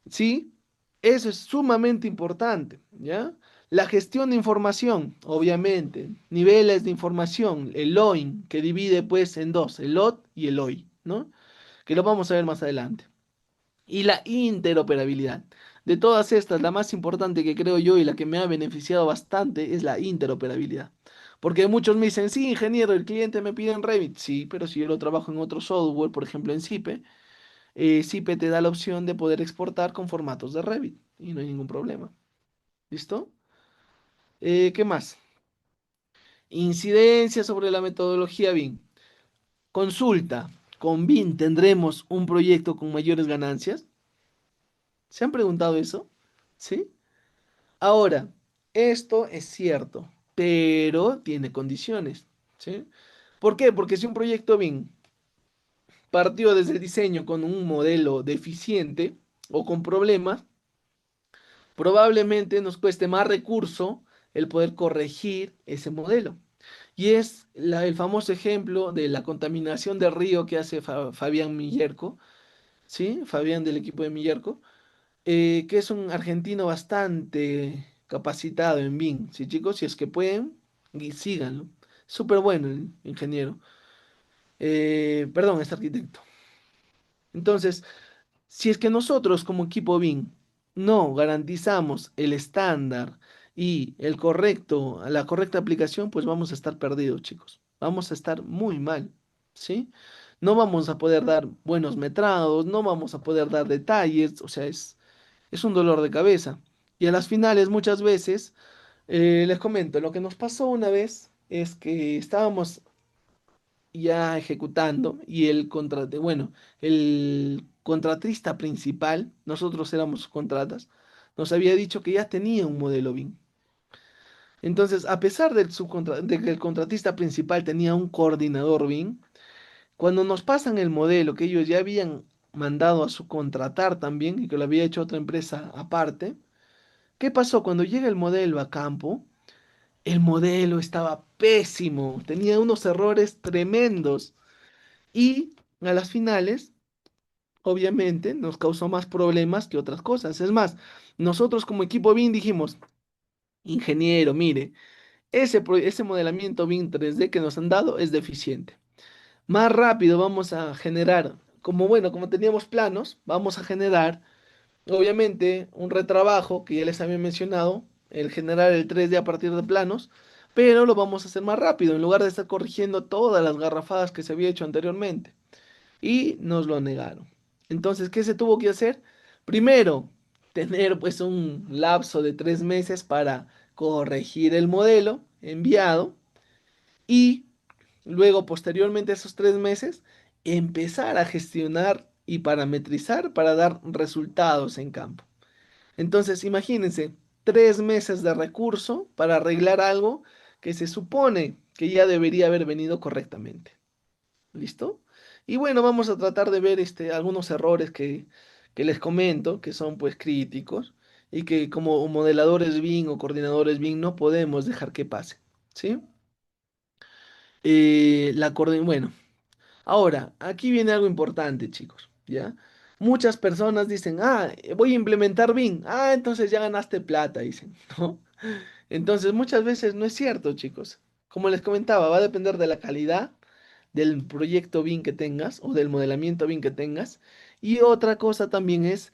¿sí? Eso es sumamente importante, ¿ya? La gestión de información, obviamente, niveles de información, el LOIN, que divide pues en dos, el LOT y el OI, ¿no? Que lo vamos a ver más adelante. Y la interoperabilidad. De todas estas, la más importante que creo yo y la que me ha beneficiado bastante es la interoperabilidad. Porque muchos me dicen, sí, ingeniero, el cliente me pide en Revit. Sí, pero si yo lo trabajo en otro software, por ejemplo en Zipe, Zipe te da la opción de poder exportar con formatos de Revit y no hay ningún problema. ¿Listo? ¿Qué más? Incidencia sobre la metodología BIM. Consulta. ¿Con BIM tendremos un proyecto con mayores ganancias? ¿Se han preguntado eso? ¿Sí? Ahora, esto es cierto, pero tiene condiciones, ¿sí? ¿Por qué? Porque si un proyecto BIM partió desde el diseño con un modelo deficiente o con problemas, probablemente nos cueste más recurso el poder corregir ese modelo. Y es el famoso ejemplo de la contaminación del río que hace Fabián Millerco, ¿sí? Fabián del equipo de Millerco, que es un argentino bastante capacitado en BIM. Sí, chicos, si es que pueden, y síganlo. Súper bueno el ingeniero. Perdón, es arquitecto. Entonces, si es que nosotros como equipo BIM no garantizamos el estándar y la correcta aplicación, pues vamos a estar perdidos, chicos. Vamos a estar muy mal, ¿sí? No vamos a poder dar buenos metrados, no vamos a poder dar detalles, o sea, es un dolor de cabeza. Y a las finales muchas veces, les comento, lo que nos pasó una vez es que estábamos ya ejecutando y el contratista principal, nosotros éramos contratas, nos había dicho que ya tenía un modelo BIM. Entonces, a pesar de que el contratista principal tenía un coordinador BIM, cuando nos pasan el modelo que ellos ya habían mandado a subcontratar también y que lo había hecho otra empresa aparte, ¿qué pasó? Cuando llega el modelo a campo, el modelo estaba pésimo, tenía unos errores tremendos y a las finales, obviamente, nos causó más problemas que otras cosas. Es más, nosotros como equipo BIM dijimos, ingeniero, mire, ese modelamiento BIM 3D que nos han dado es deficiente. Más rápido vamos a generar, como bueno, como teníamos planos, vamos a generar obviamente, un retrabajo que ya les había mencionado, el generar el 3D a partir de planos, pero lo vamos a hacer más rápido, en lugar de estar corrigiendo todas las garrafadas que se había hecho anteriormente. Y nos lo negaron. Entonces, ¿qué se tuvo que hacer? Primero, tener pues un lapso de 3 meses para corregir el modelo enviado y luego, posteriormente a esos 3 meses, empezar a gestionar y parametrizar para dar resultados en campo. Entonces, imagínense, 3 meses de recurso para arreglar algo que se supone que ya debería haber venido correctamente. ¿Listo? Y bueno, vamos a tratar de ver algunos errores que les comento, que son pues críticos y que como modeladores BIM o coordinadores BIM no podemos dejar que pase. ¿Sí? Bueno, ahora, aquí viene algo importante, chicos, ¿ya? Muchas personas dicen, voy a implementar BIM. Entonces ya ganaste plata, dicen, ¿no? Entonces muchas veces no es cierto, chicos. Como les comentaba, va a depender de la calidad del proyecto BIM que tengas o del modelamiento BIM que tengas. Y otra cosa también es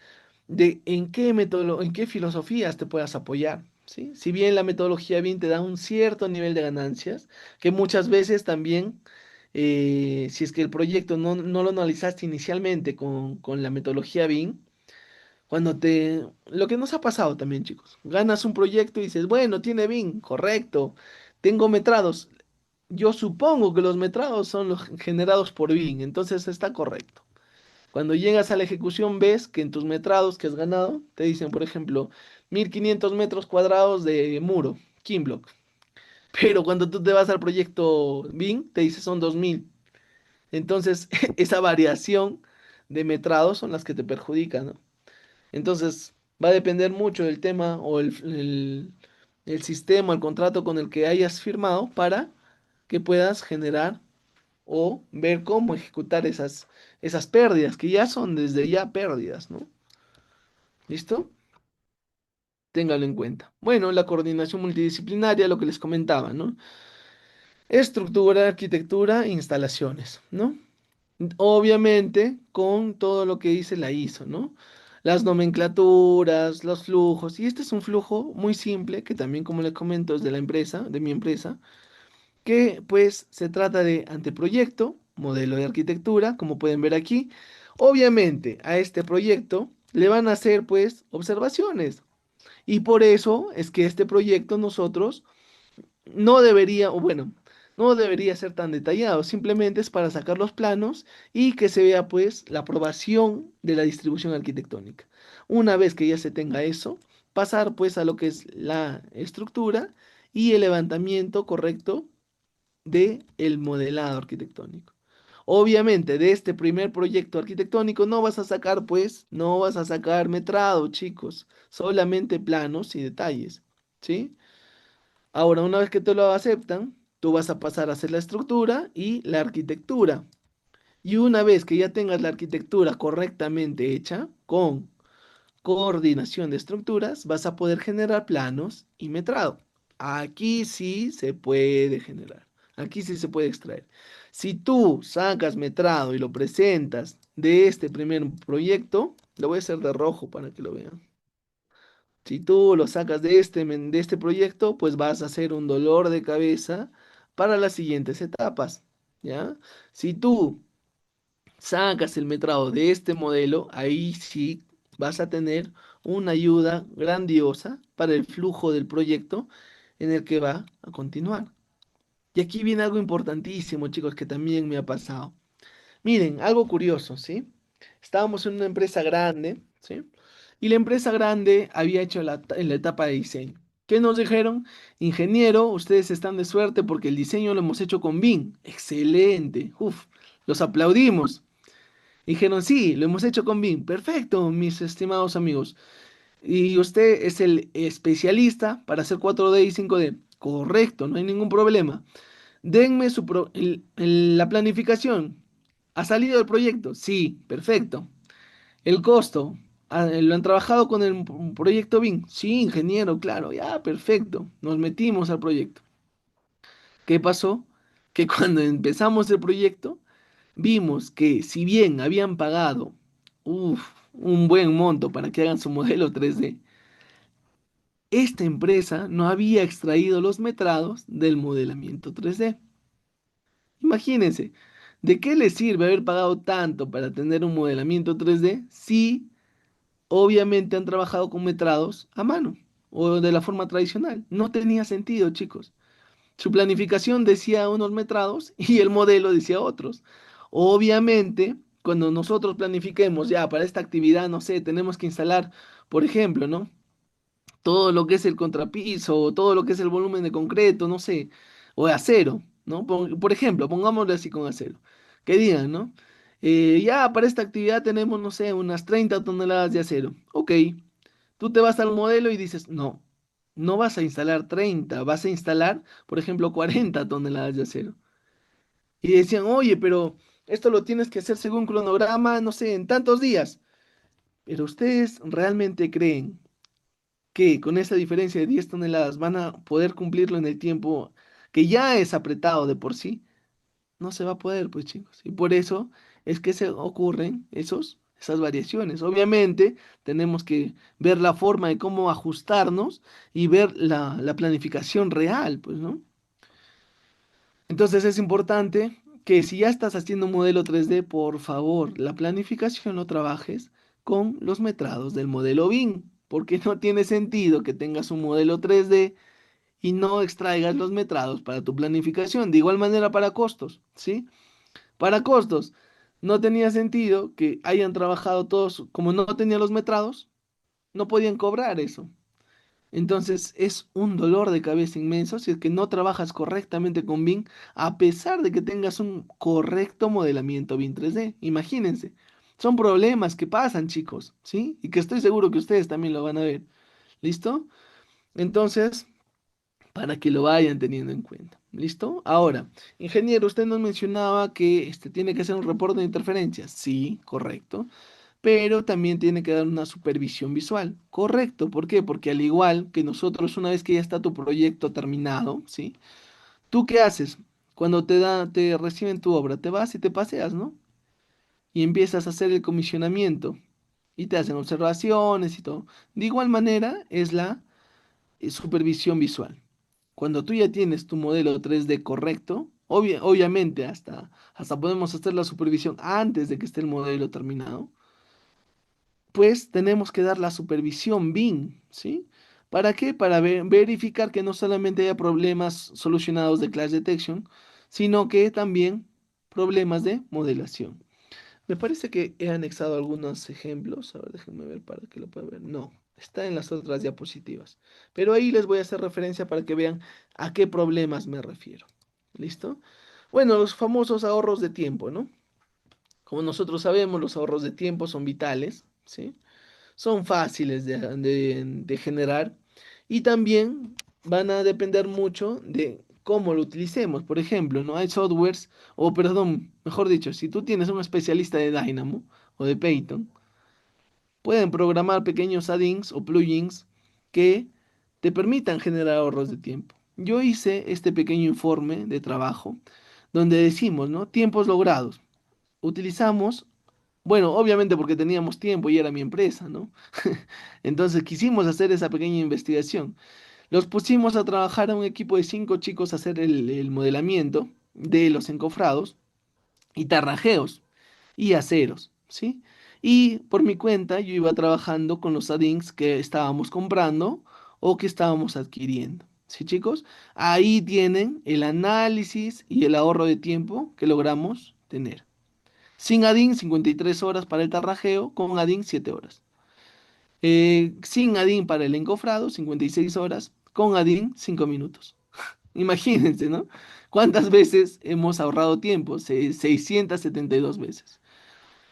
de en qué método, en qué filosofías te puedas apoyar, ¿sí? Si bien la metodología BIM te da un cierto nivel de ganancias, que muchas veces también, si es que el proyecto no lo analizaste inicialmente con la metodología BIM, lo que nos ha pasado también, chicos, ganas un proyecto y dices, bueno, tiene BIM, correcto, tengo metrados. Yo supongo que los metrados son los generados por BIM, entonces está correcto. Cuando llegas a la ejecución ves que en tus metrados que has ganado te dicen, por ejemplo, 1500 metros cuadrados de muro, Kimblock. Pero cuando tú te vas al proyecto BIM, te dice son 2000. Entonces, esa variación de metrados son las que te perjudican, ¿no? Entonces, va a depender mucho del tema o el sistema, el contrato con el que hayas firmado para que puedas generar o ver cómo ejecutar esas pérdidas, que ya son desde ya pérdidas, ¿no? ¿Listo? Téngalo en cuenta. Bueno, la coordinación multidisciplinaria, lo que les comentaba, ¿no? Estructura, arquitectura, instalaciones, ¿no? Obviamente con todo lo que dice la ISO, ¿no? Las nomenclaturas, los flujos, y este es un flujo muy simple que también, como les comento, es de la empresa, de mi empresa, que pues se trata de anteproyecto, modelo de arquitectura, como pueden ver aquí. Obviamente a este proyecto le van a hacer pues observaciones, y por eso es que este proyecto nosotros no debería, o bueno, no debería ser tan detallado, simplemente es para sacar los planos y que se vea pues la aprobación de la distribución arquitectónica. Una vez que ya se tenga eso, pasar pues a lo que es la estructura y el levantamiento correcto de el modelado arquitectónico. Obviamente, de este primer proyecto arquitectónico no vas a sacar pues, no vas a sacar metrado, chicos, solamente planos y detalles, ¿sí? Ahora, una vez que te lo aceptan, tú vas a pasar a hacer la estructura y la arquitectura. Y una vez que ya tengas la arquitectura correctamente hecha, con coordinación de estructuras, vas a poder generar planos y metrado. Aquí sí se puede generar. Aquí sí se puede extraer. Si tú sacas metrado y lo presentas de este primer proyecto, lo voy a hacer de rojo para que lo vean. Si tú lo sacas de este proyecto, pues vas a hacer un dolor de cabeza para las siguientes etapas, ¿ya? Si tú sacas el metrado de este modelo, ahí sí vas a tener una ayuda grandiosa para el flujo del proyecto en el que va a continuar. Y aquí viene algo importantísimo, chicos, que también me ha pasado. Miren, algo curioso, ¿sí? Estábamos en una empresa grande, ¿sí? Y la empresa grande había hecho en la etapa de diseño. ¿Qué nos dijeron? Ingeniero, ustedes están de suerte porque el diseño lo hemos hecho con BIM. Excelente. Uf, los aplaudimos. Dijeron, sí, lo hemos hecho con BIM. Perfecto, mis estimados amigos. Y usted es el especialista para hacer 4D y 5D. Correcto, no hay ningún problema. Denme la planificación. ¿Ha salido el proyecto? Sí, perfecto. El costo. ¿Lo han trabajado con el proyecto BIM? Sí, ingeniero, claro. Ya, perfecto. Nos metimos al proyecto. ¿Qué pasó? Que cuando empezamos el proyecto, vimos que si bien habían pagado un buen monto para que hagan su modelo 3D, esta empresa no había extraído los metrados del modelamiento 3D. Imagínense, ¿de qué les sirve haber pagado tanto para tener un modelamiento 3D si obviamente han trabajado con metrados a mano o de la forma tradicional? No tenía sentido, chicos. Su planificación decía unos metrados y el modelo decía otros. Obviamente, cuando nosotros planifiquemos ya para esta actividad, no sé, tenemos que instalar, por ejemplo, ¿no? Todo lo que es el contrapiso, o todo lo que es el volumen de concreto, no sé, o de acero, ¿no? Por ejemplo, pongámoslo así con acero. Que digan, ¿no? Ya para esta actividad tenemos, no sé, unas 30 toneladas de acero. Ok, tú te vas al modelo y dices, no, no vas a instalar 30, vas a instalar, por ejemplo, 40 toneladas de acero. Y decían, oye, pero esto lo tienes que hacer según cronograma, no sé, en tantos días. Pero ustedes realmente creen que con esa diferencia de 10 toneladas van a poder cumplirlo en el tiempo que ya es apretado de por sí. No se va a poder, pues chicos. Y por eso es que se ocurren esas variaciones. Obviamente tenemos que ver la forma de cómo ajustarnos y ver la planificación real, pues, ¿no? Entonces es importante que si ya estás haciendo un modelo 3D, por favor, la planificación lo trabajes con los metrados del modelo BIM, porque no tiene sentido que tengas un modelo 3D y no extraigas los metrados para tu planificación. De igual manera para costos, ¿sí? Para costos. no tenía sentido que hayan trabajado todos, como no tenían los metrados, no podían cobrar eso. Entonces es un dolor de cabeza inmenso si es que no trabajas correctamente con BIM, a pesar de que tengas un correcto modelamiento BIM 3D. Imagínense, son problemas que pasan, chicos, ¿sí? Y que estoy seguro que ustedes también lo van a ver. ¿Listo? Entonces, para que lo vayan teniendo en cuenta. ¿Listo? Ahora, ingeniero, usted nos mencionaba que tiene que hacer un reporte de interferencias. Sí, correcto, pero también tiene que dar una supervisión visual. Correcto, ¿por qué? Porque al igual que nosotros, una vez que ya está tu proyecto terminado, ¿sí? ¿Tú qué haces? Cuando te reciben tu obra, te vas y te paseas, ¿no? Y empiezas a hacer el comisionamiento y te hacen observaciones y todo. De igual manera es la supervisión visual. Cuando tú ya tienes tu modelo 3D correcto, obviamente hasta podemos hacer la supervisión antes de que esté el modelo terminado, pues tenemos que dar la supervisión BIM, ¿sí? ¿Para qué? Para verificar que no solamente haya problemas solucionados de clash detection, sino que también problemas de modelación. Me parece que he anexado algunos ejemplos. A ver, déjenme ver para que lo puedan ver. No, está en las otras diapositivas. Pero ahí les voy a hacer referencia para que vean a qué problemas me refiero. ¿Listo? Bueno, los famosos ahorros de tiempo, ¿no? Como nosotros sabemos, los ahorros de tiempo son vitales, ¿sí? Son fáciles de generar y también van a depender mucho de cómo lo utilicemos. Por ejemplo, ¿no? Hay softwares, o perdón, mejor dicho, si tú tienes un especialista de Dynamo o de Python, pueden programar pequeños add-ins o plugins que te permitan generar ahorros de tiempo. Yo hice este pequeño informe de trabajo donde decimos, ¿no? Tiempos logrados. Utilizamos, bueno, obviamente porque teníamos tiempo y era mi empresa, ¿no? Entonces quisimos hacer esa pequeña investigación. Los pusimos a trabajar a un equipo de 5 chicos a hacer el modelamiento de los encofrados y tarrajeos y aceros, ¿sí? Y por mi cuenta yo iba trabajando con los add-ins que estábamos comprando o que estábamos adquiriendo. ¿Sí, chicos? Ahí tienen el análisis y el ahorro de tiempo que logramos tener. Sin ADIN, 53 horas para el tarrajeo, con ADIN, 7 horas. Sin ADIN para el encofrado, 56 horas, con ADIN, 5 minutos. Imagínense, ¿no? ¿Cuántas veces hemos ahorrado tiempo? 672 veces.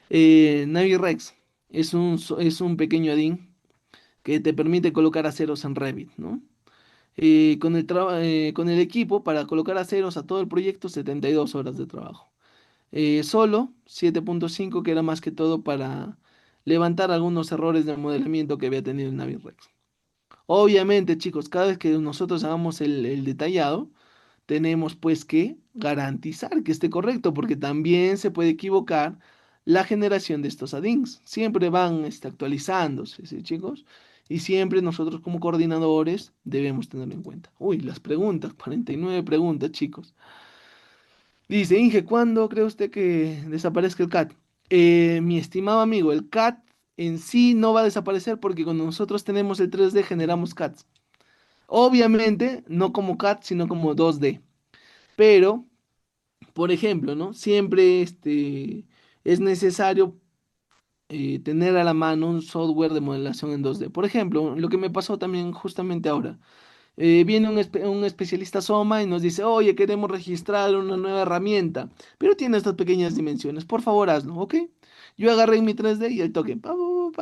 Navirex es un pequeño add-in que te permite colocar aceros en Revit, ¿no? Con el equipo para colocar aceros a todo el proyecto, 72 horas de trabajo. Solo 7.5 que era más que todo para levantar algunos errores de modelamiento que había tenido el Navirex. Obviamente, chicos, cada vez que nosotros hagamos el detallado, tenemos pues que garantizar que esté correcto, porque también se puede equivocar la generación de estos add-ins. Siempre van actualizándose, ¿sí, chicos? Y siempre nosotros como coordinadores debemos tenerlo en cuenta. Uy, las preguntas, 49 preguntas, chicos. Dice, Inge, ¿cuándo cree usted que desaparezca el CAT? Mi estimado amigo, el CAT en sí no va a desaparecer porque cuando nosotros tenemos el 3D generamos CATs. Obviamente, no como CAT, sino como 2D. Pero, por ejemplo, ¿no? Siempre es necesario tener a la mano un software de modelación en 2D. Por ejemplo, lo que me pasó también justamente ahora. Viene un especialista SOMA y nos dice, oye, queremos registrar una nueva herramienta, pero tiene estas pequeñas dimensiones, por favor hazlo, ¿ok? Yo agarré en mi 3D y el toque,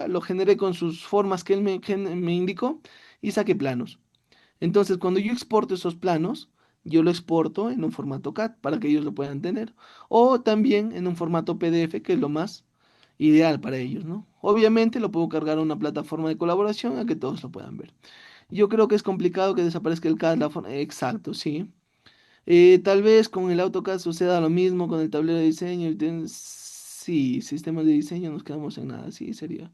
lo generé con sus formas que él me indicó y saqué planos. Entonces, cuando yo exporto esos planos, yo lo exporto en un formato CAD para que ellos lo puedan tener, o también en un formato PDF, que es lo más ideal para ellos, ¿no? Obviamente lo puedo cargar a una plataforma de colaboración a que todos lo puedan ver. Yo creo que es complicado que desaparezca el CAD, exacto, sí. Tal vez con el AutoCAD suceda lo mismo, con el tablero de diseño, sí, sistemas de diseño nos quedamos en nada, sí, sería.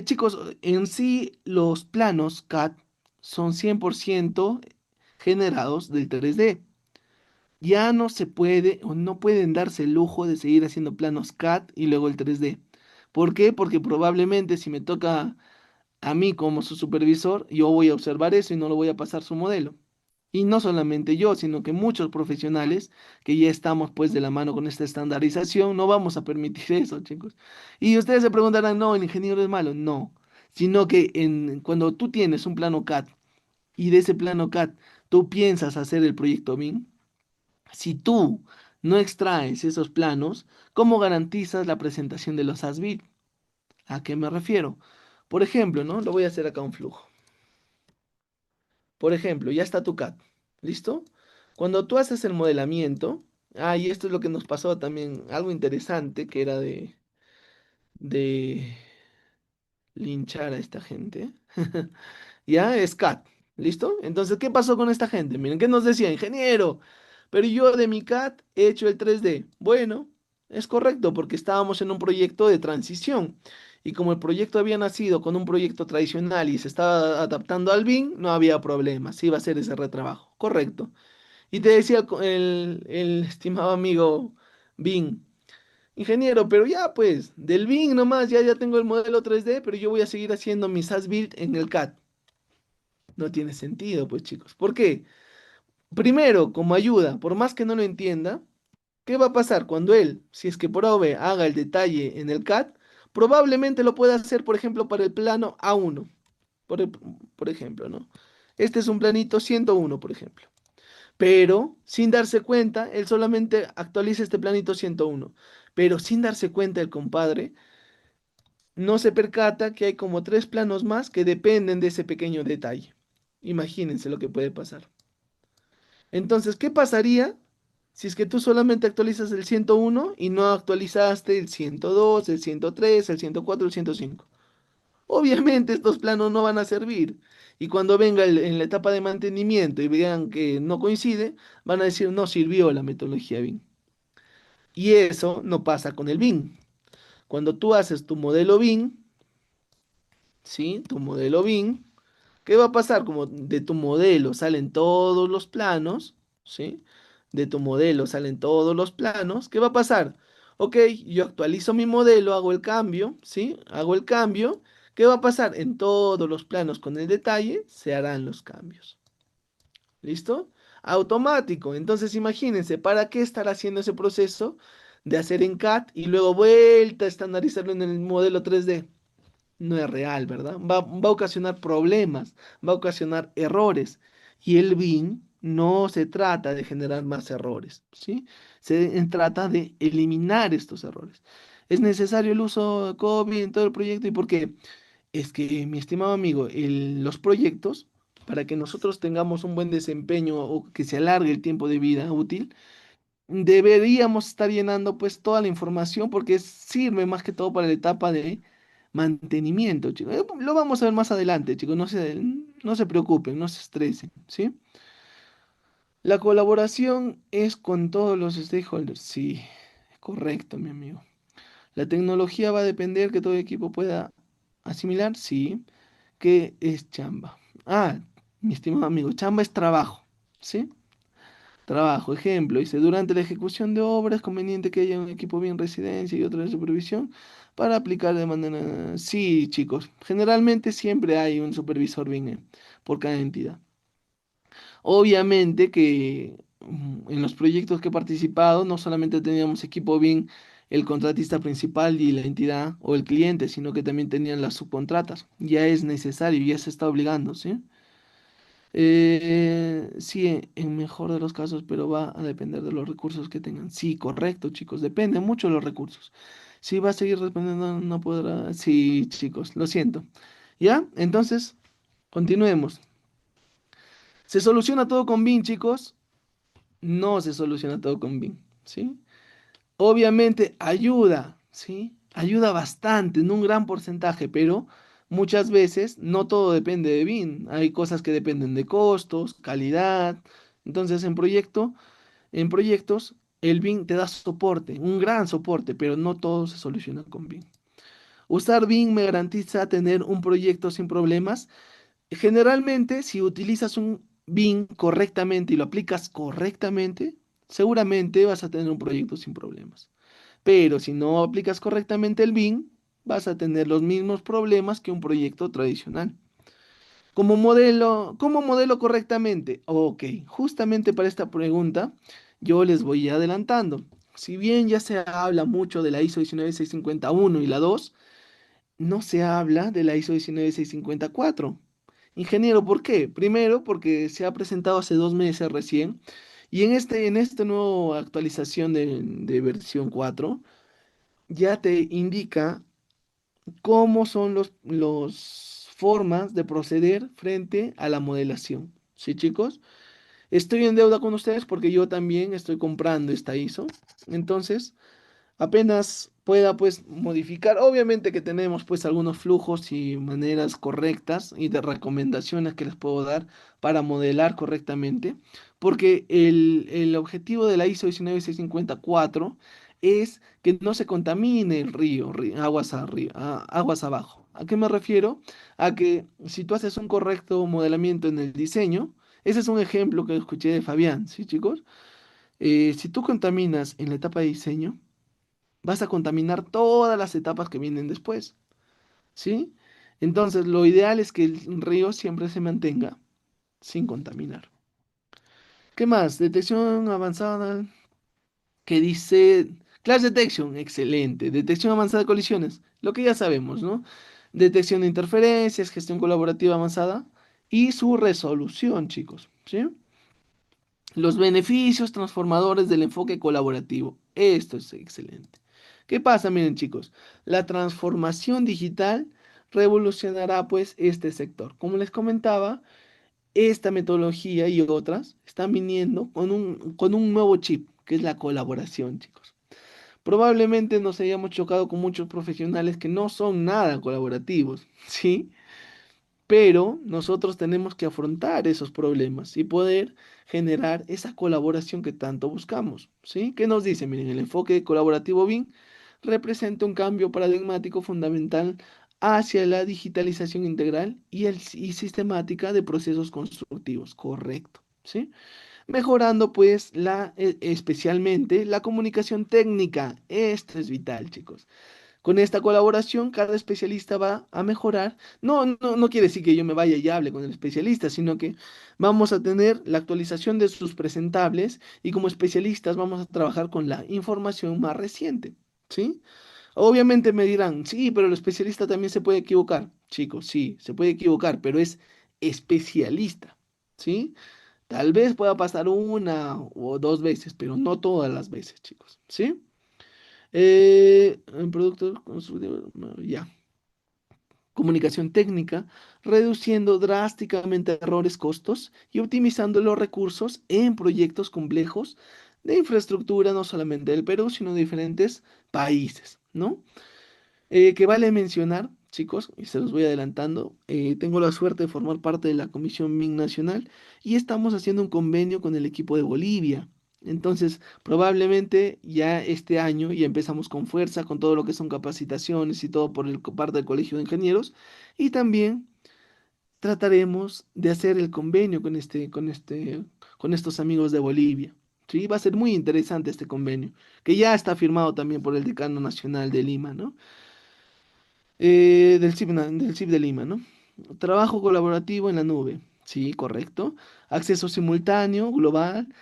Chicos, en sí los planos CAD son 100% generados del 3D. Ya no se puede o no pueden darse el lujo de seguir haciendo planos CAD y luego el 3D. ¿Por qué? Porque probablemente si me toca a mí como su supervisor, yo voy a observar eso y no lo voy a pasar su modelo. Y no solamente yo, sino que muchos profesionales que ya estamos pues de la mano con esta estandarización, no vamos a permitir eso, chicos. Y ustedes se preguntarán, no, el ingeniero es malo. No, sino que cuando tú tienes un plano CAD y de ese plano CAD tú piensas hacer el proyecto BIM, si tú no extraes esos planos, ¿cómo garantizas la presentación de los ASBIT? ¿A qué me refiero? Por ejemplo, ¿no? Lo voy a hacer acá un flujo. Por ejemplo, ya está tu CAD. ¿Listo? Cuando tú haces el modelamiento, y esto es lo que nos pasó también, algo interesante que era de linchar a esta gente. Ya es CAD. ¿Listo? Entonces, ¿qué pasó con esta gente? Miren, ¿qué nos decía? Ingeniero, pero yo de mi CAD he hecho el 3D. Bueno, es correcto porque estábamos en un proyecto de transición. Y como el proyecto había nacido con un proyecto tradicional y se estaba adaptando al BIM, no había problema, se iba a hacer ese retrabajo. Correcto. Y te decía el estimado amigo BIM, ingeniero, pero ya pues, del BIM nomás, ya tengo el modelo 3D, pero yo voy a seguir haciendo mis as-built en el CAD. No tiene sentido, pues chicos. ¿Por qué? Primero, como ayuda, por más que no lo entienda, ¿qué va a pasar cuando él, si es que por OV haga el detalle en el CAD, probablemente lo pueda hacer, por ejemplo, para el plano A1, por, e- por ejemplo, ¿no? Este es un planito 101, por ejemplo. Pero sin darse cuenta, él solamente actualiza este planito 101. Pero sin darse cuenta el compadre, no se percata que hay como tres planos más que dependen de ese pequeño detalle. Imagínense lo que puede pasar. Entonces, ¿qué pasaría si es que tú solamente actualizas el 101 y no actualizaste el 102, el 103, el 104, el 105? Obviamente estos planos no van a servir. Y cuando venga en la etapa de mantenimiento y vean que no coincide, van a decir no sirvió la metodología BIM. Y eso no pasa con el BIM. Cuando tú haces tu modelo BIM, ¿sí? Tu modelo BIM, ¿qué va a pasar? Como de tu modelo salen todos los planos, ¿sí? De tu modelo salen todos los planos, ¿qué va a pasar? Ok, yo actualizo mi modelo, hago el cambio, ¿sí? Hago el cambio. ¿Qué va a pasar? En todos los planos con el detalle se harán los cambios. ¿Listo? Automático. Entonces imagínense, ¿para qué estar haciendo ese proceso de hacer en CAD y luego vuelta a estandarizarlo en el modelo 3D? No es real, ¿verdad? Va a ocasionar problemas, va a ocasionar errores. Y el BIM no se trata de generar más errores, ¿sí? Se trata de eliminar estos errores. Es necesario el uso de COVID en todo el proyecto. ¿Y por qué? Es que, mi estimado amigo, los proyectos, para que nosotros tengamos un buen desempeño o que se alargue el tiempo de vida útil, deberíamos estar llenando pues toda la información porque sirve más que todo para la etapa de mantenimiento, chicos. Lo vamos a ver más adelante, chicos. No se preocupen, no se estresen, ¿sí? La colaboración es con todos los stakeholders. Sí, correcto, mi amigo. La tecnología va a depender que todo equipo pueda asimilar, sí. ¿Qué es chamba? Mi estimado amigo, chamba es trabajo, ¿sí? Trabajo, ejemplo, dice, durante la ejecución de obras es conveniente que haya un equipo bien residencia y otro de supervisión para aplicar de manera... Sí, chicos, generalmente siempre hay un supervisor bien por cada entidad. Obviamente que en los proyectos que he participado no solamente teníamos equipo bien el contratista principal y la entidad o el cliente, sino que también tenían las subcontratas. Ya es necesario, ya se está obligando, ¿sí? Sí, en mejor de los casos, pero va a depender de los recursos que tengan. Sí, correcto, chicos, depende mucho de los recursos. Si va a seguir respondiendo, no podrá. Sí, chicos, lo siento. ¿Ya? Entonces, continuemos. ¿Se soluciona todo con BIM, chicos? No se soluciona todo con BIM, ¿sí? Obviamente ayuda, ¿sí? Ayuda bastante, en un gran porcentaje, pero muchas veces no todo depende de BIM. Hay cosas que dependen de costos, calidad. Entonces, en proyectos, el BIM te da soporte, un gran soporte, pero no todo se soluciona con BIM. Usar BIM me garantiza tener un proyecto sin problemas. Generalmente, si utilizas un BIM correctamente y lo aplicas correctamente, seguramente vas a tener un proyecto sin problemas. Pero si no aplicas correctamente el BIM, vas a tener los mismos problemas que un proyecto tradicional. ¿Cómo modelo correctamente? Ok, justamente para esta pregunta yo les voy adelantando. Si bien ya se habla mucho de la ISO 19651 y la 2, no se habla de la ISO 19654. Ingeniero, ¿por qué? Primero, porque se ha presentado hace 2 meses recién y en esta nueva actualización de versión 4 ya te indica cómo son los formas de proceder frente a la modelación. ¿Sí, chicos? Estoy en deuda con ustedes porque yo también estoy comprando esta ISO. Entonces, apenas pueda pues modificar, obviamente que tenemos pues algunos flujos y maneras correctas y de recomendaciones que les puedo dar para modelar correctamente, porque el objetivo de la ISO 19654 es que no se contamine el río, aguas arriba, aguas abajo. ¿A qué me refiero? A que si tú haces un correcto modelamiento en el diseño, ese es un ejemplo que escuché de Fabián, ¿sí, chicos? Si tú contaminas en la etapa de diseño, vas a contaminar todas las etapas que vienen después, ¿sí? Entonces, lo ideal es que el río siempre se mantenga sin contaminar. ¿Qué más? Detección avanzada, que dice Clash Detection, excelente. Detección avanzada de colisiones, lo que ya sabemos, ¿no? Detección de interferencias, gestión colaborativa avanzada y su resolución, chicos, ¿sí? Los beneficios transformadores del enfoque colaborativo. Esto es excelente. ¿Qué pasa? Miren, chicos, la transformación digital revolucionará pues este sector. Como les comentaba, esta metodología y otras están viniendo con un nuevo chip, que es la colaboración, chicos. Probablemente nos hayamos chocado con muchos profesionales que no son nada colaborativos, ¿sí? Pero nosotros tenemos que afrontar esos problemas y poder generar esa colaboración que tanto buscamos, ¿sí? ¿Qué nos dice? Miren, el enfoque colaborativo BIM representa un cambio paradigmático fundamental hacia la digitalización integral y sistemática de procesos constructivos, correcto, ¿sí? Mejorando pues especialmente la comunicación técnica. Esto es vital, chicos. Con esta colaboración, cada especialista va a mejorar. No quiere decir que yo me vaya y hable con el especialista, sino que vamos a tener la actualización de sus presentables y como especialistas vamos a trabajar con la información más reciente, ¿sí? Obviamente me dirán, sí, pero el especialista también se puede equivocar. Chicos, sí, se puede equivocar, pero es especialista, ¿sí? Tal vez pueda pasar una o dos veces, pero no todas las veces, chicos, ¿sí? En productos constructivos, no, ya. Comunicación técnica, reduciendo drásticamente errores, costos y optimizando los recursos en proyectos complejos de infraestructura, no solamente del Perú, sino de diferentes países, ¿no? Que vale mencionar, chicos, y se los voy adelantando, tengo la suerte de formar parte de la Comisión MIN Nacional y estamos haciendo un convenio con el equipo de Bolivia. Entonces, probablemente ya este año ya empezamos con fuerza, con todo lo que son capacitaciones y todo por parte del Colegio de Ingenieros, y también trataremos de hacer el convenio con estos amigos de Bolivia. Sí, va a ser muy interesante este convenio, que ya está firmado también por el Decano Nacional de Lima, ¿no? Del CIP de Lima, ¿no? Trabajo colaborativo en la nube, sí, correcto. Acceso simultáneo, global,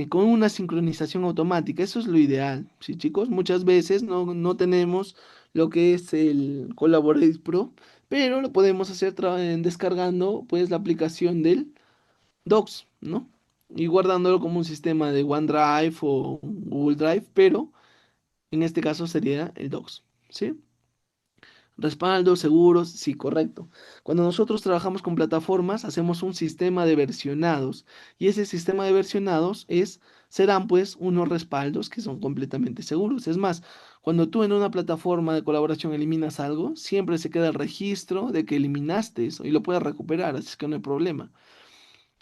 con una sincronización automática, eso es lo ideal, ¿sí, chicos? Muchas veces no tenemos lo que es el Collaborate Pro, pero lo podemos hacer descargando, pues, la aplicación del Docs, ¿no? Y guardándolo como un sistema de OneDrive o Google Drive, pero en este caso sería el Docs, ¿sí? Respaldo, seguros, sí, correcto. Cuando nosotros trabajamos con plataformas, hacemos un sistema de versionados y ese sistema de versionados serán pues unos respaldos que son completamente seguros. Es más, cuando tú en una plataforma de colaboración eliminas algo, siempre se queda el registro de que eliminaste eso y lo puedes recuperar, así es que no hay problema.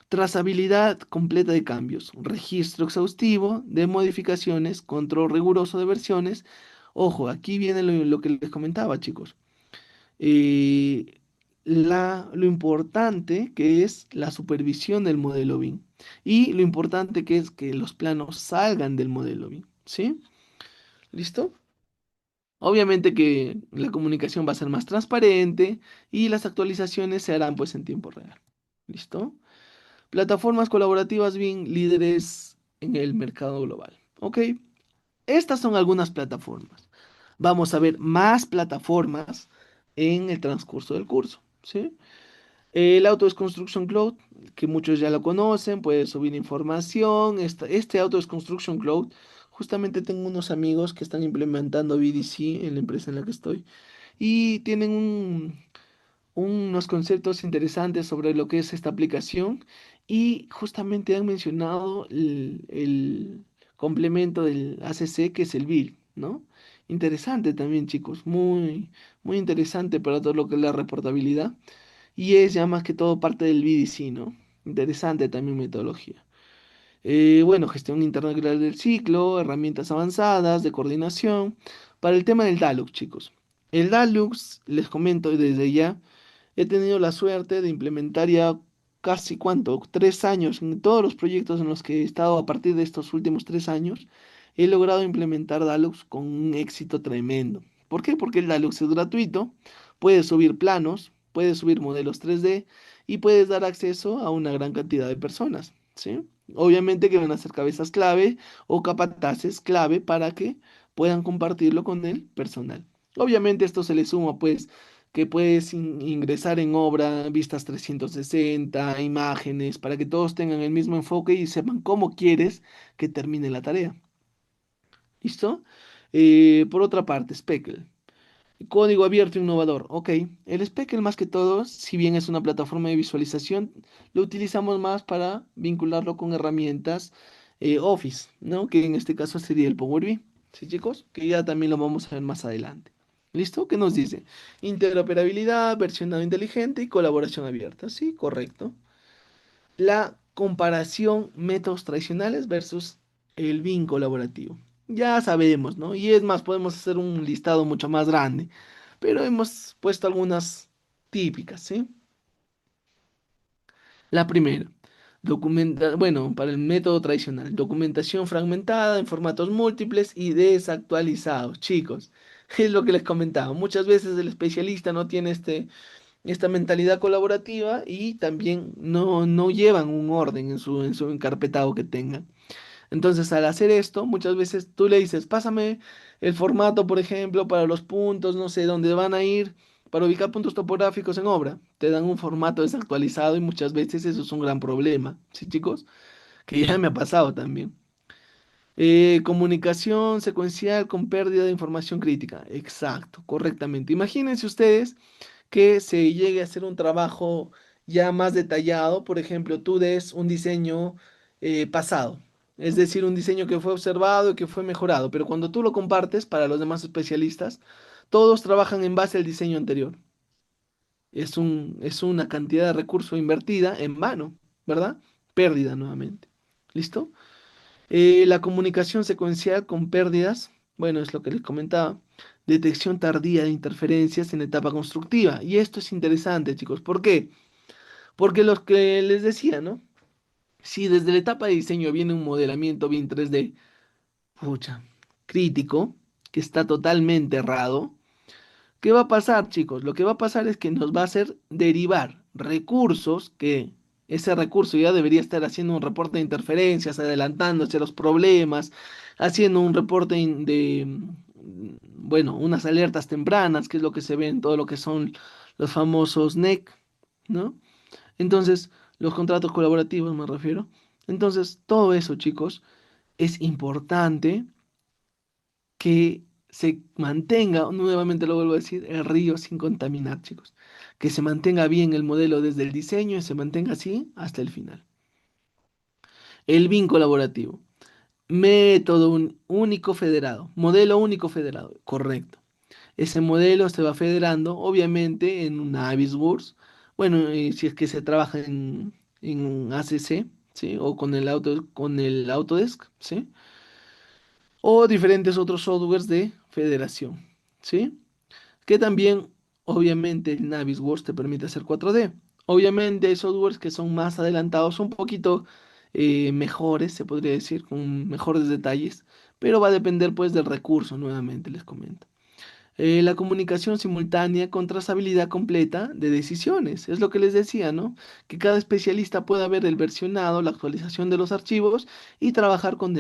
Trazabilidad completa de cambios, registro exhaustivo de modificaciones, control riguroso de versiones. Ojo, aquí viene lo que les comentaba, chicos, eh, lo importante que es la supervisión del modelo BIM y lo importante que es que los planos salgan del modelo BIM, ¿sí? ¿Listo? Obviamente que la comunicación va a ser más transparente y las actualizaciones se harán pues en tiempo real. ¿Listo? Plataformas colaborativas bien líderes en el mercado global. Ok, estas son algunas plataformas. Vamos a ver más plataformas en el transcurso del curso, ¿sí? El Autodesk Construction Cloud, que muchos ya lo conocen, puede subir información. Este Autodesk Construction Cloud, justamente tengo unos amigos que están implementando VDC en la empresa en la que estoy y tienen unos conceptos interesantes sobre lo que es esta aplicación y justamente han mencionado el complemento del ACC que es el build, ¿no? Interesante también, chicos, muy interesante para todo lo que es la reportabilidad y es ya más que todo parte del BDC, ¿no? Interesante también metodología. Bueno, gestión integral del ciclo, herramientas avanzadas de coordinación. Para el tema del Dalux, chicos. El Dalux, les comento desde ya, he tenido la suerte de implementar ya casi, ¿cuánto? 3 años en todos los proyectos en los que he estado a partir de estos últimos 3 años. He logrado implementar Dalux con un éxito tremendo. ¿Por qué? Porque el Dalux es gratuito, puedes subir planos, puedes subir modelos 3D y puedes dar acceso a una gran cantidad de personas, ¿sí? Obviamente que van a ser cabezas clave o capataces clave para que puedan compartirlo con el personal. Obviamente esto se le suma pues que puedes ingresar en obra, vistas 360 imágenes, para que todos tengan el mismo enfoque y sepan cómo quieres que termine la tarea. ¿Listo? Por otra parte, Speckle. Código abierto innovador. Ok, el Speckle más que todo, si bien es una plataforma de visualización, lo utilizamos más para vincularlo con herramientas Office, ¿no? Que en este caso sería el Power BI. ¿Sí, chicos? Que ya también lo vamos a ver más adelante. ¿Listo? ¿Qué nos dice? Interoperabilidad, versionado inteligente y colaboración abierta. Sí, correcto. La comparación métodos tradicionales versus el BIM colaborativo. Ya sabemos, ¿no? Y es más, podemos hacer un listado mucho más grande, pero hemos puesto algunas típicas, ¿sí? La primera, bueno, para el método tradicional, documentación fragmentada en formatos múltiples y desactualizados. Chicos, es lo que les comentaba. Muchas veces el especialista no tiene esta mentalidad colaborativa y también no llevan un orden en su encarpetado que tengan. Entonces, al hacer esto, muchas veces tú le dices, pásame el formato, por ejemplo, para los puntos, no sé, dónde van a ir, para ubicar puntos topográficos en obra. Te dan un formato desactualizado y muchas veces eso es un gran problema. ¿Sí, chicos? Que ya me ha pasado también. Comunicación secuencial con pérdida de información crítica. Exacto, correctamente. Imagínense ustedes que se llegue a hacer un trabajo ya más detallado. Por ejemplo, tú des un diseño pasado, es decir, un diseño que fue observado y que fue mejorado, pero cuando tú lo compartes para los demás especialistas, todos trabajan en base al diseño anterior. Es una cantidad de recurso invertida en vano, ¿verdad? Pérdida nuevamente. ¿Listo? La comunicación secuencial con pérdidas, bueno, es lo que les comentaba. Detección tardía de interferencias en la etapa constructiva. Y esto es interesante, chicos. ¿Por qué? Porque los que les decía, ¿no? Si desde la etapa de diseño viene un modelamiento bien 3D, pucha, crítico, que está totalmente errado, ¿qué va a pasar, chicos? Lo que va a pasar es que nos va a hacer derivar recursos que ese recurso ya debería estar haciendo un reporte de interferencias, adelantándose a los problemas, haciendo un reporte bueno, unas alertas tempranas, que es lo que se ve en todo lo que son los famosos NEC, ¿no? Entonces, los contratos colaborativos me refiero. Entonces, todo eso, chicos, es importante que se mantenga, nuevamente lo vuelvo a decir, el río sin contaminar, chicos. Que se mantenga bien el modelo desde el diseño y se mantenga así hasta el final. El BIM colaborativo. Método único federado. Modelo único federado. Correcto. Ese modelo se va federando, obviamente, en un Navisworks. Bueno, si es que se trabaja en ACC, ¿sí? O con el Autodesk, ¿sí? O diferentes otros softwares de federación, ¿sí? Que también, obviamente, el Navisworks te permite hacer 4D. Obviamente hay softwares que son más adelantados, un poquito mejores, se podría decir, con mejores detalles, pero va a depender pues del recurso, nuevamente les comento. La comunicación simultánea con trazabilidad completa de decisiones. Es lo que les decía, ¿no? Que cada especialista pueda ver el versionado, la actualización de los archivos y trabajar con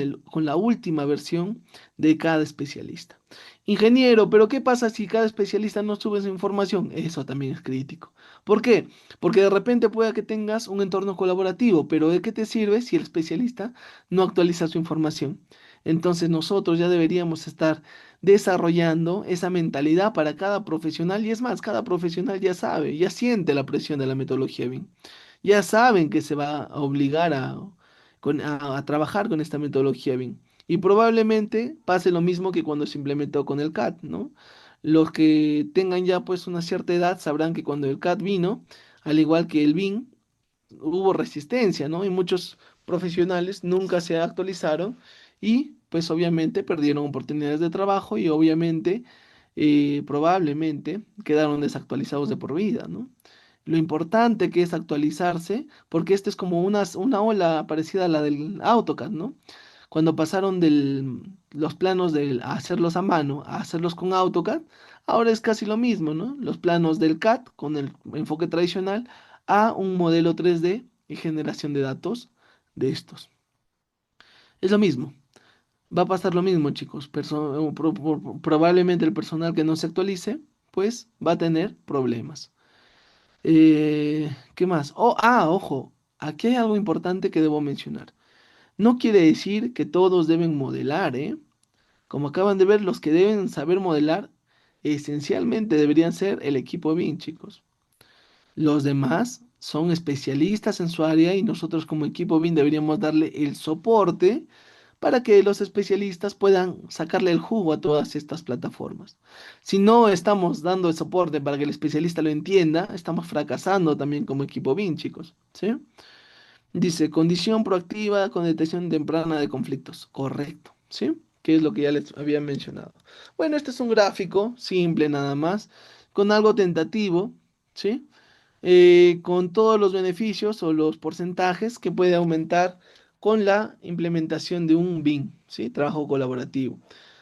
la última versión de cada especialista. Ingeniero, pero ¿qué pasa si cada especialista no sube su información? Eso también es crítico. ¿Por qué? Porque de repente pueda que tengas un entorno colaborativo, pero ¿de qué te sirve si el especialista no actualiza su información? Entonces nosotros ya deberíamos estar desarrollando esa mentalidad para cada profesional y es más, cada profesional ya sabe, ya siente la presión de la metodología BIM, ya saben que se va a obligar a trabajar con esta metodología BIM y probablemente pase lo mismo que cuando se implementó con el CAD, ¿no? Los que tengan ya pues una cierta edad sabrán que cuando el CAD vino, al igual que el BIM, hubo resistencia, ¿no? Y muchos profesionales nunca se actualizaron y pues obviamente perdieron oportunidades de trabajo y obviamente probablemente quedaron desactualizados de por vida, ¿no? Lo importante que es actualizarse, porque esta es como una ola parecida a la del AutoCAD, ¿no? Cuando pasaron de los planos a hacerlos a mano a hacerlos con AutoCAD, ahora es casi lo mismo, ¿no? Los planos del CAD con el enfoque tradicional a un modelo 3D y generación de datos de estos. Es lo mismo. Va a pasar lo mismo, chicos. Probablemente el personal que no se actualice, pues va a tener problemas. ¿Qué más? Ojo, aquí hay algo importante que debo mencionar. No quiere decir que todos deben modelar, ¿eh? Como acaban de ver, los que deben saber modelar esencialmente deberían ser el equipo BIM, chicos. Los demás son especialistas en su área y nosotros como equipo BIM deberíamos darle el soporte para que los especialistas puedan sacarle el jugo a todas estas plataformas. Si no estamos dando el soporte para que el especialista lo entienda, estamos fracasando también como equipo BIM, chicos. ¿Sí? Dice, condición proactiva con detección temprana de conflictos. Correcto, ¿sí? Que es lo que ya les había mencionado. Bueno, este es un gráfico simple nada más, con algo tentativo, ¿sí? Con todos los beneficios o los porcentajes que puede aumentar con la implementación de un BIM, ¿sí? Trabajo colaborativo.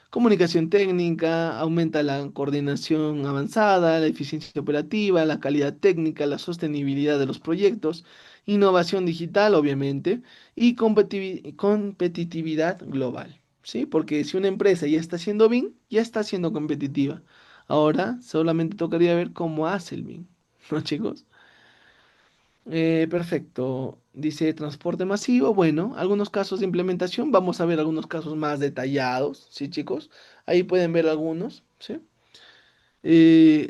Comunicación técnica, aumenta la coordinación avanzada, la eficiencia operativa, la calidad técnica, la sostenibilidad de los proyectos, innovación digital, obviamente, y competitividad global, ¿sí? Porque si una empresa ya está haciendo BIM, ya está siendo competitiva. Ahora solamente tocaría ver cómo hace el BIM, ¿no, chicos? Perfecto. Dice transporte masivo. Bueno, algunos casos de implementación. Vamos a ver algunos casos más detallados, ¿sí, chicos? Ahí pueden ver algunos, ¿sí?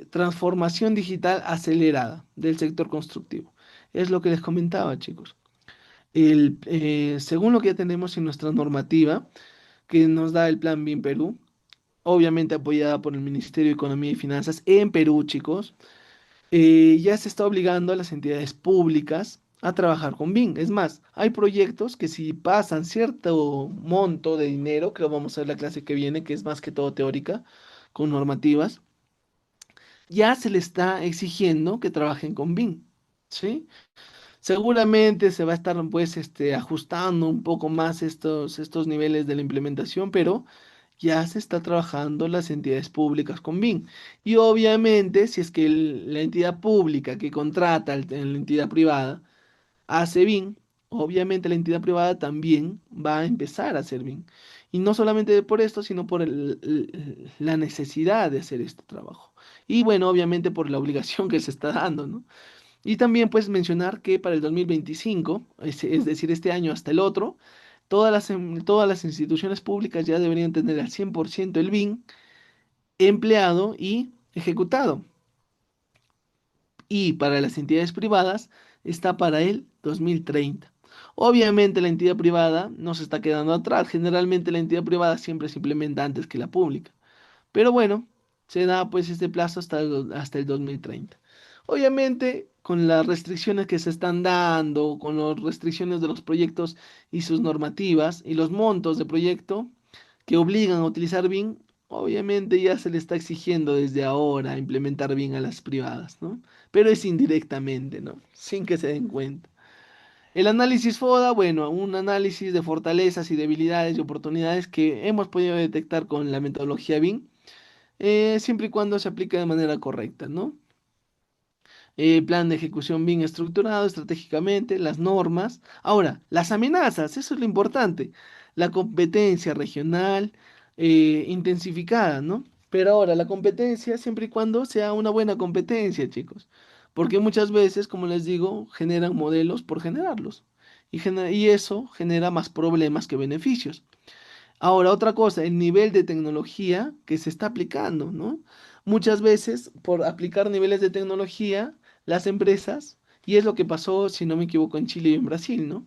Transformación digital acelerada del sector constructivo. Es lo que les comentaba, chicos. Según lo que ya tenemos en nuestra normativa, que nos da el Plan BIM Perú, obviamente apoyada por el Ministerio de Economía y Finanzas en Perú, chicos. Ya se está obligando a las entidades públicas a trabajar con BIM. Es más, hay proyectos que si pasan cierto monto de dinero, que lo vamos a ver la clase que viene, que es más que todo teórica, con normativas, ya se le está exigiendo que trabajen con BIM. ¿Sí? Seguramente se va a estar pues ajustando un poco más estos niveles de la implementación, pero ya se está trabajando las entidades públicas con BIM. Y obviamente, si es que la entidad pública que contrata en la entidad privada hace BIM, obviamente la entidad privada también va a empezar a hacer BIM. Y no solamente por esto, sino por la necesidad de hacer este trabajo. Y bueno, obviamente por la obligación que se está dando, ¿no? Y también puedes mencionar que para el 2025, es decir, este año hasta el otro, todas las instituciones públicas ya deberían tener al 100% el BIM empleado y ejecutado. Y para las entidades privadas está para el 2030. Obviamente la entidad privada no se está quedando atrás. Generalmente la entidad privada siempre se implementa antes que la pública. Pero bueno, se da pues este plazo hasta el 2030. Obviamente, con las restricciones que se están dando, con las restricciones de los proyectos y sus normativas y los montos de proyecto que obligan a utilizar BIM, obviamente ya se le está exigiendo desde ahora implementar BIM a las privadas, ¿no? Pero es indirectamente, ¿no? Sin que se den cuenta. El análisis FODA, bueno, un análisis de fortalezas y debilidades y oportunidades que hemos podido detectar con la metodología BIM siempre y cuando se aplique de manera correcta, ¿no? Plan de ejecución bien estructurado estratégicamente, las normas. Ahora, las amenazas, eso es lo importante. La competencia regional intensificada, ¿no? Pero ahora, la competencia siempre y cuando sea una buena competencia, chicos. Porque muchas veces, como les digo, generan modelos por generarlos. Y eso genera más problemas que beneficios. Ahora, otra cosa, el nivel de tecnología que se está aplicando, ¿no? Muchas veces, por aplicar niveles de tecnología, las empresas, y es lo que pasó, si no me equivoco, en Chile y en Brasil, ¿no?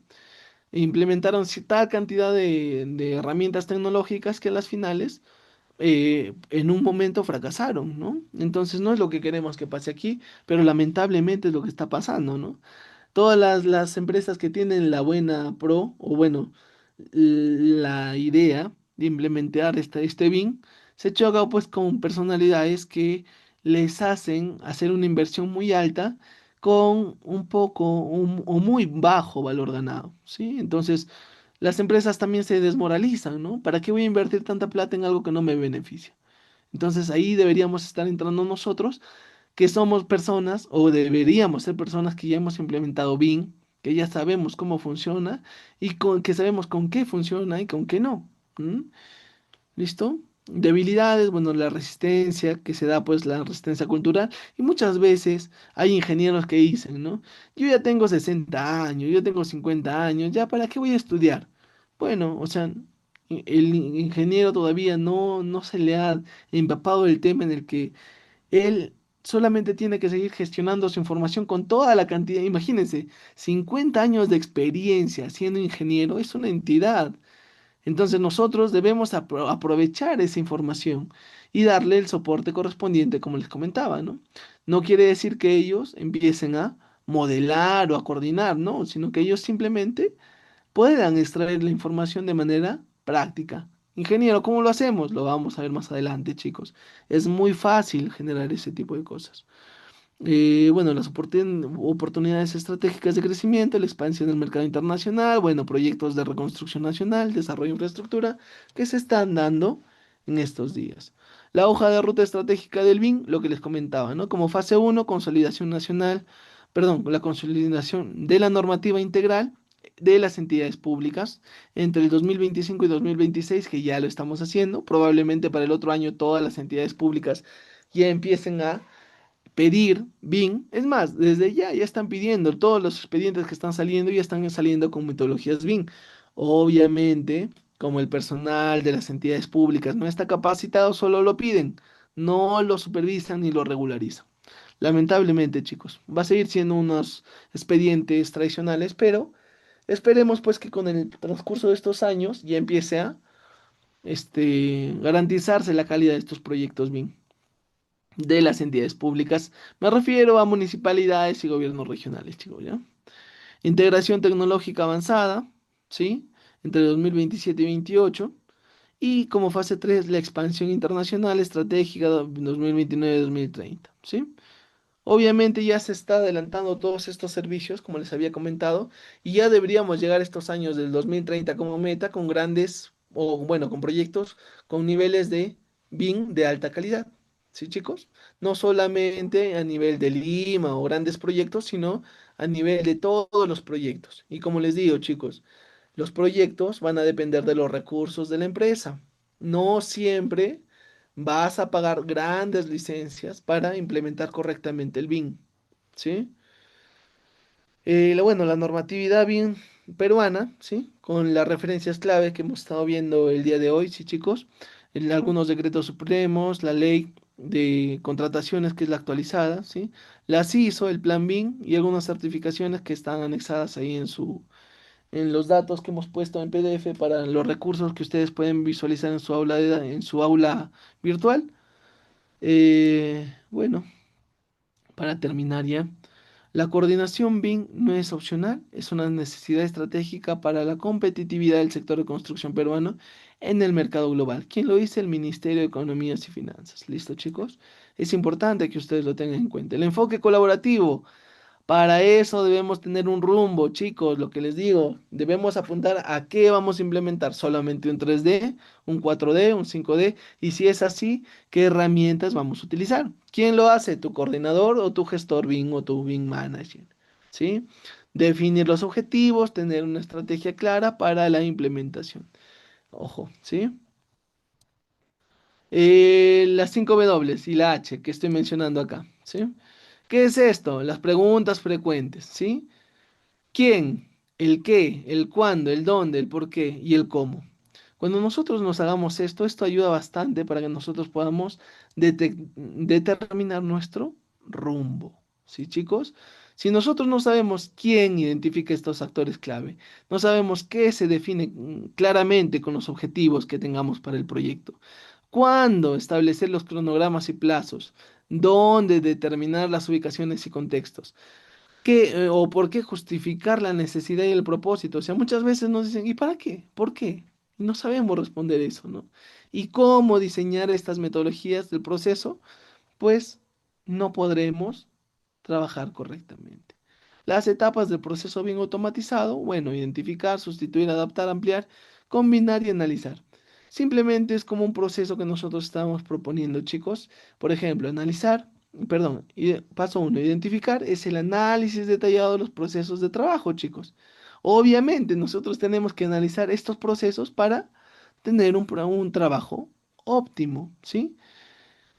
Implementaron tal cantidad de herramientas tecnológicas que a las finales, en un momento fracasaron, ¿no? Entonces, no es lo que queremos que pase aquí, pero lamentablemente es lo que está pasando, ¿no? Todas las empresas que tienen la buena pro, o bueno, la idea de implementar este BIM, se choca pues con personalidades que les hacen hacer una inversión muy alta con un poco o muy bajo valor ganado, ¿sí? Entonces, las empresas también se desmoralizan, ¿no? ¿Para qué voy a invertir tanta plata en algo que no me beneficia? Entonces ahí deberíamos estar entrando nosotros que somos personas o deberíamos ser personas que ya hemos implementado BIM, que ya sabemos cómo funciona y que sabemos con qué funciona y con qué no. ¿M? ¿Listo? Debilidades, bueno, la resistencia, que se da pues la resistencia cultural, y muchas veces hay ingenieros que dicen, ¿no? Yo ya tengo 60 años, yo tengo 50 años, ¿ya para qué voy a estudiar? Bueno, o sea, el ingeniero todavía no se le ha empapado el tema en el que él solamente tiene que seguir gestionando su información con toda la cantidad. Imagínense, 50 años de experiencia siendo ingeniero es una entidad. Entonces nosotros debemos aprovechar esa información y darle el soporte correspondiente, como les comentaba, ¿no? No quiere decir que ellos empiecen a modelar o a coordinar, ¿no? Sino que ellos simplemente puedan extraer la información de manera práctica. Ingeniero, ¿cómo lo hacemos? Lo vamos a ver más adelante, chicos. Es muy fácil generar ese tipo de cosas. Bueno, las oportunidades estratégicas de crecimiento, la expansión del mercado internacional, bueno, proyectos de reconstrucción nacional, desarrollo de infraestructura que se están dando en estos días. La hoja de ruta estratégica del BIM, lo que les comentaba, ¿no? Como fase uno, consolidación nacional, perdón, la consolidación de la normativa integral de las entidades públicas entre el 2025 y 2026, que ya lo estamos haciendo. Probablemente para el otro año todas las entidades públicas ya empiecen a pedir BIM. Es más, desde ya están pidiendo, todos los expedientes que están saliendo ya están saliendo con metodologías BIM. Obviamente, como el personal de las entidades públicas no está capacitado, solo lo piden, no lo supervisan ni lo regularizan. Lamentablemente, chicos, va a seguir siendo unos expedientes tradicionales, pero esperemos pues que con el transcurso de estos años ya empiece a garantizarse la calidad de estos proyectos BIM de las entidades públicas. Me refiero a municipalidades y gobiernos regionales, chicos, ¿ya? Integración tecnológica avanzada, ¿sí? Entre 2027 y 2028. Y como fase 3 la expansión internacional estratégica 2029-2030, ¿sí? Obviamente ya se está adelantando todos estos servicios, como les había comentado, y ya deberíamos llegar a estos años del 2030 como meta con grandes, o bueno, con proyectos con niveles de BIM de alta calidad. ¿Sí, chicos? No solamente a nivel de Lima o grandes proyectos, sino a nivel de todos los proyectos. Y como les digo, chicos, los proyectos van a depender de los recursos de la empresa. No siempre vas a pagar grandes licencias para implementar correctamente el BIM, ¿sí? Bueno, la normatividad BIM peruana, ¿sí? Con las referencias clave que hemos estado viendo el día de hoy, ¿sí, chicos? Algunos decretos supremos, la ley de contrataciones que es la actualizada, ¿sí? Las ISO, el plan BIM y algunas certificaciones que están anexadas ahí en los datos que hemos puesto en PDF para los recursos que ustedes pueden visualizar en su en su aula virtual. Bueno, para terminar ya, la coordinación BIM no es opcional, es una necesidad estratégica para la competitividad del sector de construcción peruano en el mercado global. ¿Quién lo dice? El Ministerio de Economías y Finanzas. ¿Listo, chicos? Es importante que ustedes lo tengan en cuenta. El enfoque colaborativo. Para eso debemos tener un rumbo, chicos, lo que les digo, debemos apuntar a qué vamos a implementar, solamente un 3D, un 4D, un 5D, y si es así, ¿qué herramientas vamos a utilizar? ¿Quién lo hace? ¿Tu coordinador o tu gestor BIM o tu BIM manager? ¿Sí? Definir los objetivos, tener una estrategia clara para la implementación. Ojo, ¿sí? Las 5 W y la H que estoy mencionando acá, ¿sí? ¿Qué es esto? Las preguntas frecuentes, ¿sí? ¿Quién? ¿El qué? ¿El cuándo? ¿El dónde? ¿El por qué? Y el cómo. Cuando nosotros nos hagamos esto, esto ayuda bastante para que nosotros podamos determinar nuestro rumbo. ¿Sí, chicos? Si nosotros no sabemos quién identifica estos actores clave, no sabemos qué se define claramente con los objetivos que tengamos para el proyecto, cuándo establecer los cronogramas y plazos, dónde determinar las ubicaciones y contextos. ¿Qué, o por qué justificar la necesidad y el propósito? O sea, muchas veces nos dicen, ¿y para qué? ¿Por qué? Y no sabemos responder eso, ¿no? ¿Y cómo diseñar estas metodologías del proceso? Pues no podremos trabajar correctamente. Las etapas del proceso bien automatizado, bueno, identificar, sustituir, adaptar, ampliar, combinar y analizar. Simplemente es como un proceso que nosotros estamos proponiendo, chicos. Por ejemplo, analizar, perdón, paso uno, identificar es el análisis detallado de los procesos de trabajo, chicos. Obviamente, nosotros tenemos que analizar estos procesos para tener un trabajo óptimo, ¿sí?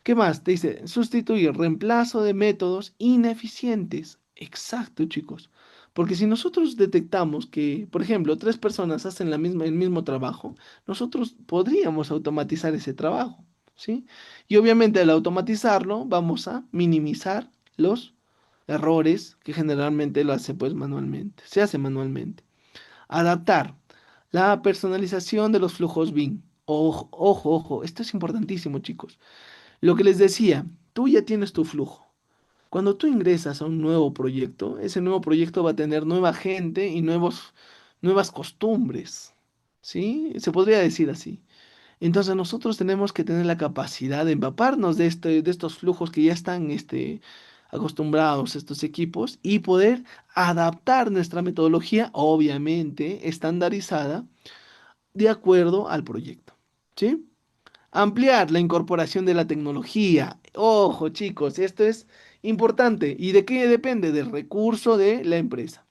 ¿Qué más? Te dice, sustituir, reemplazo de métodos ineficientes. Exacto, chicos. Porque si nosotros detectamos que, por ejemplo, tres personas hacen el mismo trabajo, nosotros podríamos automatizar ese trabajo, ¿sí? Y obviamente al automatizarlo, vamos a minimizar los errores que generalmente lo hace pues manualmente, se hace manualmente. Adaptar la personalización de los flujos BIM. Ojo, ojo, ojo, esto es importantísimo, chicos. Lo que les decía, tú ya tienes tu flujo. Cuando tú ingresas a un nuevo proyecto, ese nuevo proyecto va a tener nueva gente y nuevas costumbres. ¿Sí? Se podría decir así. Entonces nosotros tenemos que tener la capacidad de empaparnos de estos flujos que ya están acostumbrados estos equipos y poder adaptar nuestra metodología, obviamente estandarizada, de acuerdo al proyecto. ¿Sí? Ampliar la incorporación de la tecnología. Ojo, chicos, esto es importante. ¿Y de qué depende? Del recurso de la empresa.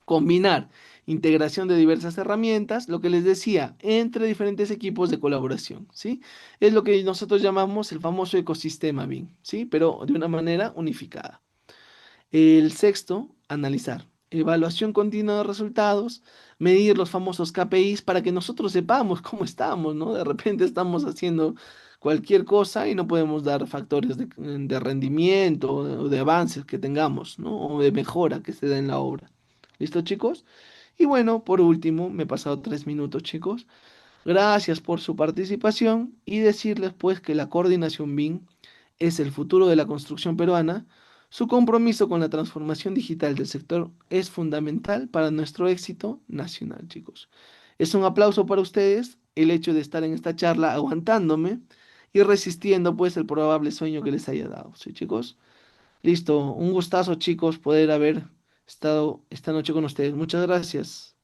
Combinar integración de diversas herramientas, lo que les decía, entre diferentes equipos de colaboración, ¿sí? Es lo que nosotros llamamos el famoso ecosistema BIM, ¿sí? Pero de una manera unificada. El sexto, analizar. Evaluación continua de resultados, medir los famosos KPIs para que nosotros sepamos cómo estamos, ¿no? De repente estamos haciendo cualquier cosa y no podemos dar factores de rendimiento o de avances que tengamos, ¿no? O de mejora que se da en la obra. ¿Listo, chicos? Y bueno, por último, me he pasado 3 minutos, chicos. Gracias por su participación y decirles pues que la coordinación BIM es el futuro de la construcción peruana. Su compromiso con la transformación digital del sector es fundamental para nuestro éxito nacional, chicos. Es un aplauso para ustedes el hecho de estar en esta charla aguantándome y resistiendo pues el probable sueño que les haya dado. ¿Sí, chicos? Listo, un gustazo, chicos, poder haber estado esta noche con ustedes. Muchas gracias.